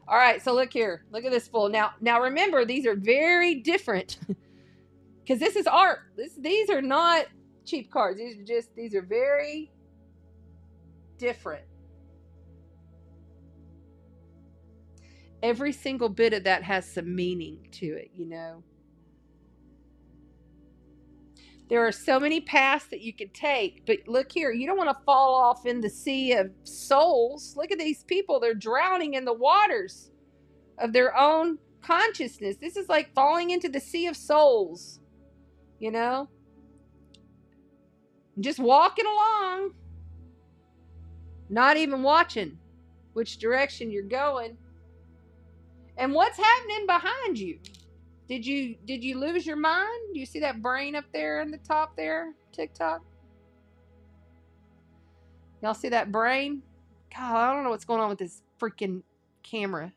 All right, so look here. Look at this Fool. Now remember, these are very different because this is art. These are not cheap cards. These are very different. Every single bit of that has some meaning to it, you know. There are so many paths that you could take, but look here, you don't want to fall off in the sea of souls. Look at these people. They're drowning in the waters of their own consciousness. This is like falling into the sea of souls, you know? Just walking along, not even watching which direction you're going. And what's happening behind you? Did you lose your mind? Do you see that brain up there in the top there? TikTok? Y'all see that brain? God, I don't know what's going on with this freaking camera.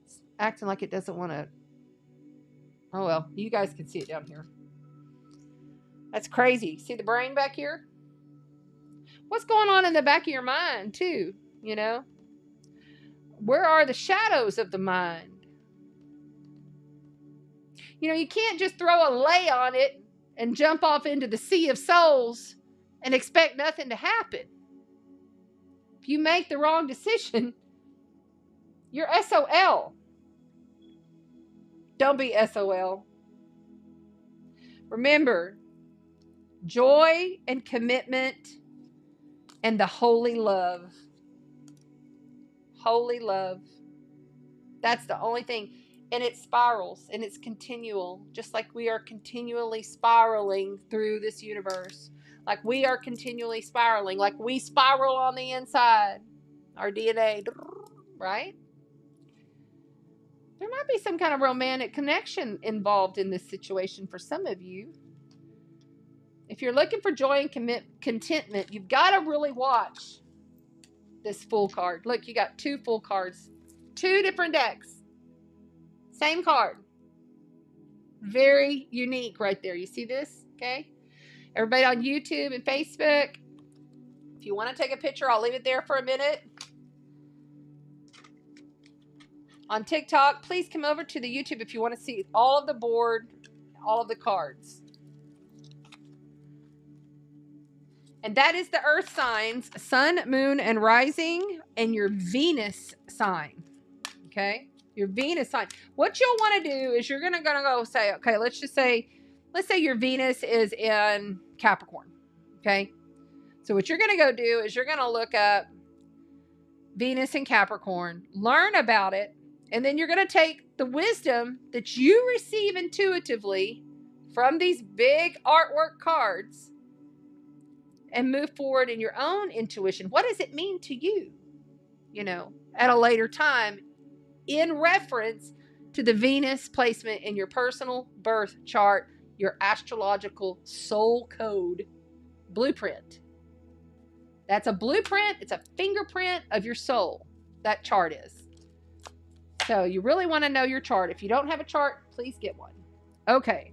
It's acting like it doesn't want to. Oh well, you guys can see it down here. That's crazy. See the brain back here? What's going on in the back of your mind too, you know? Where are the shadows of the mind? You know, you can't just throw a lay on it and jump off into the sea of souls and expect nothing to happen. If you make the wrong decision, you're SOL. Don't be SOL. Remember, joy and commitment and the holy love. Holy love. That's the only thing. And it spirals and it's continual, just like we are continually spiraling through this universe. Like we are continually spiraling, like we spiral on the inside. Our DNA, right? There might be some kind of romantic connection involved in this situation for some of you. If you're looking for joy and contentment, you've got to really watch this Fool card. Look, you got two Fool cards, two different decks. Same card. Very unique right there. You see this? Okay. Everybody on YouTube and Facebook, if you want to take a picture, I'll leave it there for a minute. On TikTok, please come over to the YouTube if you want to see all of the board, all of the cards. And that is the Earth signs, Sun, Moon, and Rising, and your Venus sign. Okay? Your Venus sign. What you'll want to do is you're gonna go say, okay, let's say your Venus is in Capricorn. Okay? So what you're gonna go do is you're gonna look up Venus in Capricorn, learn about it, and then you're gonna take the wisdom that you receive intuitively from these big artwork cards and move forward in your own intuition. What does it mean to you? You know, at a later time, in reference to the Venus placement in your personal birth chart, your astrological soul code blueprint. That's a blueprint. It's a fingerprint of your soul. That chart is. So you really want to know your chart. If you don't have a chart, please get one. Okay.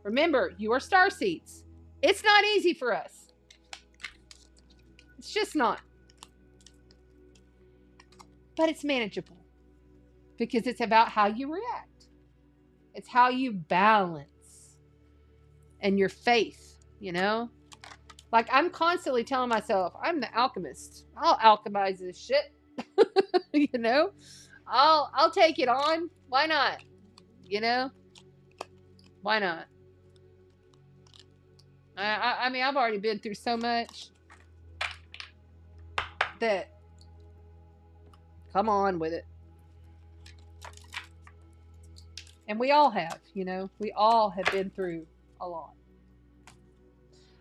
Remember, you are starseeds. It's not easy for us. It's just not. But it's manageable because it's about how you react. It's how you balance and your faith, you know? Like, I'm constantly telling myself, I'm the alchemist. I'll alchemize this shit. You know? I'll take it on. Why not? You know? Why not? I mean, I've already been through so much that, come on with it. And we all have, you know? We all have been through a lot.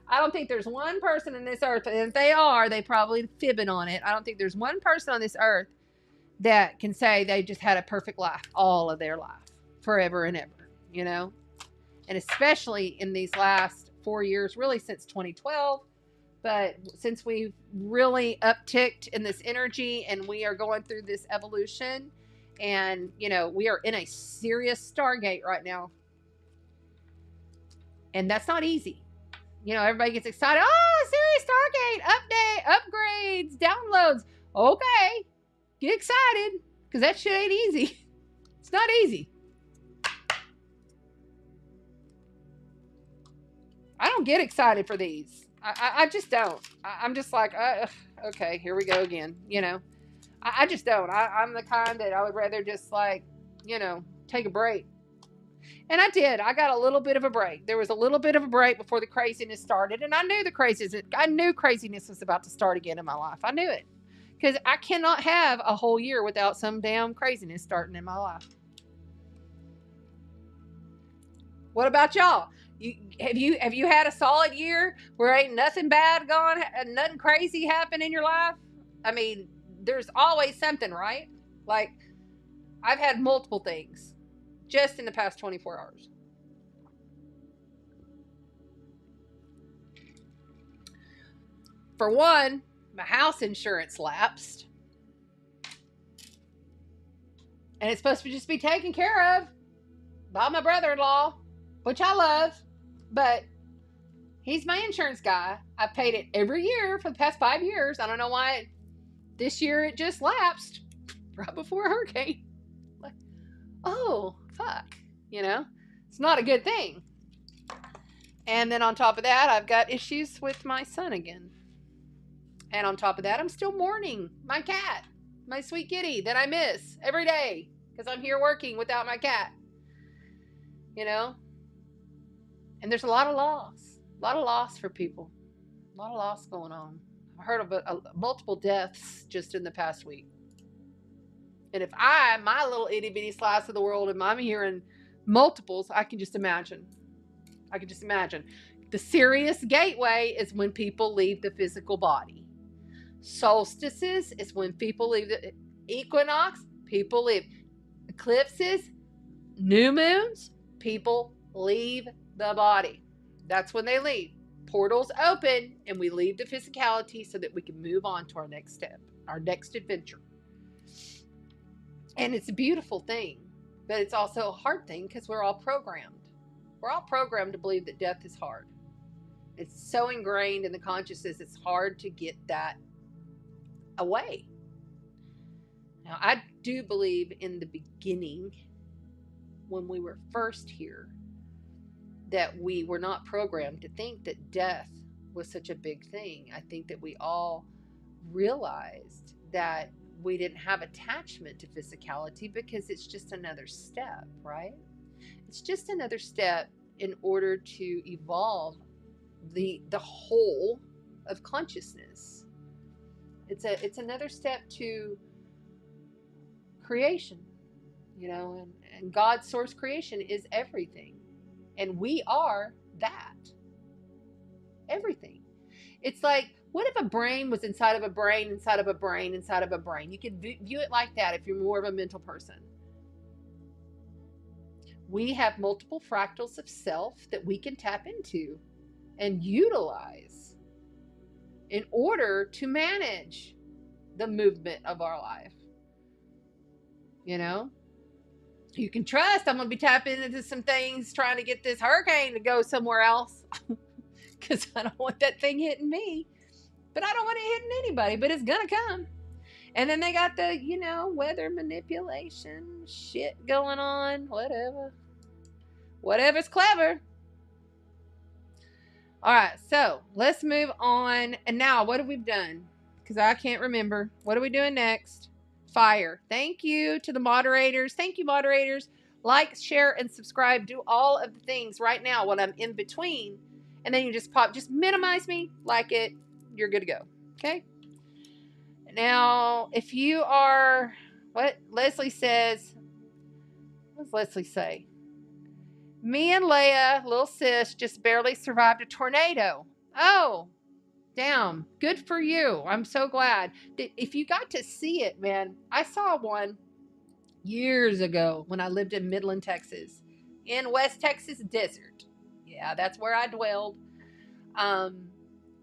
I don't think there's one person in this earth, and if they are, they probably fibbing on it. I don't think there's one person on this earth that can say they just had a perfect life all of their life, forever and ever, you know? And especially in these last 4 years, really since 2012, but since we've really upticked in this energy and we are going through this evolution, and, you know, we are in a Sirius Stargate right now. And that's not easy. You know, everybody gets excited. Oh, Sirius Stargate, update, upgrades, downloads. Okay, get excited, because that shit ain't easy. It's not easy. I don't get excited for these. I just don't. I'm just like, okay, here we go again. You know, I just don't. I'm the kind that I would rather just, like, you know, take a break. And I did. I got a little bit of a break. There was a little bit of a break before the craziness started. And I knew craziness was about to start again in my life. I knew it. Because I cannot have a whole year without some damn craziness starting in my life. What about y'all? Have you had a solid year where ain't nothing bad going, nothing crazy happen in your life? I mean, there's always something, right? Like, I've had multiple things just in the past 24 hours. For one, my house insurance lapsed. And it's supposed to just be taken care of by my brother-in-law, which I love, but he's my insurance guy. I've paid it every year for the past 5 years. I don't know why this year it just lapsed right before a hurricane. Like, oh, fuck. You know, it's not a good thing. And then on top of that, I've got issues with my son again. And on top of that, I'm still mourning my cat, my sweet kitty that I miss every day because I'm here working without my cat. You know? And there's a lot of loss for people. A lot of loss going on. I've heard of multiple deaths just in the past week. And if my little itty bitty slice of the world, if I'm hearing multiples, I can just imagine. The Sirius gateway is when people leave the physical body. Solstices is when people leave the equinox, people leave. Eclipses, new moons, people leave the body. That's when they leave. Portals open and we leave the physicality so that we can move on to our next step, our next adventure. And it's a beautiful thing, but it's also a hard thing because we're all programmed. We're all programmed to believe that death is hard. It's so ingrained in the consciousness, it's hard to get that away. Now, I do believe in the beginning, when we were first here, that we were not programmed to think that death was such a big thing. I think that we all realized that we didn't have attachment to physicality because it's just another step, right? It's just another step in order to evolve the whole of consciousness. It's another step to creation, you know, and God's source creation is everything. And we are that. Everything. It's like, what if a brain was inside of a brain, inside of a brain, inside of a brain? You could view it like that if you're more of a mental person. We have multiple fractals of self that we can tap into and utilize in order to manage the movement of our life. You know? You can trust I'm going to be tapping into some things trying to get this hurricane to go somewhere else because I don't want that thing hitting me. But I don't want it hitting anybody, but it's going to come. And then they got the, you know, weather manipulation shit going on, whatever. Whatever's clever. All right, so let's move on. And now, what have we done? Because I can't remember. What are we doing next? Fire. Thank you to the moderators. Thank you, moderators. Like, share, and subscribe. Do all of the things right now when I'm in between. And then you just pop, just minimize me, like it. You're good to go. Okay? Now, if you are, what Leslie says, what does Leslie say? Me and Leia, little sis, just barely survived a tornado. Oh, damn. Good for you. I'm so glad. If you got to see it, man, I saw one years ago when I lived in Midland, Texas, in West Texas desert. Yeah, that's where I dwelled. And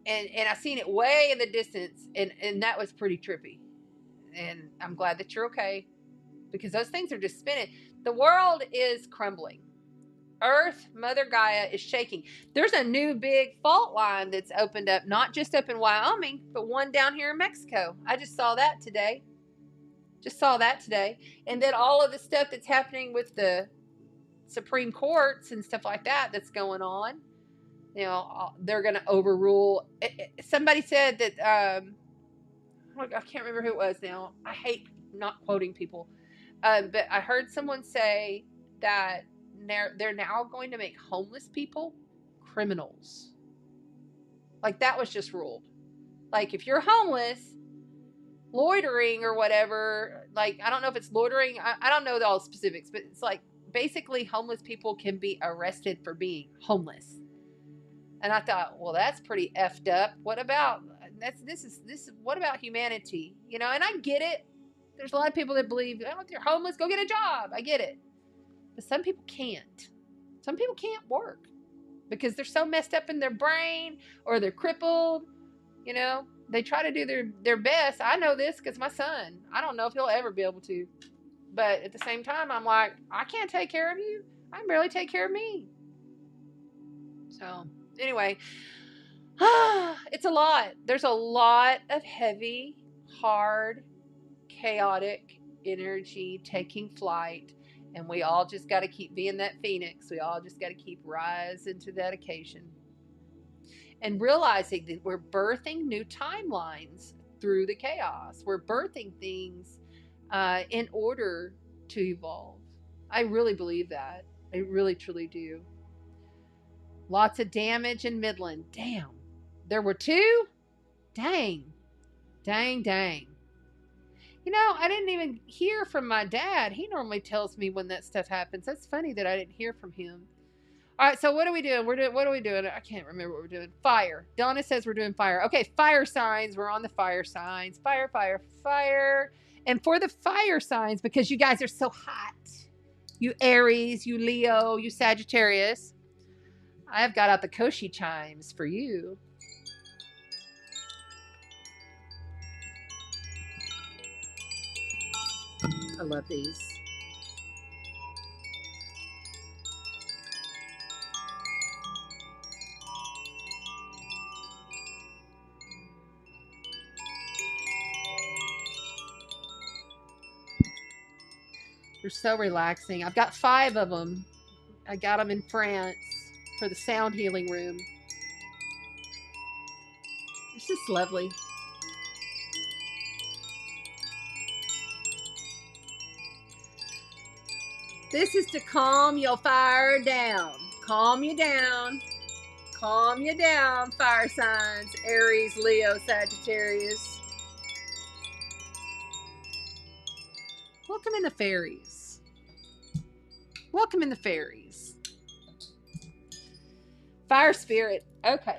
I seen it way in the distance, and that was pretty trippy. And I'm glad that you're okay, because those things are just spinning. The world is crumbling. Earth, Mother Gaia, is shaking. There's a new big fault line that's opened up, not just up in Wyoming, but one down here in Mexico. I just saw that today. And then all of the stuff that's happening with the Supreme Courts and stuff like that that's going on. You know, they're going to overrule. Somebody said that, I can't remember who it was now. I hate not quoting people. But I heard someone say that they're now going to make homeless people criminals. Like, that was just ruled. Like, if you're homeless, loitering or whatever, like, I don't know if it's loitering, I don't know all the specifics, but it's like, basically homeless people can be arrested for being homeless. And I thought, well, that's pretty effed up. What about what about humanity? You know, and I get it. There's a lot of people that believe, oh, if you're homeless, go get a job. I get it. But some people can't. Some people can't work because they're so messed up in their brain, or they're crippled. You know, they try to do their best. I know this because my son, I don't know if he'll ever be able to. But at the same time, I'm like, I can't take care of you. I can barely take care of me. So anyway, it's a lot. There's a lot of heavy, hard, chaotic energy taking flight. And we all just got to keep being that phoenix. We all just got to keep rising to that occasion. And realizing that we're birthing new timelines through the chaos. We're birthing things in order to evolve. I really believe that. I really, truly do. Lots of damage in Midland. Damn. There were 2? Dang. You know, I didn't even hear from my dad. He normally tells me when that stuff happens. That's funny that I didn't hear from him. All right, so what are we doing? What are we doing? I can't remember what we're doing. Fire. Donna says we're doing fire. Okay, fire signs. We're on the fire signs. Fire, fire, fire. And for the fire signs, because you guys are so hot, you Aries, you Leo, you Sagittarius, I have got out the Koshi chimes for you. I love these. They're so relaxing. I've got 5 of them. I got them in France for the sound healing room. It's just lovely. This is to calm your fire down. Calm you down. Calm you down, fire signs. Aries, Leo, Sagittarius. Welcome in the fairies. Welcome in the fairies. Fire spirit. Okay.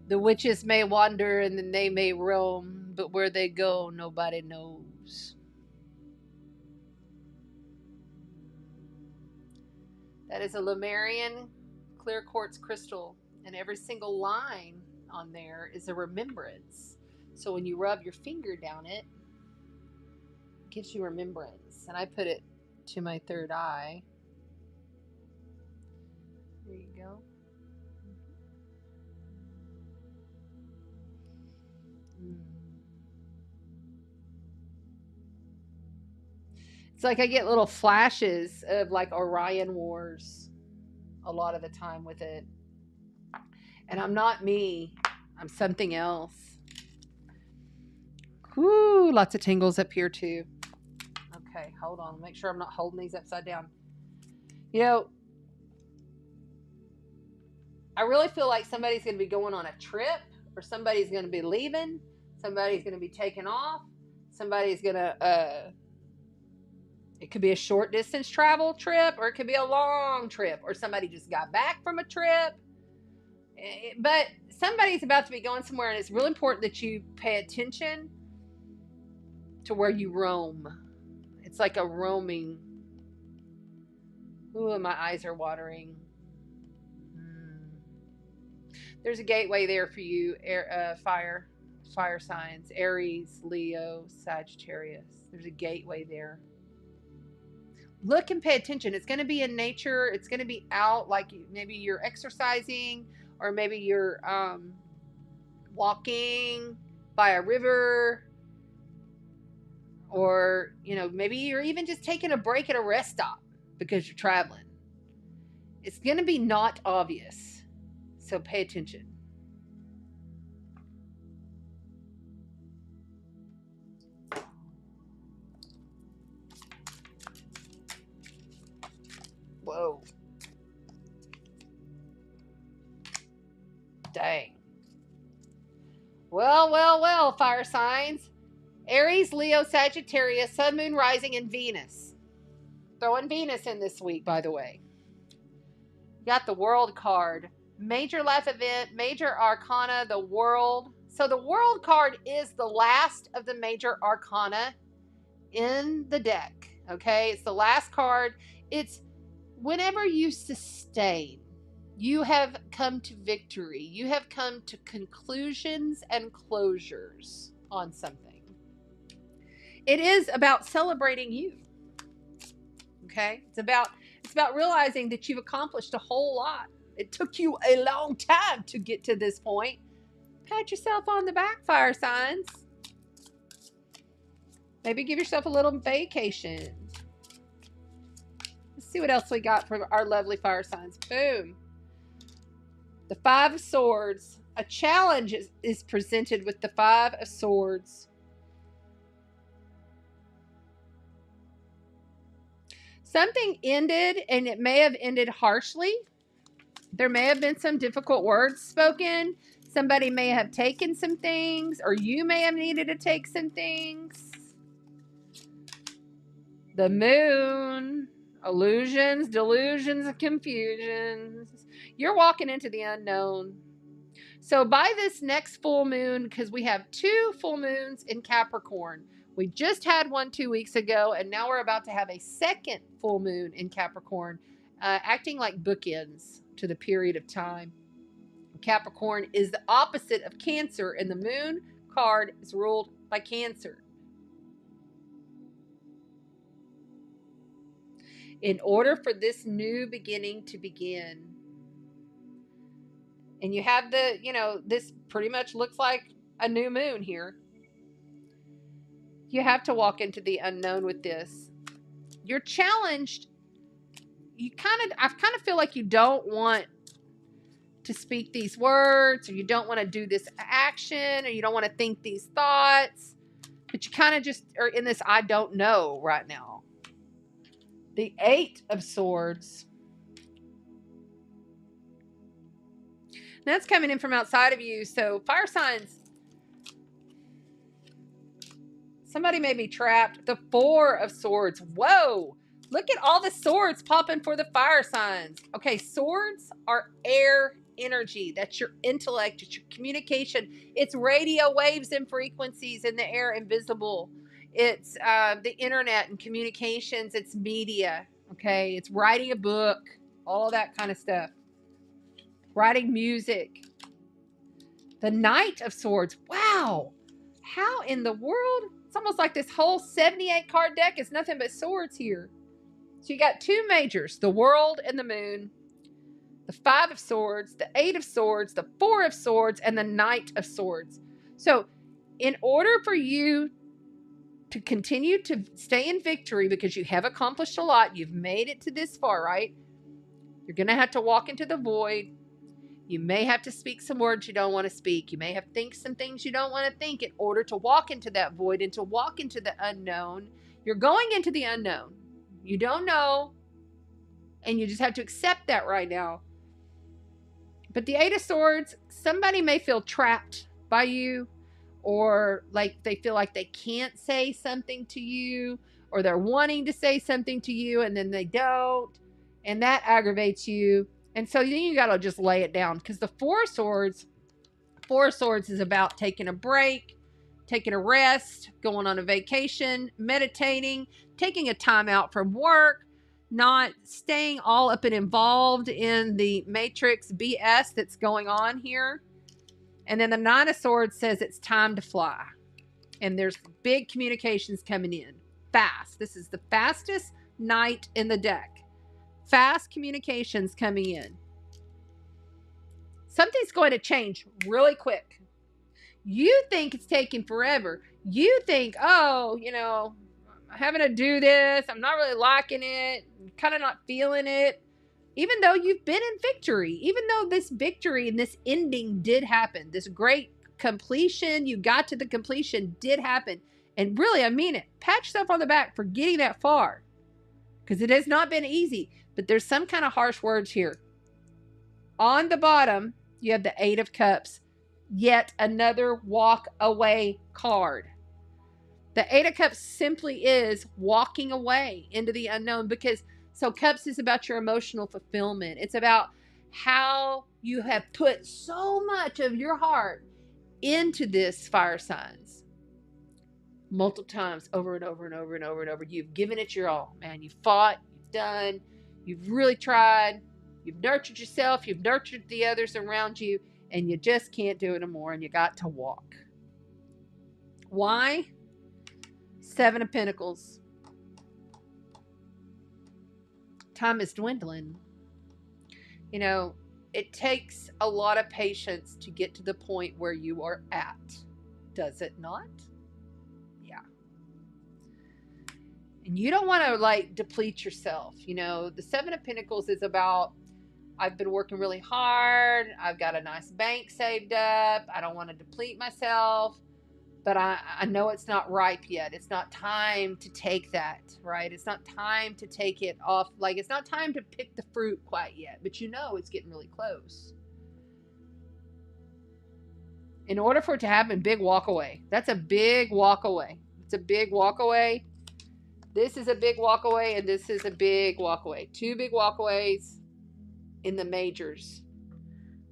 The witches may wander and then they may roam, but where they go, nobody knows. That is a Lemurian clear quartz crystal, and every single line on there is a remembrance. So when you rub your finger down it, it gives you remembrance. And I put it to my third eye. There you go. It's like I get little flashes of like Orion Wars a lot of the time with it. And I'm not me. I'm something else. Whoo, lots of tingles up here too. Okay, hold on. Make sure I'm not holding these upside down. You know, I really feel like somebody's going to be going on a trip, or somebody's going to be leaving. Somebody's going to be taking off. Somebody's going to, it could be a short distance travel trip, or it could be a long trip, or somebody just got back from a trip. But somebody's about to be going somewhere, and it's really important that you pay attention to where you roam. It's like a roaming. Ooh, my eyes are watering. There's a gateway there for you, fire signs, Aries, Leo, Sagittarius. There's a gateway there. Look and pay attention. It's going to be in nature. It's going to be out, like maybe you're exercising, or maybe you're walking by a river, or, you know, maybe you're even just taking a break at a rest stop because you're traveling. It's going to be not obvious. So pay attention. Whoa. Dang. Well, fire signs. Aries, Leo, Sagittarius, Sun, Moon, Rising, and Venus. Throwing Venus in this week, by the way. You got the World card. Major life event, major arcana, the World. So the World card is the last of the major arcana in the deck. Okay? It's the last card. It's whenever you sustain, you have come to victory. You have come to conclusions and closures on something. It is about celebrating you. Okay? It's about realizing that you've accomplished a whole lot. It took you a long time to get to this point. Pat yourself on the back, fire signs. Maybe give yourself a little vacation. Let's see what else we got for our lovely fire signs. Boom. The Five of Swords. A challenge is presented with the Five of Swords. Something ended, and it may have ended harshly. There may have been some difficult words spoken. Somebody may have taken some things, or you may have needed to take some things. The Moon. Illusions, delusions, and confusions. You're walking into the unknown. So by this next full moon, because we have 2 full moons in Capricorn. We just had one 2 weeks ago, and now we're about to have a second full moon in Capricorn, acting like bookends to the period of time. Capricorn is the opposite of Cancer, and the Moon card is ruled by Cancer. In order for this new beginning to begin, and you have the, you know, this pretty much looks like a new moon here. You have to walk into the unknown with this. You're challenged. I kind of feel like you don't want to speak these words, or you don't want to do this action, or you don't want to think these thoughts, but you kind of just are in this I don't know right now. The 8 of Swords. That's coming in from outside of you. So fire signs. Somebody may be trapped. The 4 of Swords. Whoa. Look at all the swords popping for the fire signs. Okay, swords are air energy. That's your intellect. It's your communication. It's radio waves and frequencies in the air, invisible. It's the internet and communications. It's media. Okay, it's writing a book. All that kind of stuff. writing music. The Knight of Swords. Wow. How in the world? It's almost like this whole 78 card deck is nothing but swords here. So you got two majors, the World and the Moon, the Five of Swords, the Eight of Swords, the Four of Swords, and the Knight of Swords. So in order for you to continue to stay in victory, because you have accomplished a lot, you've made it to this far, right? You're going to have to walk into the void. You may have to speak some words you don't want to speak. You may have to think some things you don't want to think in order to walk into that void and to walk into the unknown. You're going into the unknown. You don't know, and you just have to accept that right now. But the Eight of Swords, somebody may feel trapped by you, or like they feel like they can't say something to you, or they're wanting to say something to you and then they don't, and that aggravates you. And so then you got to just lay it down, because the Four of Swords is about taking a break, taking a rest, going on a vacation, meditating, taking a time out from work, not staying all up and involved in the matrix BS that's going on here. And then the Nine of Swords says it's time to fly. And there's big communications coming in. Fast. This is the fastest knight in the deck. Fast communications coming in. Something's going to change really quick. You think it's taking forever. You think, oh, you know, I'm having to do this. I'm not really liking it. I'm kind of not feeling it. Even though you've been in victory, even though this victory and this ending did happen, this great completion, you got to the completion, did happen. And really, I mean it. Pat yourself on the back for getting that far, because it has not been easy. But there's some kind of harsh words here. On the bottom, you have the Eight of Cups. Yet another walk away card. The Eight of Cups simply is walking away into the unknown, because so Cups is about your emotional fulfillment. It's about how you have put so much of your heart into this fire signs. Multiple times, over and over and over and over and over. You've given it your all, man. You've fought, you've done, you've really tried, you've nurtured yourself, you've nurtured the others around you, and you just can't do it anymore, and you got to walk. Why? Seven of Pentacles. Time is dwindling. You know, it takes a lot of patience to get to the point where you are at. Does it not? Yeah. And you don't want to like deplete yourself. You know, the Seven of Pentacles is about, I've been working really hard. I've got a nice bank saved up. I don't want to deplete myself. But I know it's not ripe yet. It's not time to take that, right? It's not time to take it off. Like, it's not time to pick the fruit quite yet. But you know it's getting really close. In order for it to happen, big walk away. That's a big walk away. It's a big walk away. This is a big walk away, and this is a big walk away. Two big walkaways in the majors.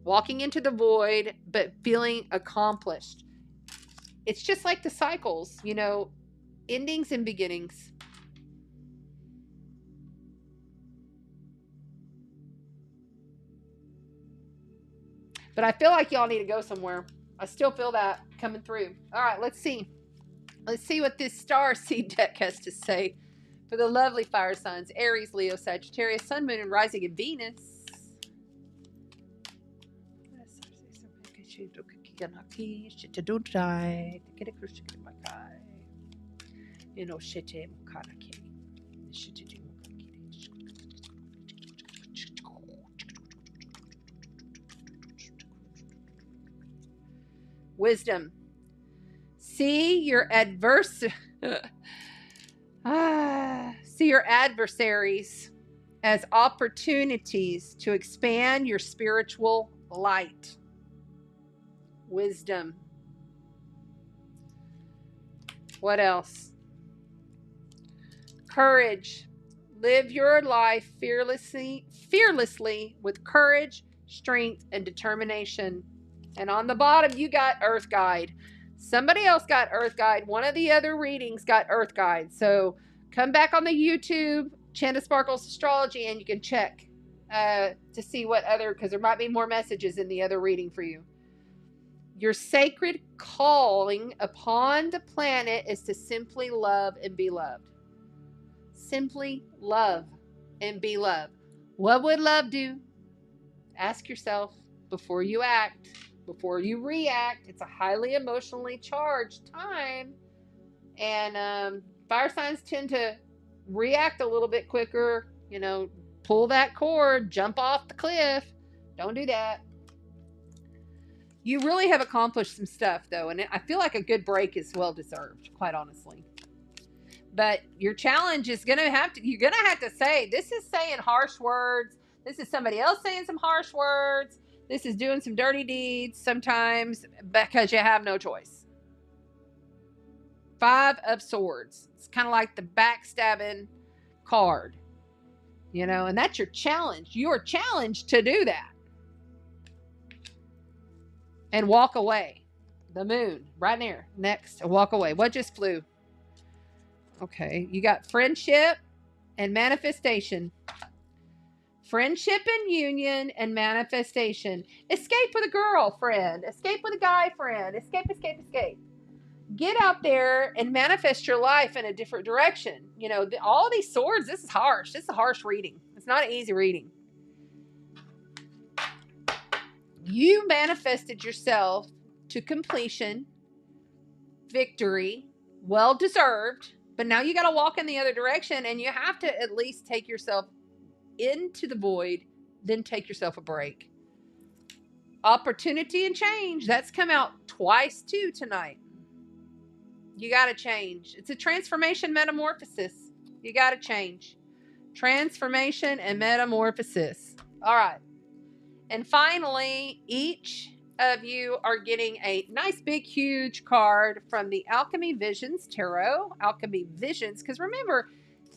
Walking into the void, but feeling accomplished. It's just like the cycles, you know, endings and beginnings. But I feel like y'all need to go somewhere. I still feel that coming through. All right, let's see. Let's see what this star seed deck has to say for the lovely fire signs. Aries, Leo, Sagittarius, Sun, Moon, and Rising in Venus. Wisdom. See your adversaries as opportunities to expand your spiritual light. Wisdom. What else? Courage. Live your life fearlessly with courage, strength, and determination. And on the bottom, you got Earth Guide. Somebody else got Earth Guide. One of the other readings got Earth Guide. So come back on the YouTube, Chanda Sparkles Astrology, and you can check to see what other, because there might be more messages in the other reading for you. Your sacred calling upon the planet is to simply love and be loved. Simply love and be loved. What would love do? Ask yourself before you act, before you react. It's a highly emotionally charged time. And fire signs tend to react a little bit quicker. You know, pull that cord, jump off the cliff. Don't do that. You really have accomplished some stuff, though, and I feel like a good break is well deserved, quite honestly. But your challenge is you're going to have to say, this is saying harsh words. This is somebody else saying some harsh words. This is doing some dirty deeds sometimes because you have no choice. 5 of Swords. It's kind of like the backstabbing card, you know, and that's your challenge. You are challenged to do that. And walk away. The moon, right there. Next, walk away. What just flew? Okay, you got friendship and manifestation. Friendship and union and manifestation. Escape with a girlfriend. Escape with a guy friend. Escape, escape, escape. Get out there and manifest your life in a different direction. You know, all these swords, this is harsh. This is a harsh reading. It's not an easy reading. You manifested yourself to completion, victory, well-deserved, but now you got to walk in the other direction, and you have to at least take yourself into the void, then take yourself a break. Opportunity and change. That's come out twice too tonight. You got to change. It's a transformation metamorphosis. You got to change. Transformation and metamorphosis. All right. And finally, each of you are getting a nice big huge card from the Alchemy Visions Tarot. Alchemy Visions, because remember,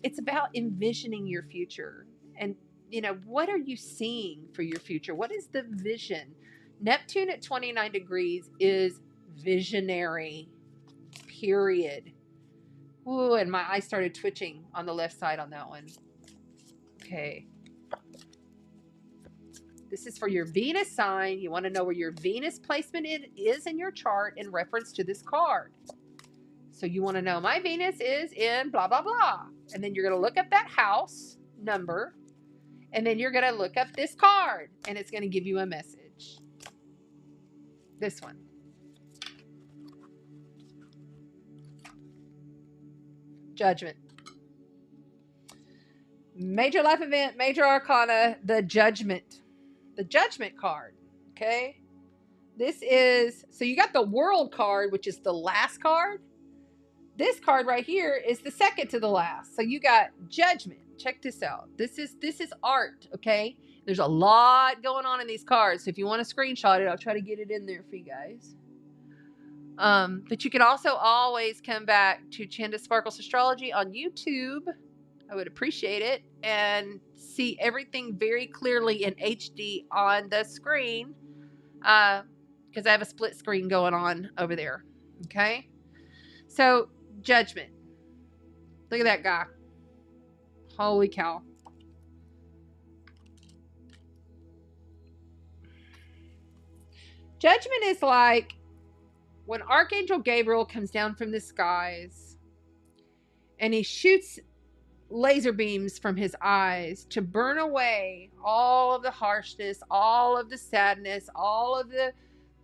it's about envisioning your future. And, you know, what are you seeing for your future? What is the vision? Neptune at 29 degrees is visionary, period. Ooh, and my eyes started twitching on the left side on that one. Okay. This is for your Venus sign. You want to know where your Venus placement is in your chart in reference to this card. So you want to know, my Venus is in blah, blah, blah. And then you're going to look up that house number. And then you're going to look up this card. And it's going to give you a message. This one. Judgment. Major life event, major arcana, the Judgment. The Judgment card, okay? This is, so you got the World card, which is the last card. This card right here is the second to the last. So you got Judgment. Check this out. This is art, okay? There's a lot going on in these cards. So if you want to screenshot it, I'll try to get it in there for you guys. But you can also always come back to Chanda Sparkles Astrology on YouTube. I would appreciate it. And see everything very clearly in HD on the screen. Because I have a split screen going on over there. Okay? So, Judgment. Look at that guy. Holy cow. Judgment is like when Archangel Gabriel comes down from the skies and he shoots laser beams from his eyes to burn away all of the harshness, all of the sadness, all of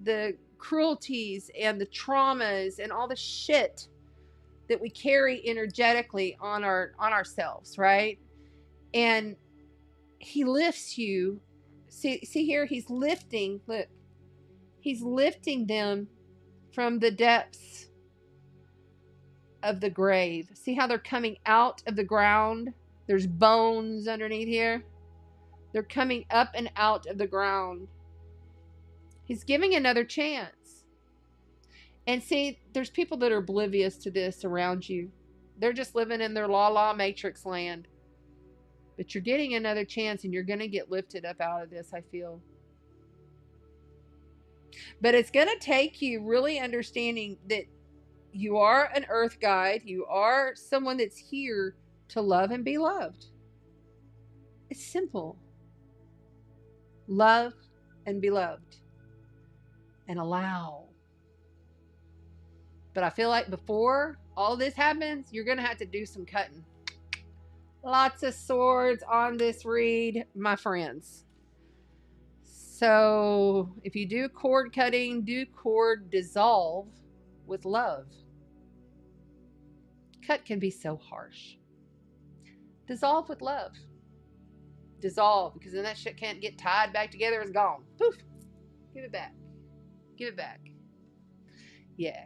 the cruelties and the traumas and all the shit that we carry energetically on ourselves, right? And he lifts you. See here, he's lifting, look. He's lifting them from the depths of the grave. See how they're coming out of the ground? There's bones underneath here. They're coming up and out of the ground. He's giving another chance. And see, there's people that are oblivious to this around you. They're just living in their la matrix land. But you're getting another chance and you're going to get lifted up out of this, I feel. But it's going to take you really understanding that you are an earth guide. You are someone that's here to love and be loved. It's simple. love and be loved, and allow. But I feel like before all this happens, you're going to have to do some cutting. Lots of swords on this read, my friends. So if you do cord cutting, do cord dissolve with love. Cut can be so harsh. Dissolve with love. Dissolve, because then that shit can't get tied back together. It's gone. Poof. Give it back. Give it back. Yeah.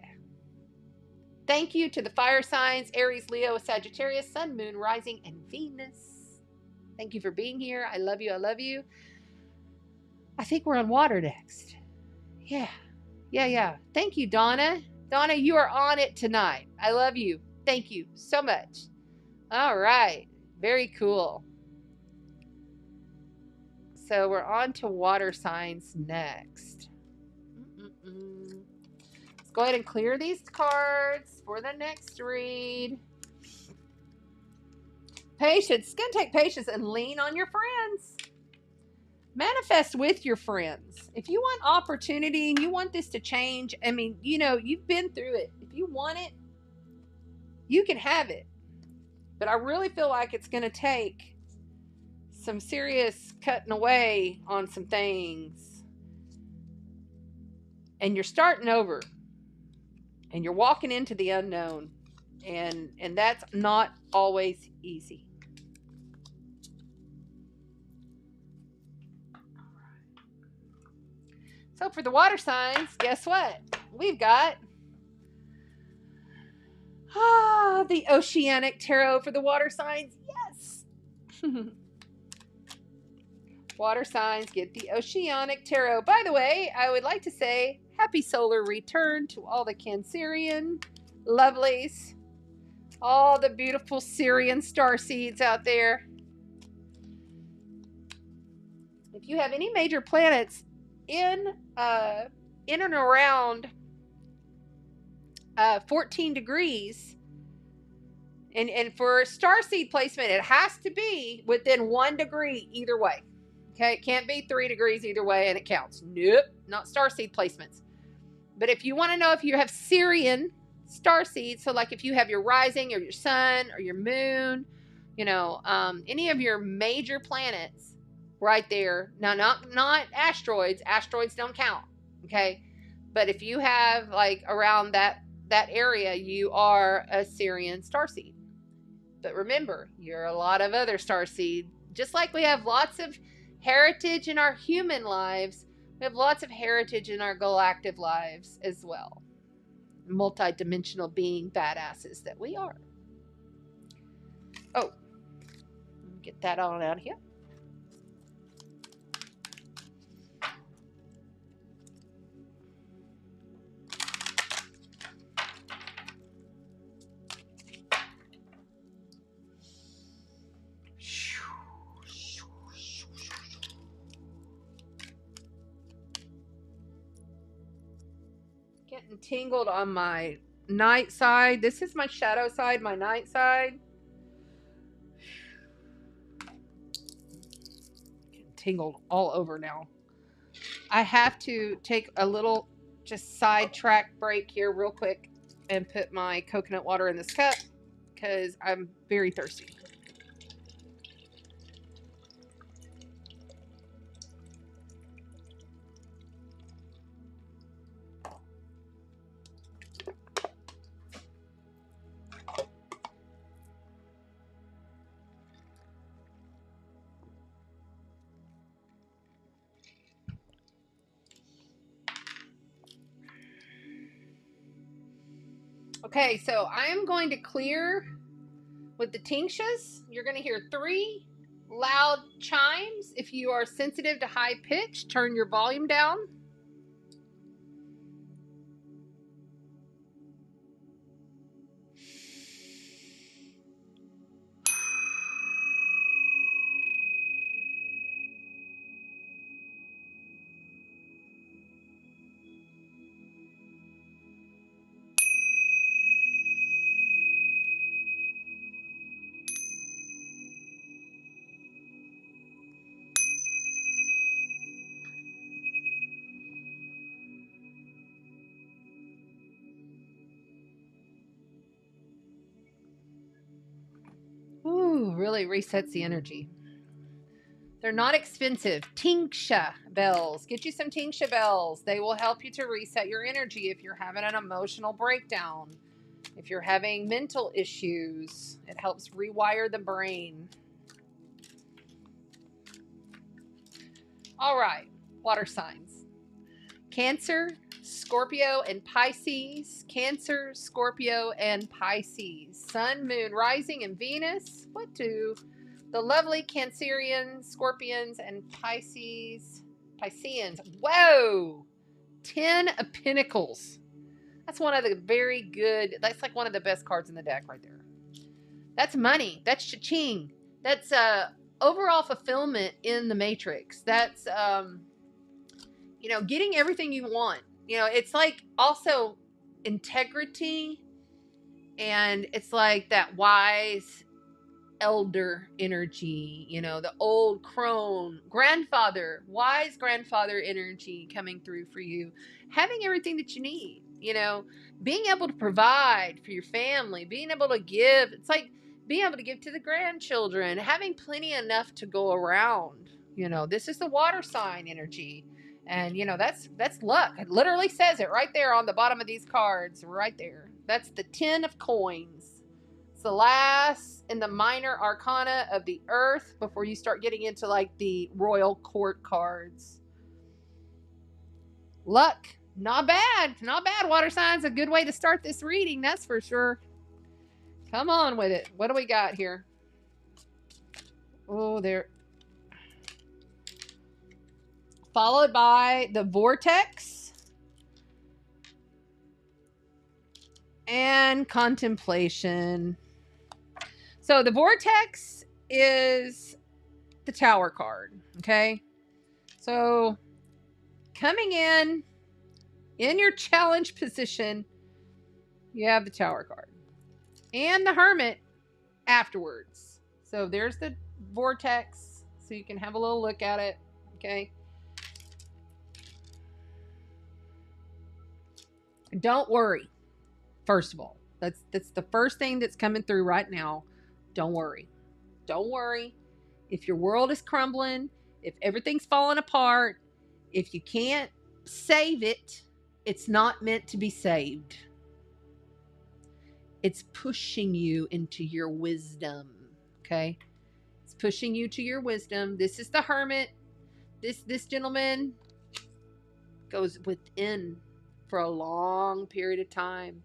Thank you to the fire signs, Aries, Leo, Sagittarius, Sun, Moon, Rising, and Venus. Thank you for being here. I love you. I love you. I think we're on water next. Yeah. Thank you, Donna. Donna, you are on it tonight. I love you. Thank you so much. All right. Very cool. So we're on to water signs next. Let's go ahead and clear these cards for the next read. Patience. It's going to take patience, and lean on your friends. Manifest with your friends. If you want opportunity and you want this to change, I mean, you know, you've been through it. If you want it, you can have it. But I really feel like it's going to take some serious cutting away on some things. And you're starting over. And you're walking into the unknown. And that's not always easy. So for the water signs, guess what? We've got the Oceanic Tarot for the water signs. Yes. Water signs get the Oceanic Tarot. By the way, I would like to say happy solar return to all the Cancerian lovelies. All the beautiful Syrian star seeds out there. If you have any major planets in and around 14 degrees, and for starseed placement, it has to be within 1 degree either way. Okay, it can't be 3 degrees either way, and it counts. Nope, not starseed placements. But if you want to know if you have Syrian starseeds, so like if you have your rising or your sun or your moon, you know, any of your major planets. Right there. Now, not asteroids. Asteroids don't count. Okay. But if you have like around that area, you are a Syrian starseed. But remember, you're a lot of other starseed. Just like we have lots of heritage in our human lives, we have lots of heritage in our galactic lives as well. Multi-dimensional being badasses that we are. Oh, get that on out of here. Getting tingled on my night side. This is my shadow side, my night side. Getting tingled all over now. I have to take a little just sidetrack break here real quick and put my coconut water in this cup because I'm very thirsty. Okay, so I am going to clear with the tinctures. You're going to hear 3 loud chimes. If you are sensitive to high pitch, turn your volume down. really resets the energy. They're not expensive. Tingsha bells. Get you some Tingsha bells. They will help you to reset your energy if you're having an emotional breakdown. If you're having mental issues, it helps rewire the brain. All right, water signs. Cancer, Scorpio, and Pisces. Cancer, Scorpio, and Pisces. Sun, Moon, Rising, and Venus. What do the lovely Cancerian, Scorpions, and Pisceans. Whoa! 10 of Pentacles. That's one of the very good, that's like one of the best cards in the deck right there. That's money. That's cha-ching. That's overall fulfillment in the matrix. That's, you know, getting everything you want. You know, it's like also integrity, and it's like that wise elder energy, you know, the old crone, grandfather, wise grandfather energy coming through for you, having everything that you need, you know, being able to provide for your family, being able to give. It's like being able to give to the grandchildren, having plenty enough to go around. You know, this is the water sign energy. And, you know, that's luck. It literally says it right there on the bottom of these cards, right there. That's the 10 of coins. It's the last in the minor arcana of the earth before you start getting into like the royal court cards. Luck. Not bad. Not bad, water signs. A good way to start this reading, that's for sure. Come on with it. What do we got here? Oh, there. Followed by the vortex and contemplation. So the vortex is the Tower card, okay? So coming in your challenge position, you have the Tower card and the Hermit afterwards. So there's the vortex, so you can have a little look at it, okay? Don't worry. First of all, that's the first thing that's coming through right now. Don't worry. Don't worry. If your world is crumbling, if everything's falling apart, if you can't save it, it's not meant to be saved. It's pushing you into your wisdom, okay? It's pushing you to your wisdom. This is the Hermit. This gentleman goes within for a long period of time,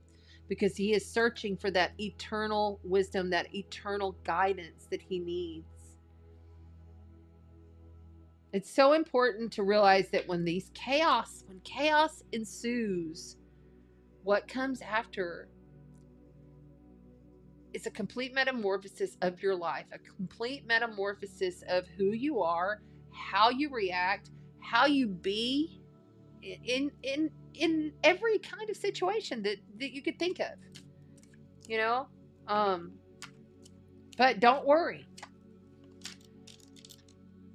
because he is searching for that eternal wisdom, that eternal guidance that he needs. It's so important to realize that when chaos ensues, what comes after is a complete metamorphosis of your life, a complete metamorphosis of who you are, how you react, how you be in every kind of situation that you could think of, you know. But don't worry.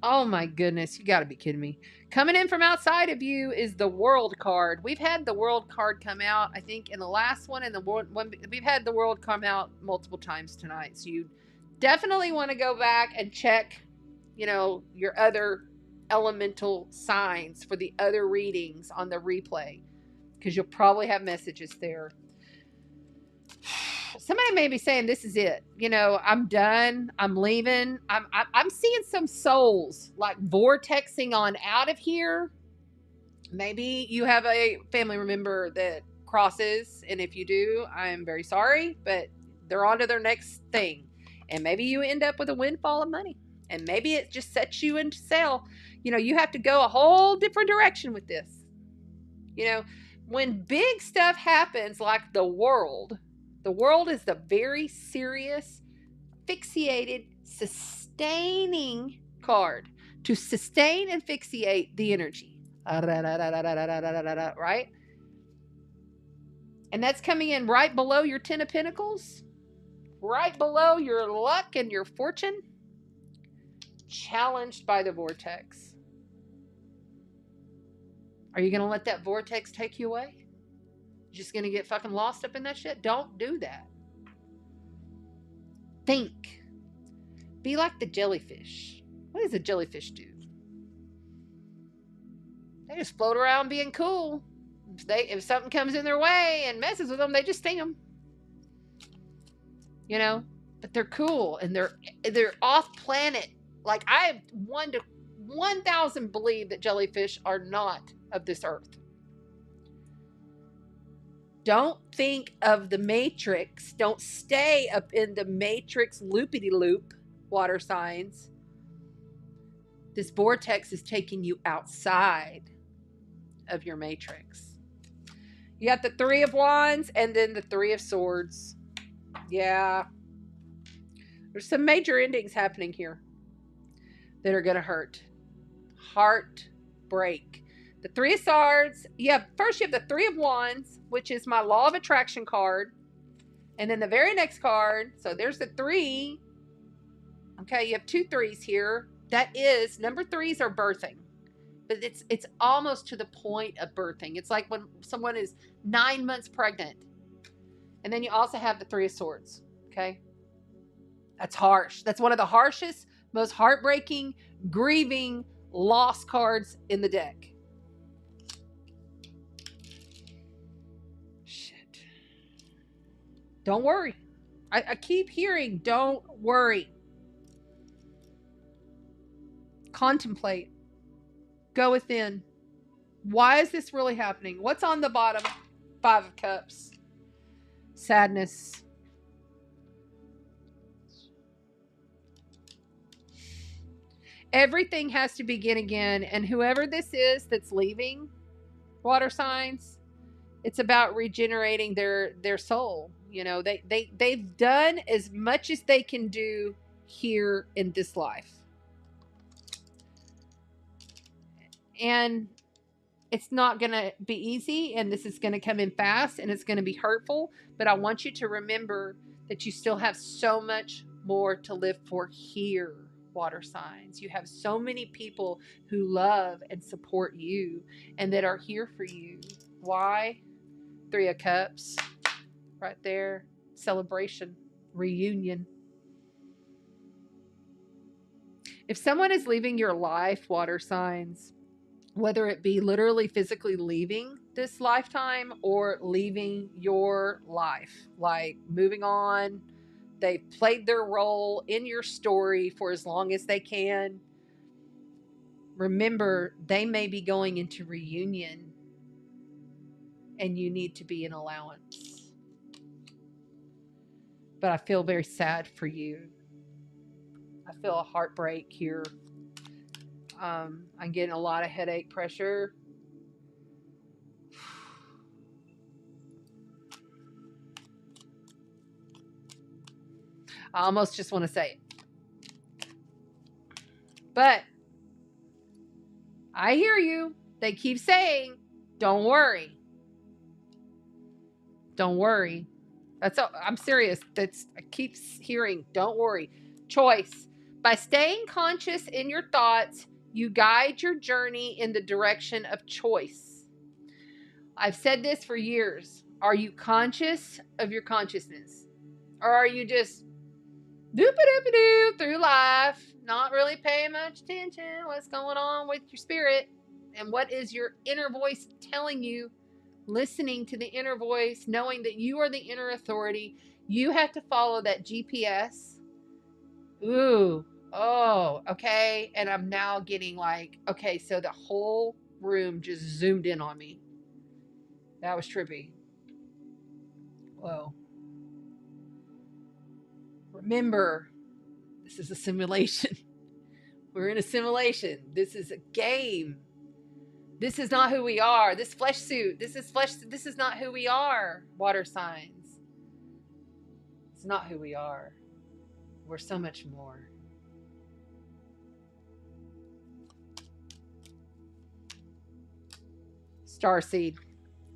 Oh my goodness, you got to be kidding me. Coming in from outside of you is the World card. We've had the World card come out, I think, in the last one, and the one we've had the World come out multiple times tonight. So you definitely want to go back and check, you know, your other elemental signs for the other readings on the replay, because you'll probably have messages there. Somebody may be saying, this is it. You know, I'm done. I'm leaving. I'm seeing some souls like vortexing on out of here. Maybe you have a family member that crosses, and if you do, I'm very sorry, but they're on to their next thing. And maybe you end up with a windfall of money, and maybe it just sets you into sail. You know, you have to go a whole different direction with this. You know, when big stuff happens, like the world is the very serious, fixated, sustaining card to sustain and fixate the energy. Right? And that's coming in right below your 10 of Pentacles, right below your luck and your fortune, challenged by the vortex. Are you going to let that vortex take you away? Just gonna get fucking lost up in that shit? Don't do that. Think. Be like the jellyfish. What does a jellyfish do? They just float around being cool. If something comes in their way and messes with them, they just sting them. You know, but they're cool and they're off planet. Like I 1 to 1,000 believe that jellyfish are not of this earth. Don't think of the matrix. Don't stay up in the matrix loopity-loop, water signs. This vortex is taking you outside of your matrix. You got the Three of Wands and then the Three of Swords. Yeah. There's some major endings happening here that are going to hurt. Heartbreak. The Three of Swords. First you have the Three of Wands, which is my Law of Attraction card. And then the very next card, so there's the 3. Okay, you have 2 3s here. That is, number 3s are birthing. But it's almost to the point of birthing. It's like when someone is 9 months pregnant. And then you also have the Three of Swords. Okay? That's harsh. That's one of the harshest, most heartbreaking, grieving, loss cards in the deck. Shit. Don't worry. I keep hearing, don't worry. Contemplate. Go within. Why is this really happening? What's on the bottom? 5 of Cups. Sadness. Everything has to begin again. And whoever this is that's leaving, water signs, it's about regenerating their soul. You know, they've done as much as they can do here in this life. And it's not going to be easy, and this is going to come in fast, and it's going to be hurtful. But I want you to remember that you still have so much more to live for here, water signs. You have so many people who love and support you and that are here for you. Why? 3 of Cups. Right there. Celebration. Reunion. If someone is leaving your life, water signs, whether it be literally physically leaving this lifetime or leaving your life, like moving on, they've played their role in your story for as long as they can. Remember, they may be going into reunion and you need to be an allowance. But I feel very sad for you. I feel a heartbreak here. I'm getting a lot of headache pressure. I almost just want to say it. But I hear you. They keep saying, don't worry. Don't worry. I'm serious. I keep hearing, don't worry. Choice. By staying conscious in your thoughts, you guide your journey in the direction of choice. I've said this for years. Are you conscious of your consciousness? Or are you just doop-a-doop-a-doo through life, not really paying much attention to what's going on with your spirit? And what is your inner voice telling you? Listening to the inner voice, knowing that you are the inner authority. You have to follow that GPS. Ooh. Oh, okay. And I'm now getting like, okay, so the whole room just zoomed in on me. That was trippy. Whoa. Remember, this is a simulation. We're in a simulation. This is a game. This is not who we are. This flesh suit. This is not who we are. Water signs. It's not who we are. We're so much more. Starseed.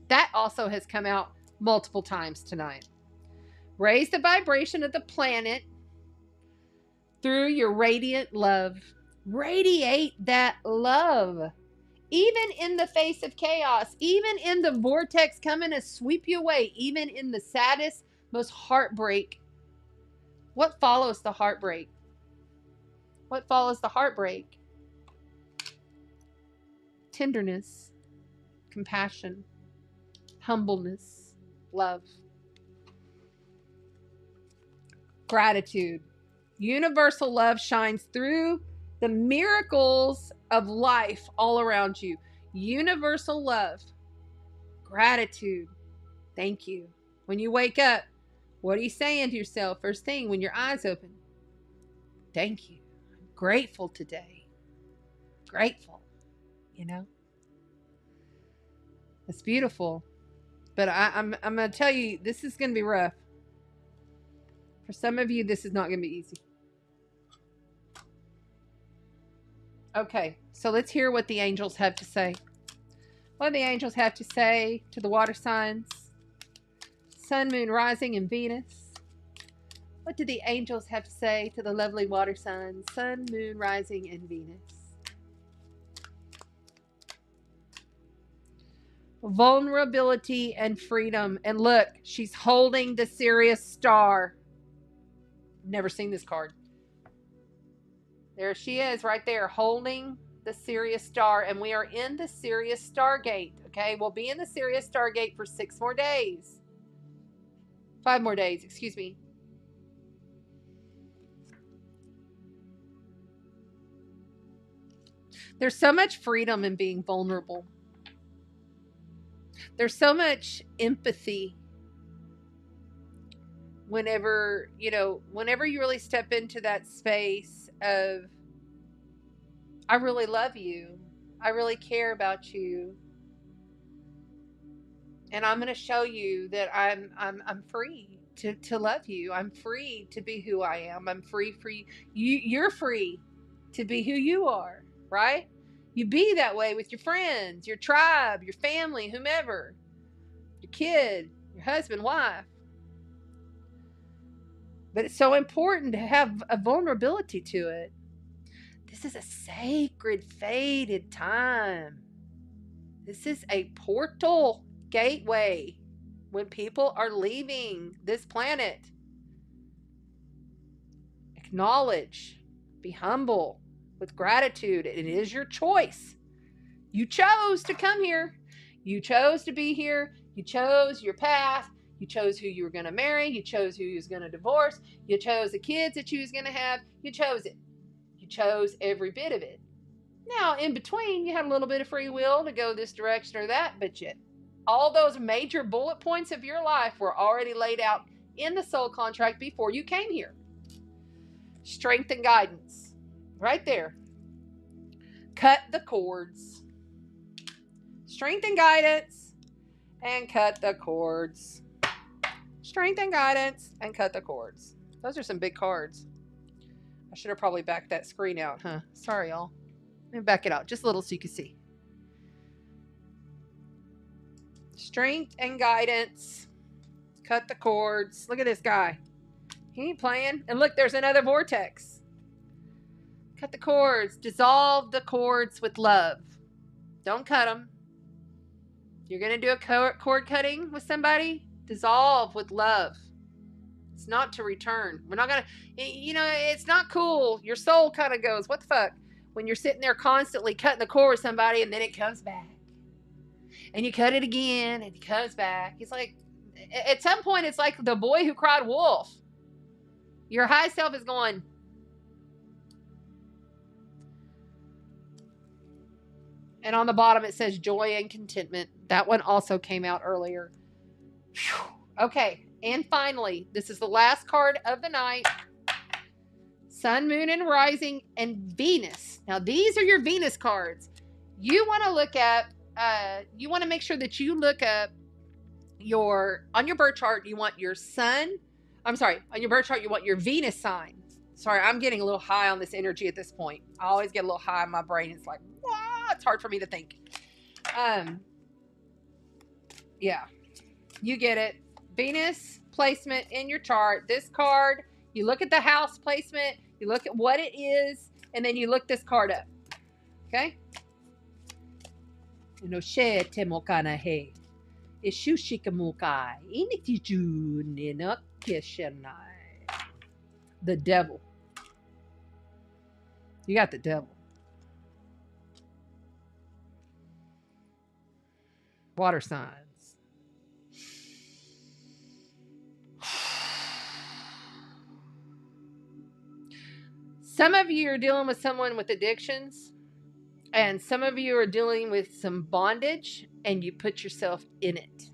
That also has come out multiple times tonight. Raise the vibration of the planet through your radiant love. Radiate that love. Even in the face of chaos, even in the vortex coming to sweep you away, even in the saddest, most heartbreak. What follows the heartbreak? What follows the heartbreak? Tenderness, compassion, humbleness, love, gratitude. Universal love shines through the miracles of life all around you. Universal love, gratitude, thank you. When you wake up, what are you saying to yourself first thing when your eyes open? Thank you. I'm grateful today. Grateful, you know? It's beautiful. But I'm going to tell you, this is going to be rough. For some of you, this is not going to be easy. Okay, so let's hear what the angels have to say. What do the angels have to say to the water signs? Sun, moon, rising, and Venus. What do the angels have to say to the lovely water signs? Sun, moon, rising, and Venus. Vulnerability and freedom. And look, she's holding the Sirius star. Never seen this card. There she is right there holding the Sirius star. And we are in the Sirius Stargate. Okay, we'll be in the Sirius Stargate for 6 more days. 5 more days, excuse me. There's so much freedom in being vulnerable. There's so much empathy whenever you really step into that space of, I really love you. I really care about you. And I'm going to show you that I'm free to love you. I'm free to be who I am. I'm free for you. You're free to be who you are, right? You be that way with your friends, your tribe, your family, whomever, your kid, your husband, wife. But it's so important to have a vulnerability to it. This is a sacred, fated time. This is a portal gateway when people are leaving this planet. Acknowledge, be humble with gratitude. It is your choice. You chose to come here. You chose to be here. You chose your path. You chose who you were going to marry. You chose who you was going to divorce. You chose the kids that you was going to have. You chose it. You chose every bit of it. Now, in between, you had a little bit of free will to go this direction or that, but yet all those major bullet points of your life were already laid out in the soul contract before you came here. Strength and guidance. Right there. Cut the cords. Strength and guidance and cut the cords. Strength and guidance and cut the cords. Those are some big cards. I should have probably backed that screen out, huh? Sorry, y'all. Let me back it out just a little so you can see. Strength and guidance. Cut the cords. Look at this guy. He ain't playing. And look, there's another vortex. Cut the cords. Dissolve the cords with love. Don't cut them. You're going to do a cord cutting with somebody? Dissolve with love. It's not to return. We're not going to, it's not cool. Your soul kind of goes, what the fuck? When you're sitting there constantly cutting the cord with somebody and then it comes back. And you cut it again and it comes back. It's like, at some point, it's like the boy who cried wolf. Your high self is going, and on the bottom it says joy and contentment. That one also came out earlier. Whew. Okay, and finally, this is the last card of the night. Sun, moon, and rising, and Venus. Now, these are your Venus cards. You want to look at, you want to make sure that you look up on your birth chart, you want your sun, on your birth chart, you want your Venus sign. Sorry, I'm getting a little high on this energy at this point. I always get a little high in my brain. It's like, what? It's hard for me to think. Yeah, you get it. Venus placement in your chart. This card, you look at the house placement, you look at what it is, and then you look this card up. Okay? The devil. You got the devil. Water signs. Some of you are dealing with someone with addictions, and some of you are dealing with some bondage, and you put yourself in it.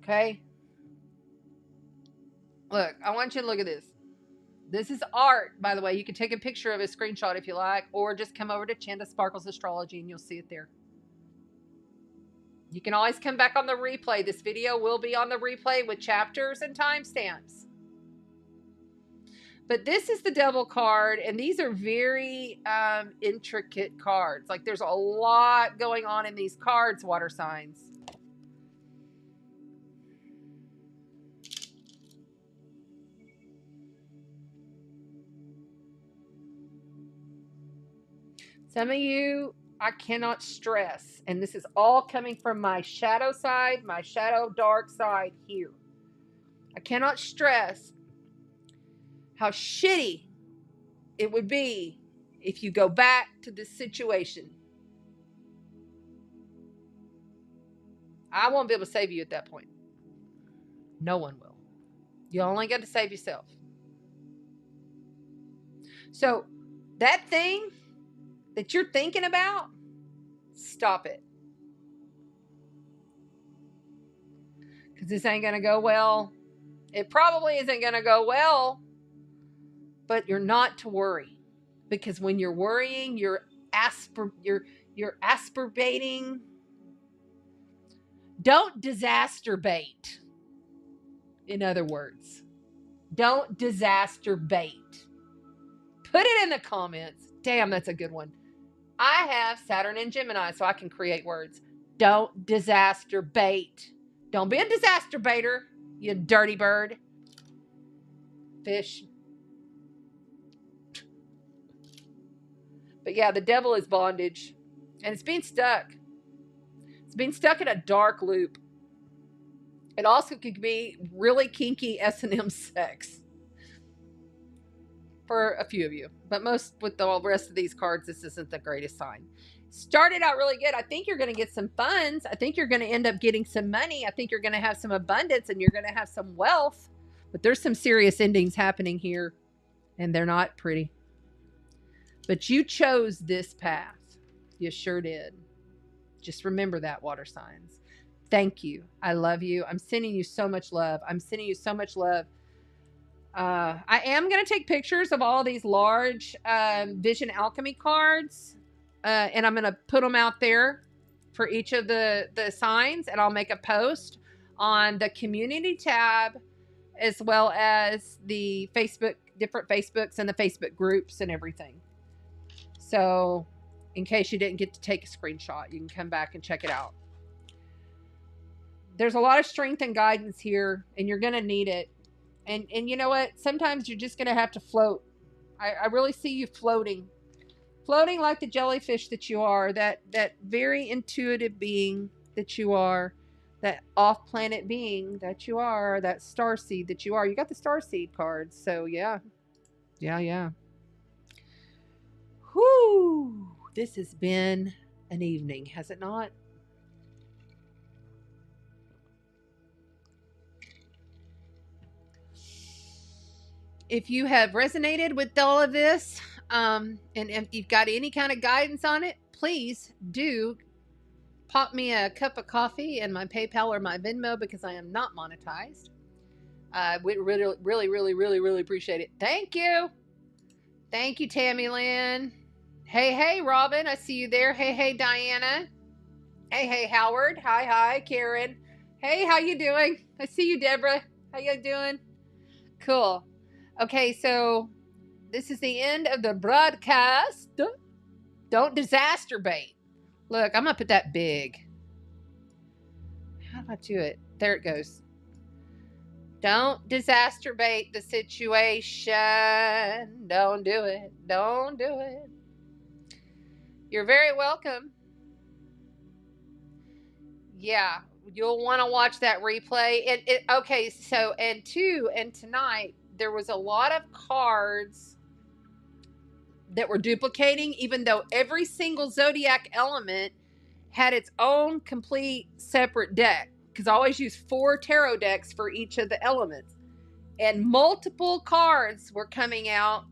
Okay? Look, I want you to look at this. This is art, by the way. You can take a picture of a screenshot if you like, or just come over to Chanda Sparkles Astrology and you'll see it there. You can always come back on the replay. This video will be on the replay with chapters and timestamps. But this is the devil card, and these are very intricate cards. Like, there's a lot going on in these cards, water signs. Some of you, I cannot stress, and this is all coming from my shadow side, my shadow dark side here. I cannot stress how shitty it would be if you go back to this situation. I won't be able to save you at that point. No one will. You only got to save yourself. So that thing that you're thinking about, stop it. Because this ain't going to go well. It probably isn't going to go well. But you're not to worry, because when you're worrying, you're asperbating. Don't disasterbate. In other words, don't disasterbate. Put it in the comments. Damn, that's a good one. I have Saturn in Gemini, so I can create words. Don't disasterbate. Don't be a disasтерbater, you dirty bird. Fish. But yeah, the devil is bondage. And it's being stuck. It's being stuck in a dark loop. It also could be really kinky S&M sex. For a few of you. But most with the rest of these cards, this isn't the greatest sign. Started out really good. I think you're going to get some funds. I think you're going to end up getting some money. I think you're going to have some abundance and you're going to have some wealth. But there's some serious endings happening here. And they're not pretty. But you chose this path. You sure did. Just remember that, water signs. Thank you. I love you. I'm sending you so much love. I'm sending you so much love. I am going to take pictures of all these large Vision Alchemy cards. And I'm going to put them out there for each of the signs. And I'll make a post on the community tab, as well as the Facebook, different Facebooks and the Facebook groups and everything. So in case you didn't get to take a screenshot, you can come back and check it out. There's a lot of strength and guidance here, and you're going to need it. And you know what? Sometimes you're just going to have to float. I really see you floating. Floating like the jellyfish that you are. That very intuitive being that you are. That off-planet being that you are. That starseed that you are. You got the starseed cards. So, yeah. Yeah. Whew. This has been an evening, has it not? If you have resonated with all of this, and if you've got any kind of guidance on it, please do pop me a cup of coffee in my PayPal or my Venmo, because I am not monetized. I would really appreciate it. Thank you. Thank you, Tammy Lynn. Hey, Robin. I see you there. Hey, Diana. Hey, Howard. Hi, Karen. Hey, how you doing? I see you, Deborah. How you doing? Cool. Okay, so this is the end of the broadcast. Don't disasterbate. Look, I'm going to put that big. How do I do it? There it goes. Don't disasterbate the situation. Don't do it. Don't do it. You're very welcome. Yeah, you'll want to watch that replay. Okay, so, and tonight, there was a lot of cards that were duplicating, even though every single zodiac element had its own complete separate deck. Because I always use 4 tarot decks for each of the elements. And multiple cards were coming out.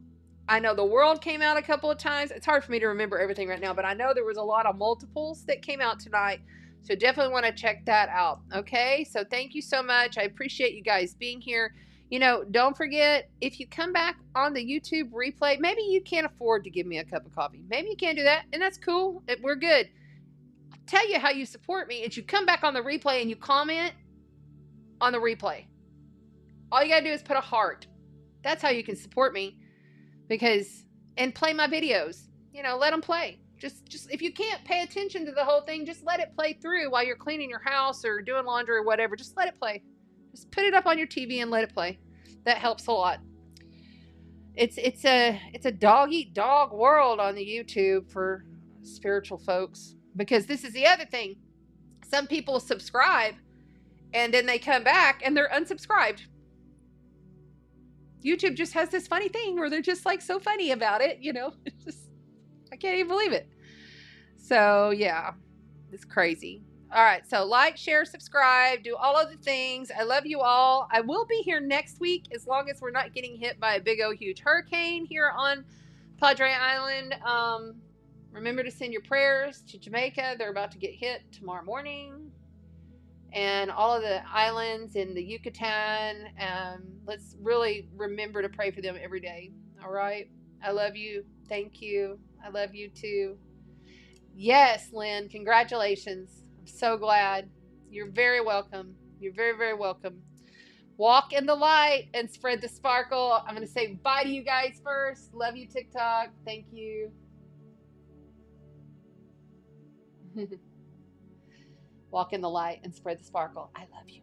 I know the world came out a couple of times. It's hard for me to remember everything right now, but I know there was a lot of multiples that came out tonight. So definitely want to check that out. Okay, so thank you so much. I appreciate you guys being here. You know, don't forget, if you come back on the YouTube replay, maybe you can't afford to give me a cup of coffee. Maybe you can't do that, and that's cool. We're good. I'll tell you how you support me is you come back on the replay and you comment on the replay. All you got to do is put a heart. That's how you can support me. And play my videos. You know, let them play. Just if you can't pay attention to the whole thing, just let it play through while you're cleaning your house or doing laundry or whatever. Just let it play. Just put it up on your TV and let it play. That helps a lot. It's a dog eat dog world on the YouTube for spiritual folks, because this is the other thing. Some people subscribe and then they come back and they're unsubscribed. YouTube just has this funny thing where they're just like so funny about it, you know. It's just, I can't even believe it. So yeah, it's crazy. All right, so like, share, subscribe, do all of the things. I love you all. I will be here next week as long as we're not getting hit by a big old huge hurricane here on Padre Island. Remember to send your prayers to Jamaica. They're about to get hit tomorrow morning. And all of the islands in the Yucatan. Let's really remember to pray for them every day. All right. I love you. Thank you. I love you too. Yes, Lynn. Congratulations. I'm so glad. You're very welcome. You're very, very welcome. Walk in the light and spread the sparkle. I'm going to say bye to you guys first. Love you, TikTok. Thank you. Walk in the light and spread the sparkle. I love you.